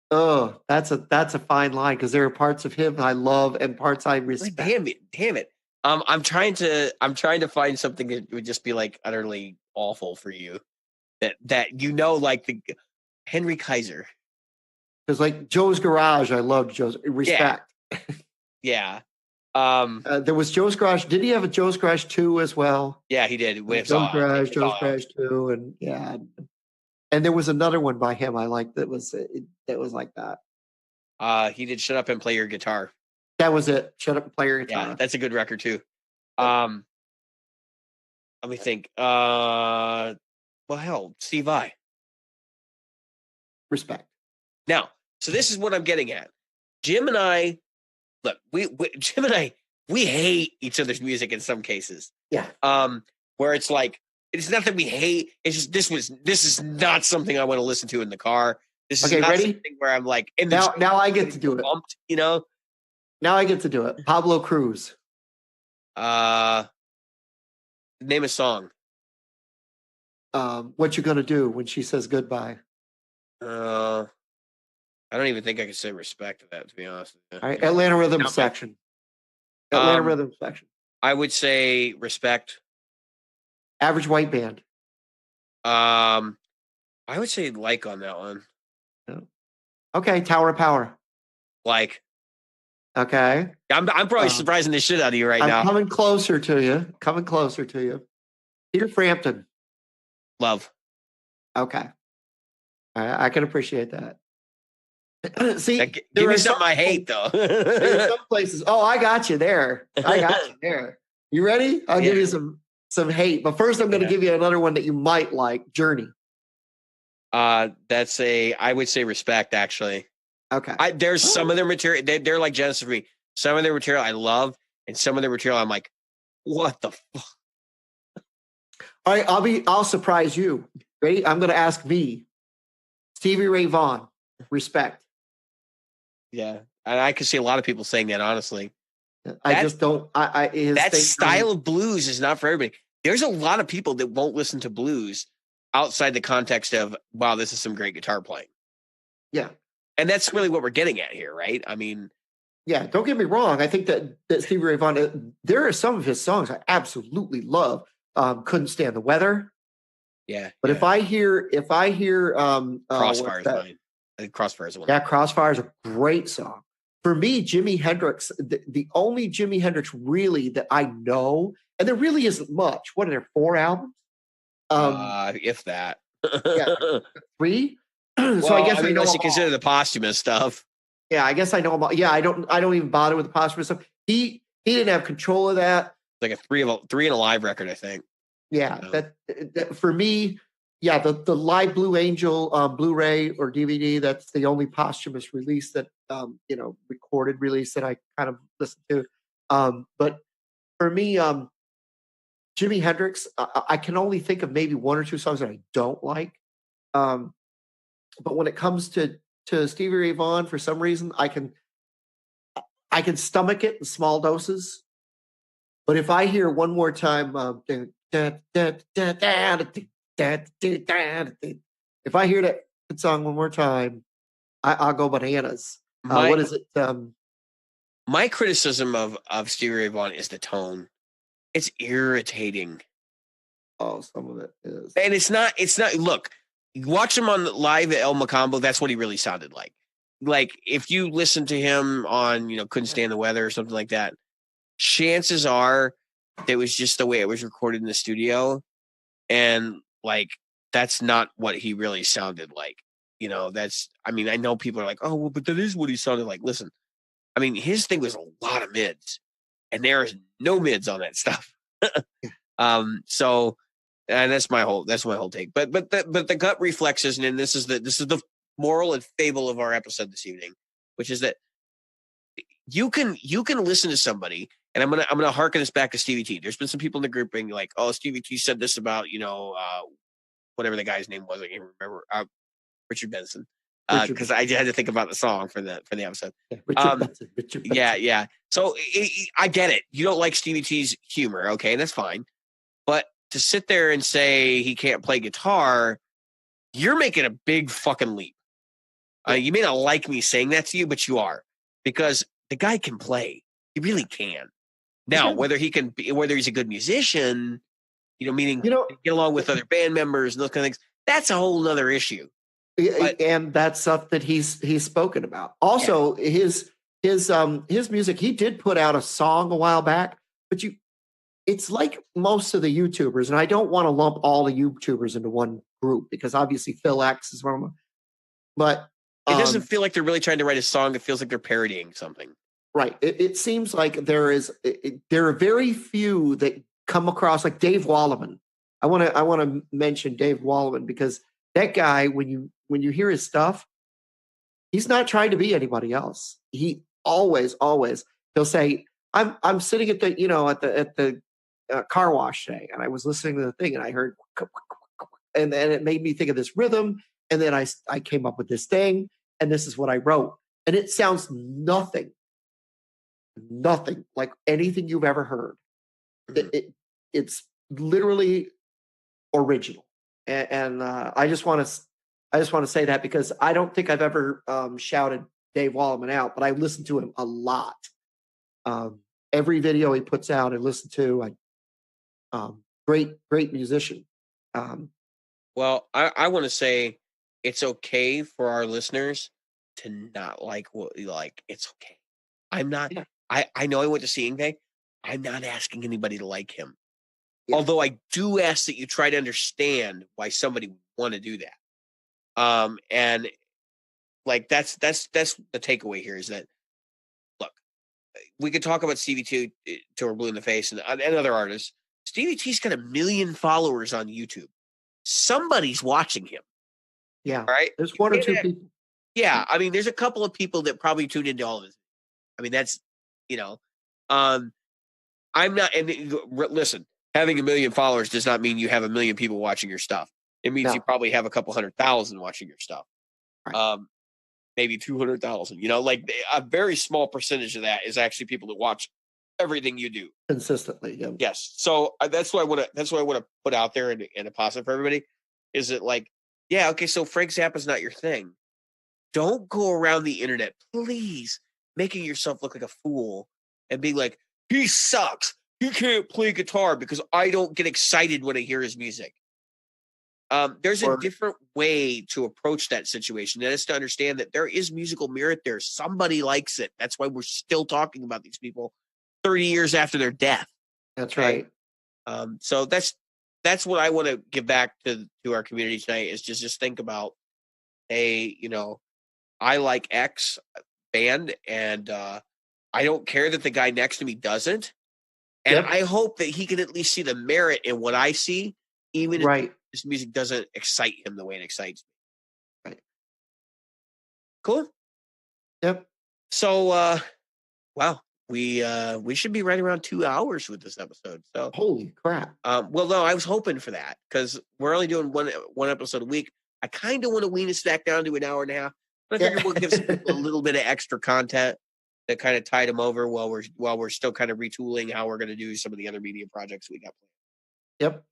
That's a fine line because there are parts of him I love and parts I respect. Damn it. I'm trying to find something that would just be like utterly awful for you. That like the Henry Kaiser. Because like Joe's Garage, I loved Joe's respect. Yeah. There was Joe's Garage. Did he have a Joe's Garage 2 as well? Yeah, he did. Joe's Garage 2, and and there was another one by him I liked that was like that. He did Shut Up and Play Your Guitar. That was it. Shut Up and Play Your Guitar. Yeah, that's a good record too. Let me think. Well, hell, Steve Vai. Respect. Now, so this is what I'm getting at. Jim and I, look, we hate each other's music in some cases. Yeah. Where it's like, it's not that we hate. It's just this is not something I want to listen to in the car. This is not something where I'm like, now I get to do it. Bumped, Now I get to do it. Pablo Cruz. Name a song. What you gonna do when she says goodbye? I don't even think I can say respect to that, to be honest. All right, Atlanta Rhythm section. Atlanta Rhythm section. I would say respect. Average White Band. I would say like on that one. Yeah. Okay, Tower of Power. Like. Okay. I'm probably surprising the shit out of you now. I'm coming closer to you. Peter Frampton. Love. Okay. I can appreciate that. See, give me something I hate, though. There are some places. Oh, I got you there. You ready? I'll give you some hate. But first, I'm going to give you another one that you might like. Journey. I would say respect, actually. Okay. There's some of their material. They're like Genesis for me. Some of their material I love, and some of their material I'm like, what the fuck? All right, I'll surprise you. Ready? I'm going to ask me. Stevie Ray Vaughan. Respect. Yeah, and I can see a lot of people saying that. Honestly, I just don't. That style of blues is not for everybody. There's a lot of people that won't listen to blues outside the context of, wow, this is some great guitar playing. Yeah. And that's really what we're getting at here, right? I mean, yeah, don't get me wrong. I think that Stevie Ray Vaughan, there are some of his songs I absolutely love. Couldn't Stand the Weather. Yeah. But if I hear Crossfire is mine. I think Crossfire is one. Yeah, Crossfire is a great song. For me, Jimi Hendrix, the only Jimi Hendrix really that I know, and there really isn't much. What are there, 4 albums? If that. Yeah, 3. So I guess unless you consider the posthumous stuff. Yeah, I guess I know about. Yeah, I don't even bother with the posthumous stuff. He didn't have control of that. Like a 3 and a live record, I think. Yeah, that for me, yeah, the Live Blue Angel Blu-ray or DVD, that's the only posthumous release that recorded release that I kind of listened to. But for me, Jimi Hendrix, I can only think of maybe 1 or 2 songs that I don't like. But when it comes to Stevie Ray Vaughan, for some reason, I can stomach it in small doses. But if I hear one more time, if I hear that song one more time, I'll go bananas. My What is it? my criticism of Stevie Ray Vaughan is the tone. It's irritating. Oh, some of it is. And it's not look, watch him on live at El Macambo, that's what he really sounded like. Like if you listen to him on, Couldn't Stand the Weather or something like that, chances are that was just the way it was recorded in the studio. And like that's not what he really sounded like. I know people are like, oh well, but that is what he sounded like. Listen, his thing was a lot of mids, and there is no mids on that stuff. So and that's my whole take. But the gut reflexes, and this is the moral and fable of our episode this evening, which is that you can listen to somebody, and I'm gonna harken this back to Stevie T. There's been some people in the group being like, oh, Stevie T said this about whatever the guy's name was, I can't remember, Richard Benson, because I had to think about the song for the episode. Yeah, Richard Benson. Yeah. So I get it. You don't like Stevie T's humor, okay, and that's fine. But to sit there and say he can't play guitar, you're making a big fucking leap. You may not like me saying that to you, but you are, because the guy can play. He really can. Now, whether he's a good musician, meaning get along with other band members and those kind of things, that's a whole other issue. And that's stuff that he's spoken about. Also, his music, he did put out a song a while back, but it's like most of the YouTubers, and I don't want to lump all the YouTubers into one group because obviously Phil X is one of them. But it doesn't feel like they're really trying to write a song. It feels like they're parodying something. Right. It seems like there are very few that come across, like Dave Walliman. I want to mention Dave Walliman because that guy, when you hear his stuff, he's not trying to be anybody else. He always he'll say, I'm sitting at the car wash today, and I was listening to the thing, and I heard, and then it made me think of this rhythm, and then I came up with this thing, and this is what I wrote, and it sounds nothing like anything you've ever heard. It's literally original, and I just want to say that because I don't think I've ever shouted Dave Walliman out, but I listen to him a lot. Every video he puts out, I listen to. Great musician. Well, I want to say it's okay for our listeners to not like what you like. It's okay. I'm not. Yeah. I know I went to see Yngwie. I'm not asking anybody to like him. Yeah. Although I do ask that you try to understand why somebody would want to do that. And like that's the takeaway here is that, look, we could talk about Stevie T till we're blue in the face and other artists. Stevie T's got 1 million followers on YouTube. Somebody's watching him. Yeah. Right? There's one or two people. Yeah. There's a couple of people that probably tuned into all of this. That's, I'm not, and listen, having 1 million followers does not mean you have 1 million people watching your stuff. It means you probably have a couple 100,000 watching your stuff. Right. Maybe 200,000, like a very small percentage of that is actually people that watch everything you do consistently. Yeah. Yes. So that's what I want to put out there in a positive for everybody is that like, yeah, okay. So Frank Zappa's not your thing. Don't go around the internet, please, making yourself look like a fool and being like, he sucks. He can't play guitar because I don't get excited when I hear his music. There's a different way to approach that situation. That is to understand that there is musical merit there. Somebody likes it. That's why we're still talking about these people 30 years after their death. That's right. So that's what I want to give back to our community tonight is just think about, hey, I like X band and I don't care that the guy next to me doesn't. And I hope that he can at least see the merit in what I see, even if this music doesn't excite him the way it excites me. Right. Cool. Yep. So, wow. We should be right around 2 hours with this episode. So holy crap. Well, no, I was hoping for that because we're only doing one episode a week. I kind of want to wean us back down to 1.5 hours. But I figured we'll give some people a little bit of extra content that kind of tide them over while we're still kind of retooling how we're going to do some of the other media projects we got planned.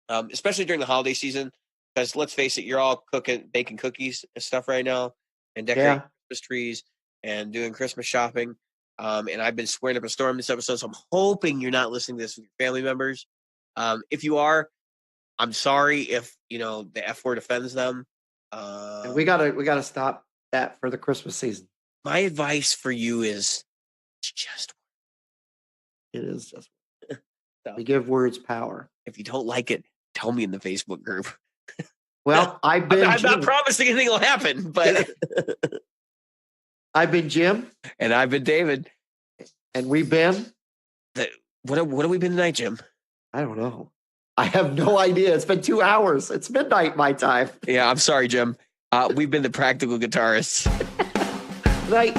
Yep. Especially during the holiday season, because let's face it, you're all baking cookies and stuff right now. and decorating Yeah. Christmas trees and doing Christmas shopping. And I've been swearing up a storm this episode, so I'm hoping you're not listening to this with your family members. If you are, I'm sorry if the F word offends them. And we gotta stop that for the Christmas season. My advice for you is just It is just So, we give words power. if you don't like it, tell me in the Facebook group. Well, I've been I'm not Jim. promising anything will happen, but I've been Jim, and I've been David. and we've been. What have we been tonight, Jim? I don't know. I have no idea. It's been 2 hours. It's midnight my time. Yeah, I'm sorry, Jim. We've been the Practical Guitarists. Night.